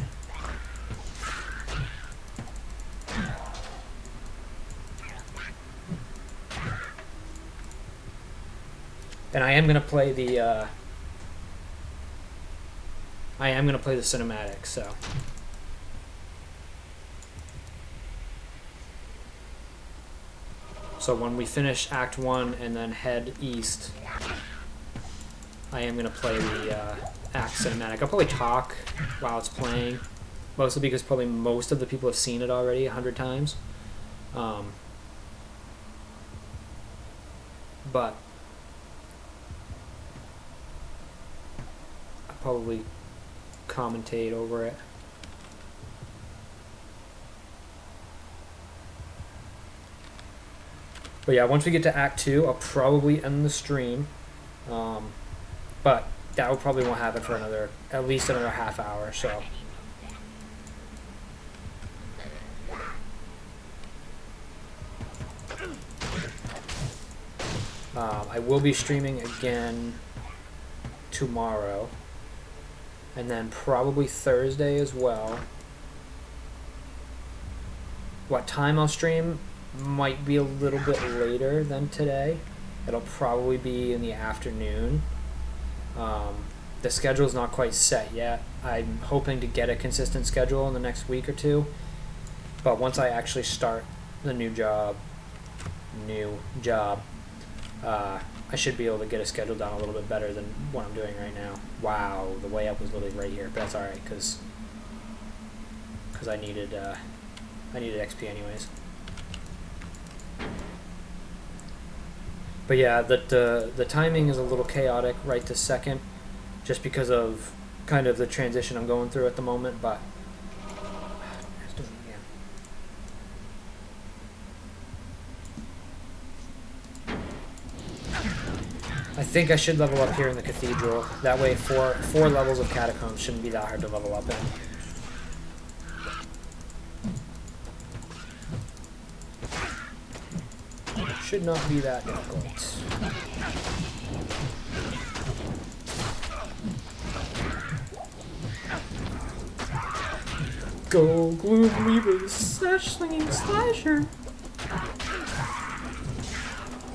And I am gonna play the cinematic, so. So when we finish Act 1 and then head east, I am gonna play the Act cinematic. I'll probably talk while it's playing, mostly because probably most of the people have seen it already 100 times. But probably commentate over it. But yeah, once we get to Act 2, I'll probably end the stream. But that probably won't happen for at least another half hour, so. I will be streaming again tomorrow. And then probably Thursday as well. What time I'll stream might be a little bit later than today. It'll probably be in the afternoon. The schedule's not quite set yet. I'm hoping to get a consistent schedule in the next week or two. But once I actually start the new job, I should be able to get a schedule down a little bit better than what I'm doing right now. Wow, the way up was literally right here, but that's all right because I needed XP anyways. But yeah, the timing is a little chaotic right this second, just because of kind of the transition I'm going through at the moment. But let's do it again. I think I should level up here in the cathedral. That way, four levels of catacombs shouldn't be that hard to level up in. Should not be that difficult. Go Gloom Reaper, slash slinging slasher.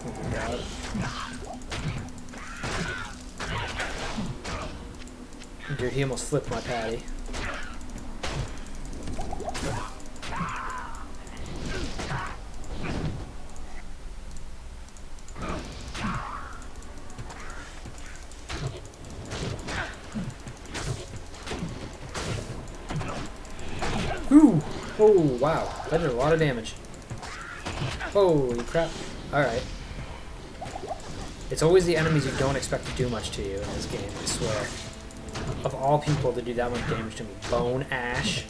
Oh my god. Dude, he almost flipped my patty. Ooh! Oh, wow. That did a lot of damage. Holy crap. Alright. It's always the enemies you don't expect to do much to you in this game, I swear. Of all people to do that much damage to me. Bone Ash.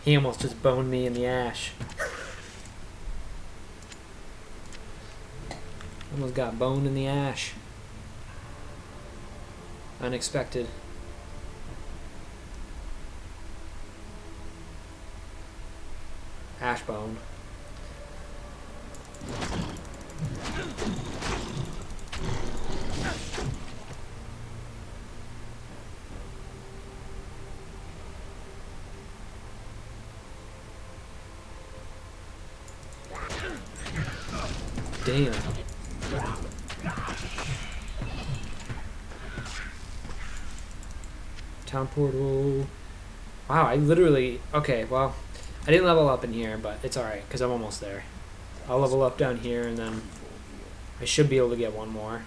He almost just boned me in the ash. Almost got boned in the ash. Unexpected. Ashbone. Damn. Town portal. Wow, I literally... Okay, well, I didn't level up in here, but it's alright, because I'm almost there. I'll level up down here, and then I should be able to get one more.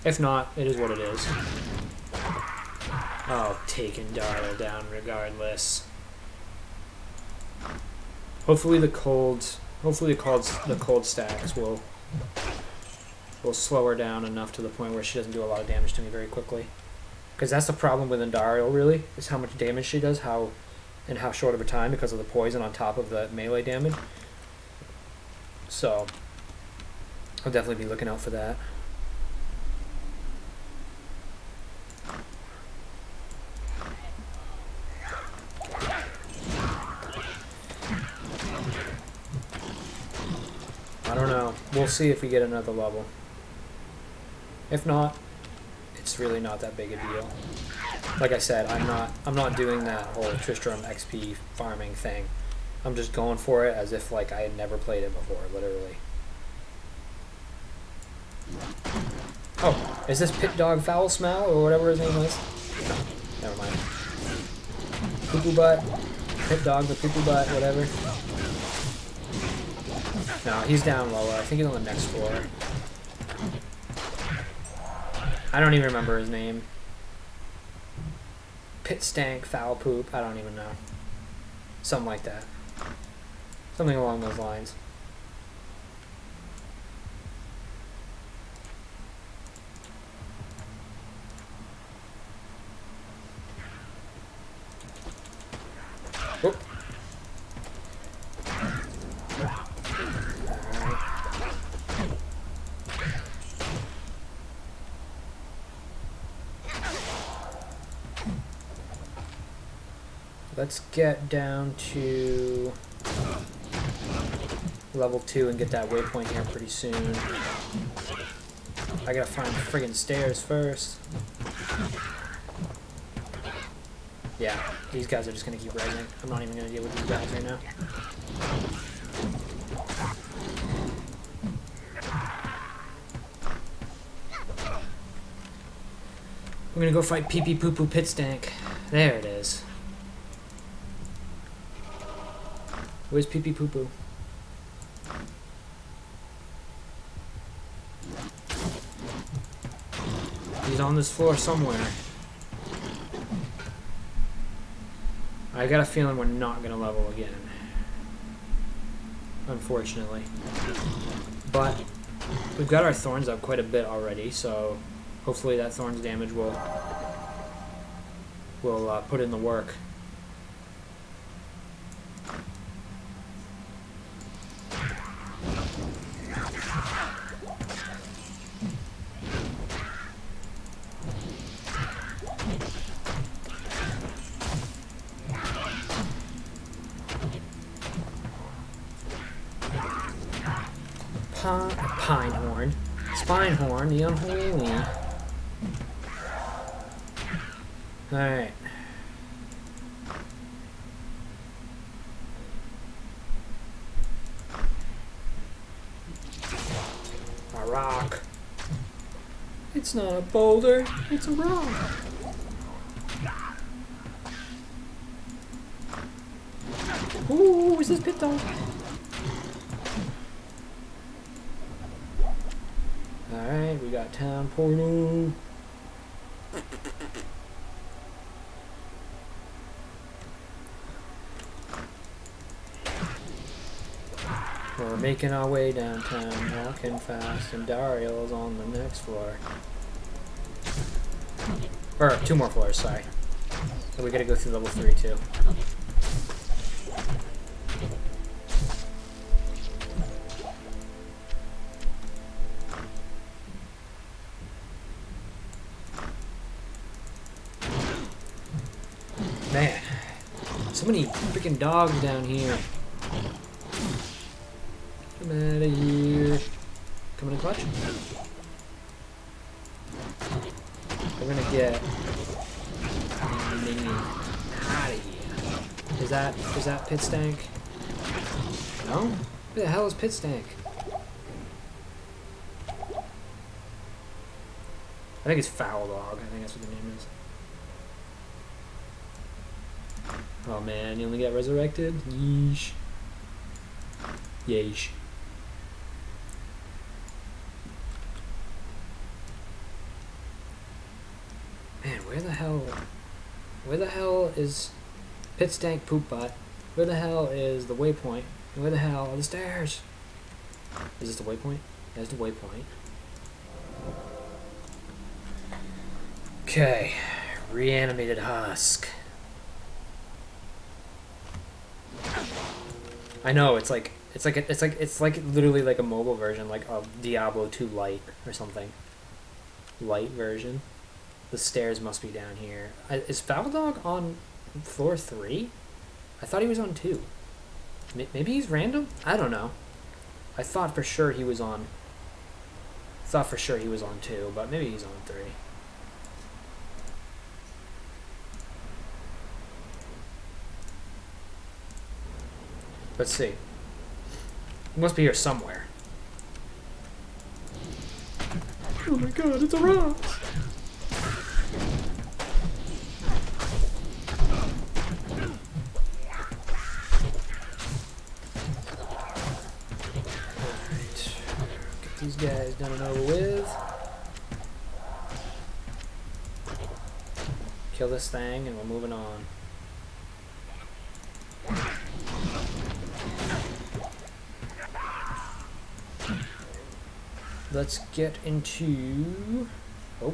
If not, it is what it is. Oh, taking Darla down regardless. Hopefully the cold stacks will slow her down enough to the point where she doesn't do a lot of damage to me very quickly. Because that's the problem with Andariel, really, is how much damage she does, and how short of a time because of the poison on top of the melee damage. So I'll definitely be looking out for that. I don't know. We'll see if we get another level. If not, it's really not that big a deal. Like I said, I'm not doing that whole Tristram XP farming thing. I'm just going for it as if like I had never played it before, literally. Oh, is this Pit Dog Foul Smell or whatever his name was? No, never mind. Poo Poo Butt, Pit Dog the Poo Poo Butt, whatever. No, he's down lower. I think he's on the next floor. I don't even remember his name. Pit Stank, Foul Poop, I don't even know. Something like that. Something along those lines. Whoop. Let's get down to level 2 and get that waypoint here pretty soon. I gotta find the friggin' stairs first. Yeah, these guys are just gonna keep rising. I'm not even gonna deal with these guys right now. We're gonna go fight Pee Pee Poo Poo Pit Stank. There it is. Where's Pee Pee Poo Poo? He's on this floor somewhere. I got a feeling we're not gonna level again. Unfortunately. But we've got our thorns up quite a bit already, so hopefully that thorns damage will put in the work. Pinehorn, Spinehorn, the unholy. Alright. A rock. It's not a boulder, it's a rock. Ooh, is this pit dog? Alright, we got town portal. We're making our way downtown, walking fast, and Dario's on the next floor. Or, 2 more floors, sorry. So we gotta go through level 3 too. Man, so many freaking dogs down here. Come out of here. Coming in clutch. We're gonna get out of here. Is that Pit Stank? No? Who the hell is Pit Stank? I think it's Foul Dog. I think that's what the name is. Oh man, you only got resurrected? Yeesh. Yeesh. Man, where the hell is Pit Stank Poop Butt? Where the hell is the waypoint? And where the hell are the stairs? Is this the waypoint? That's the waypoint. Okay. Reanimated husk. I know, it's like literally like a mobile version, like a Diablo II Lite or something. Light version. The stairs must be down here. Is Foul Dog on floor 3? I thought he was on 2. Maybe he's random? I don't know. I thought for sure he was on 2, but maybe he's on 3. Let's see. He must be here somewhere. Oh my god, it's a rock! Alright. Get these guys done and over with. Kill this thing and we're moving on. Let's get into... Oh,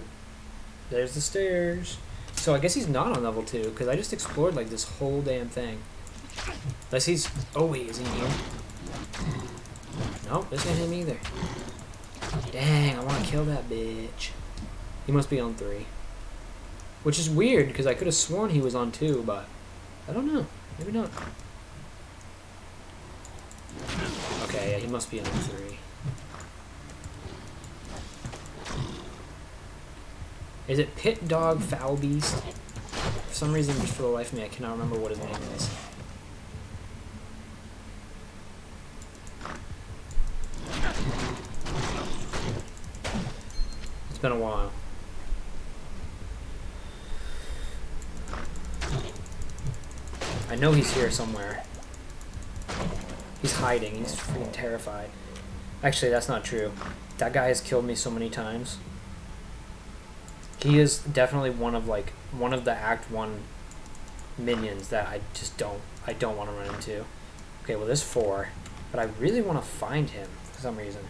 there's the stairs. So I guess he's not on level 2, because I just explored like this whole damn thing. Unless he's... Oh wait, is he in here? Nope, this ain't him either. Dang, I want to kill that bitch. He must be on 3. Which is weird, because I could have sworn he was on 2, but... I don't know. Maybe not. Okay, yeah, he must be on 3. Is it Pit Dog Foul Beast? For some reason, just for the life of me, I cannot remember what his name is. It's been a while. I know he's here somewhere. He's hiding. He's freaking terrified. Actually, that's not true. That guy has killed me so many times. He is definitely one of the Act 1 minions that I don't want to run into. Okay, well there's 4, but I really want to find him for some reason.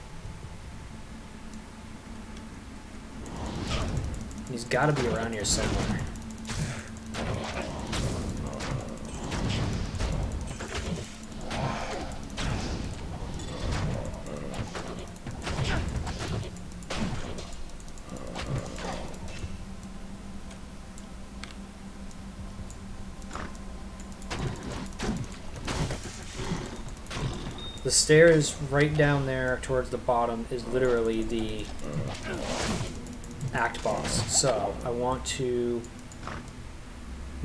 He's got to be around here somewhere. The stairs right down there towards the bottom is literally the act boss. So I want to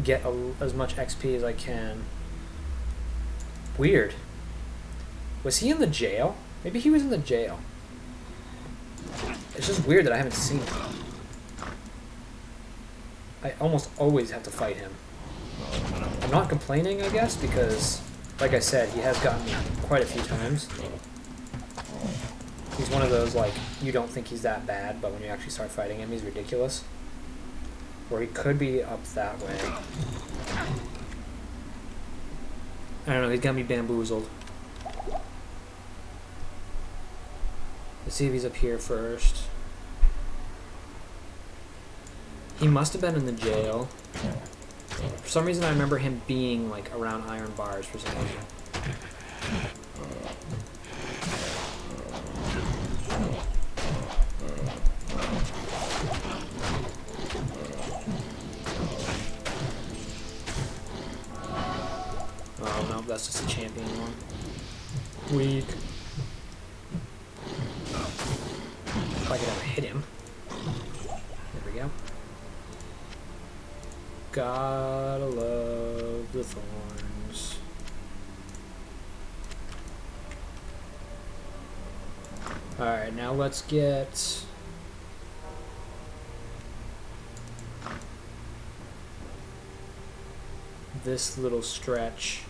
get as much XP as I can. Weird. Was he in the jail? Maybe he was in the jail. It's just weird that I haven't seen him. I almost always have to fight him. I'm not complaining, I guess, because, like I said, he has gotten me quite a few times. He's one of those, like, you don't think he's that bad, but when you actually start fighting him, he's ridiculous. Or he could be up that way. I don't know, he's got me bamboozled. Let's see if he's up here first. He must have been in the jail. For some reason I remember him being like around iron bars for some reason. Oh no, that's just a champion one. Weak. If I could ever hit him. There we go. Gotta love the thorns. Alright, now let's get this little stretch,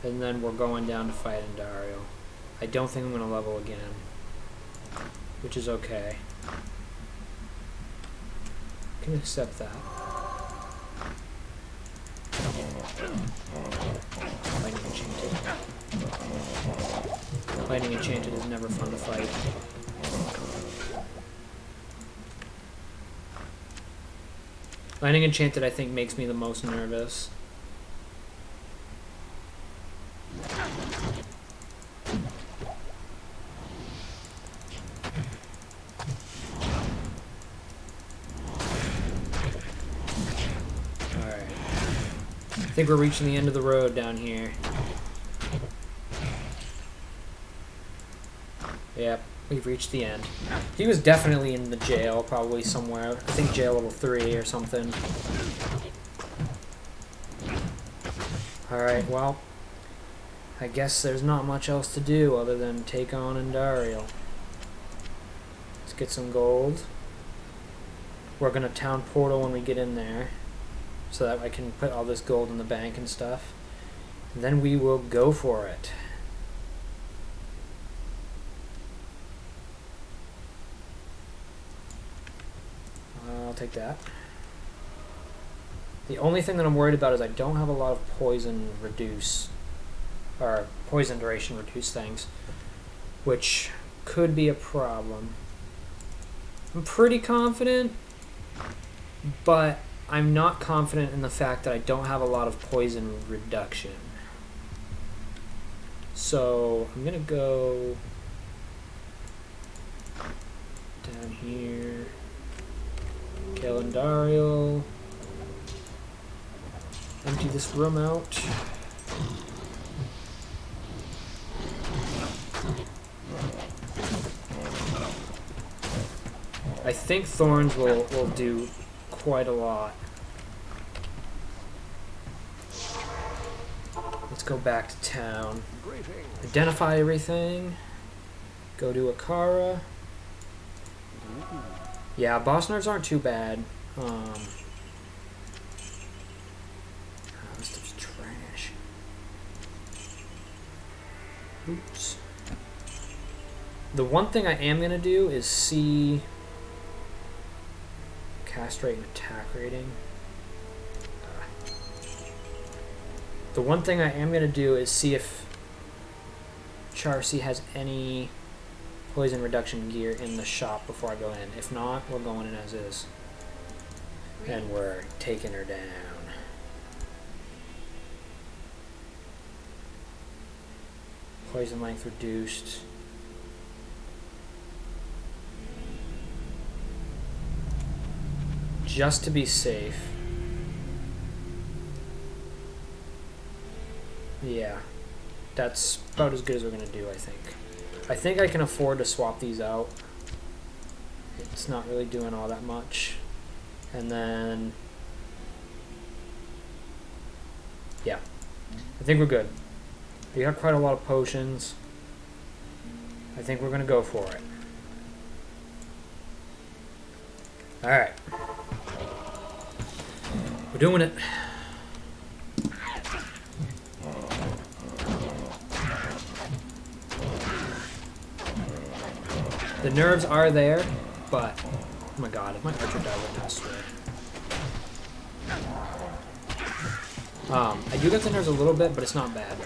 and then we're going down to fight Endario. I don't think I'm going to level again, which is okay. I can accept that. Lightning Enchanted. Lightning Enchanted is never fun to fight. Lightning Enchanted, I think, makes me the most nervous. I think we're reaching the end of the road down here. Yep, we've reached the end. He was definitely in the jail, probably somewhere. I think jail level 3 or something. Alright, well, I guess there's not much else to do other than take on Endario. Let's get some gold. We're gonna town portal when we get in there, so that I can put all this gold in the bank and stuff. And then we will go for it. I'll take that. The only thing that I'm worried about is I don't have a lot of poison reduce, or poison duration reduce things, which could be a problem. I'm pretty confident, but I'm not confident in the fact that I don't have a lot of poison reduction. So I'm gonna go down here, kill Endario, empty this room out. I think thorns will do quite a lot. Let's go back to town. Identify everything. Go to Akara. Yeah, boss nerves aren't too bad. This stuff's trash. Oops. The one thing I am going to do is see cast rate and attack rating. The one thing I am going to do is see if Charcy has any poison reduction gear in the shop before I go in. If not, we're going in as is. And we're taking her down. Poison length reduced. Just to be safe. Yeah. That's about as good as we're going to do, I think. I think I can afford to swap these out. It's not really doing all that much. And then... yeah. I think we're good. We got quite a lot of potions. I think we're going to go for it. Alright. We're doing it. The nerves are there, but oh my god, if my archer died right now, I swear. I do get the nerves a little bit, but it's not bad.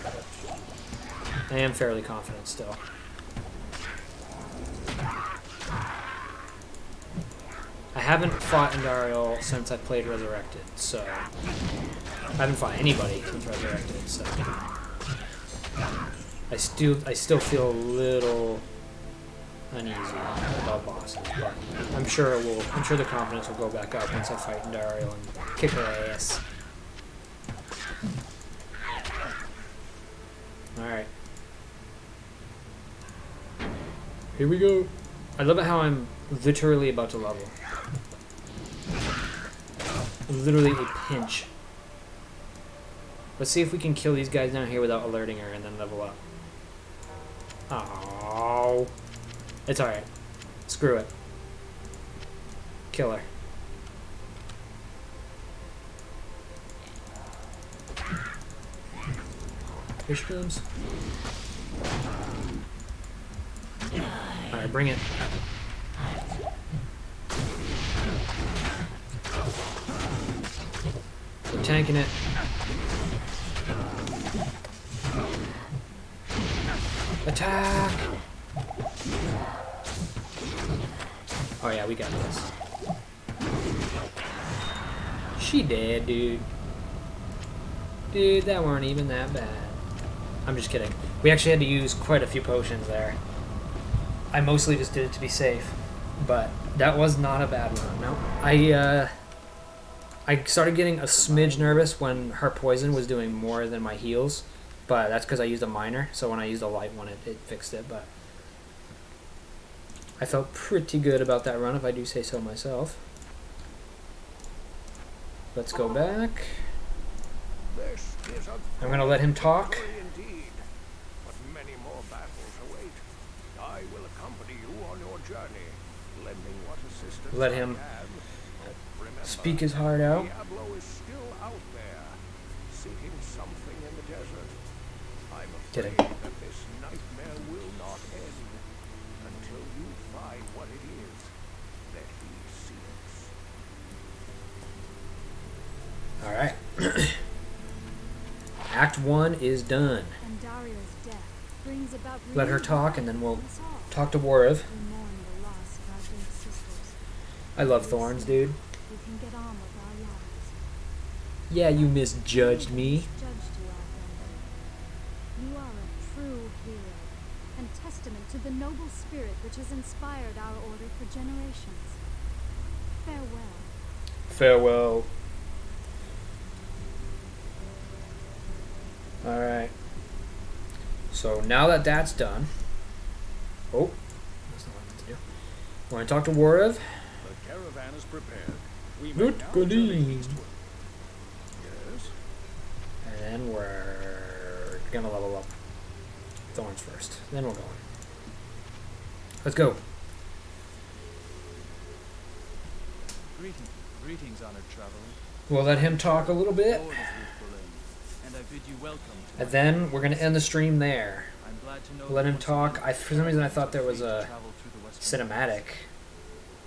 I am fairly confident still. I haven't fought Indariel since I played Resurrected, so I haven't fought anybody since Resurrected, so I still feel a little uneasy about bosses, but I'm sure the confidence will go back up once I fight Indariel and kick her ass. Alright. Here we go. I love it how I'm literally about to level. Literally a pinch. Let's see if we can kill these guys down here without alerting her and then level up. Oh, it's alright. Screw it. Kill her. Fish films. Alright, bring it. We're tanking it. Attack! Oh yeah, we got this. She dead, dude. Dude, that weren't even that bad. I'm just kidding. We actually had to use quite a few potions there. I mostly just did it to be safe, but that was not a bad one. No, I started getting a smidge nervous when her poison was doing more than my heals, but that's because I used a minor, so when I used a light one, it fixed it, but I felt pretty good about that run, if I do say so myself. Let's go back. I'm going to let him talk. Indeed, but many more battles await. I will accompany you on your journey, lending what assistance Let him I can. Remember, speak his heart out. Diablo is still out there, seeking something in the desert. I'm afraid that this nightmare will not end until you find what it is that he seeks. Alright. Act 1 is done. And Dario's death brings about Let her talk, and then we'll renewal for us all. talk to Wariv. We mourn the loss of our dead sisters. I love thorns, dude. We can get on with our lives. Yeah, you misjudged me. Judged you, Outlander. You are a true hero, and testament to the noble spirit which has inspired our order for generations. Farewell. Farewell. Alright. So now that that's done... Oh. That's not what I meant to do. We're going to talk to Wariv. is prepared, we may Good now goody. journey eastward. Yes? And we're gonna level up Thorns first. Then we're going. Let's go. Greetings, honored traveler. We'll let him talk a little bit. Lord of Luthberlin, and I bid you welcome to And my then kingdom. we're gonna end the stream there. I'm glad to know Let that him once talk. again For some reason I thought there was free to a travel through the Western cinematic. West.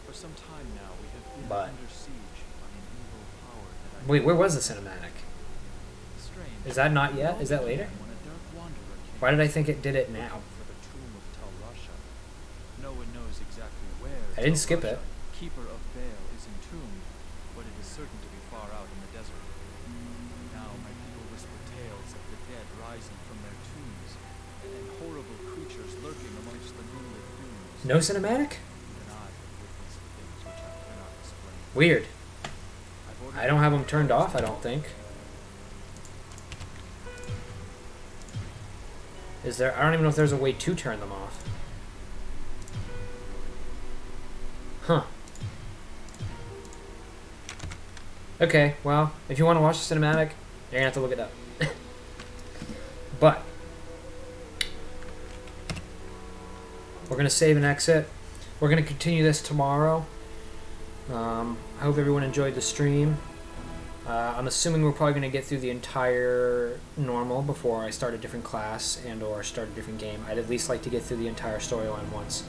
For some time now, we have been But- under siege by an evil power that I Wait, where was the cinematic? strange. Is that not yet? Is that later? When a dark wanderer came Why did I think it did it now? looking for the tomb of Tal Rasha. No one knows exactly where. I didn't Tal skip Rasha, it. Keeper of Baal, is entombed, but it is certain to be far out in the desert. Now my people whisper tales of the dead rising from their tombs, and horrible creatures lurking amongst the moonlit dunes. No cinematic? Even I have witnessed things which I cannot explain. Weird. I've ordered I don't have them turned off, I don't think. Is there? I don't even know if there's a way to turn them off. Huh. Okay, well, if you want to watch the cinematic, you're gonna have to look it up. But we're gonna save and exit. We're gonna continue this tomorrow. I hope everyone enjoyed the stream. I'm assuming we're probably gonna get through the entire normal before I start a different class and or start a different game. I'd at least like to get through the entire storyline once.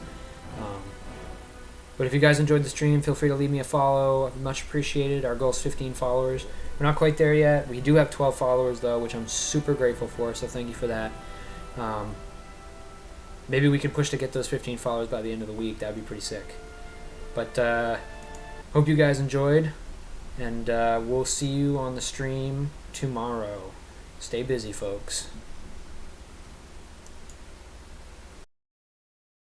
But if you guys enjoyed the stream, feel free to leave me a follow. Much appreciated. Our goal is 15 followers. We're not quite there yet. We do have 12 followers, though, which I'm super grateful for, so thank you for that. Maybe we can push to get those 15 followers by the end of the week. That would be pretty sick. But hope you guys enjoyed, and we'll see you on the stream tomorrow. Stay busy, folks.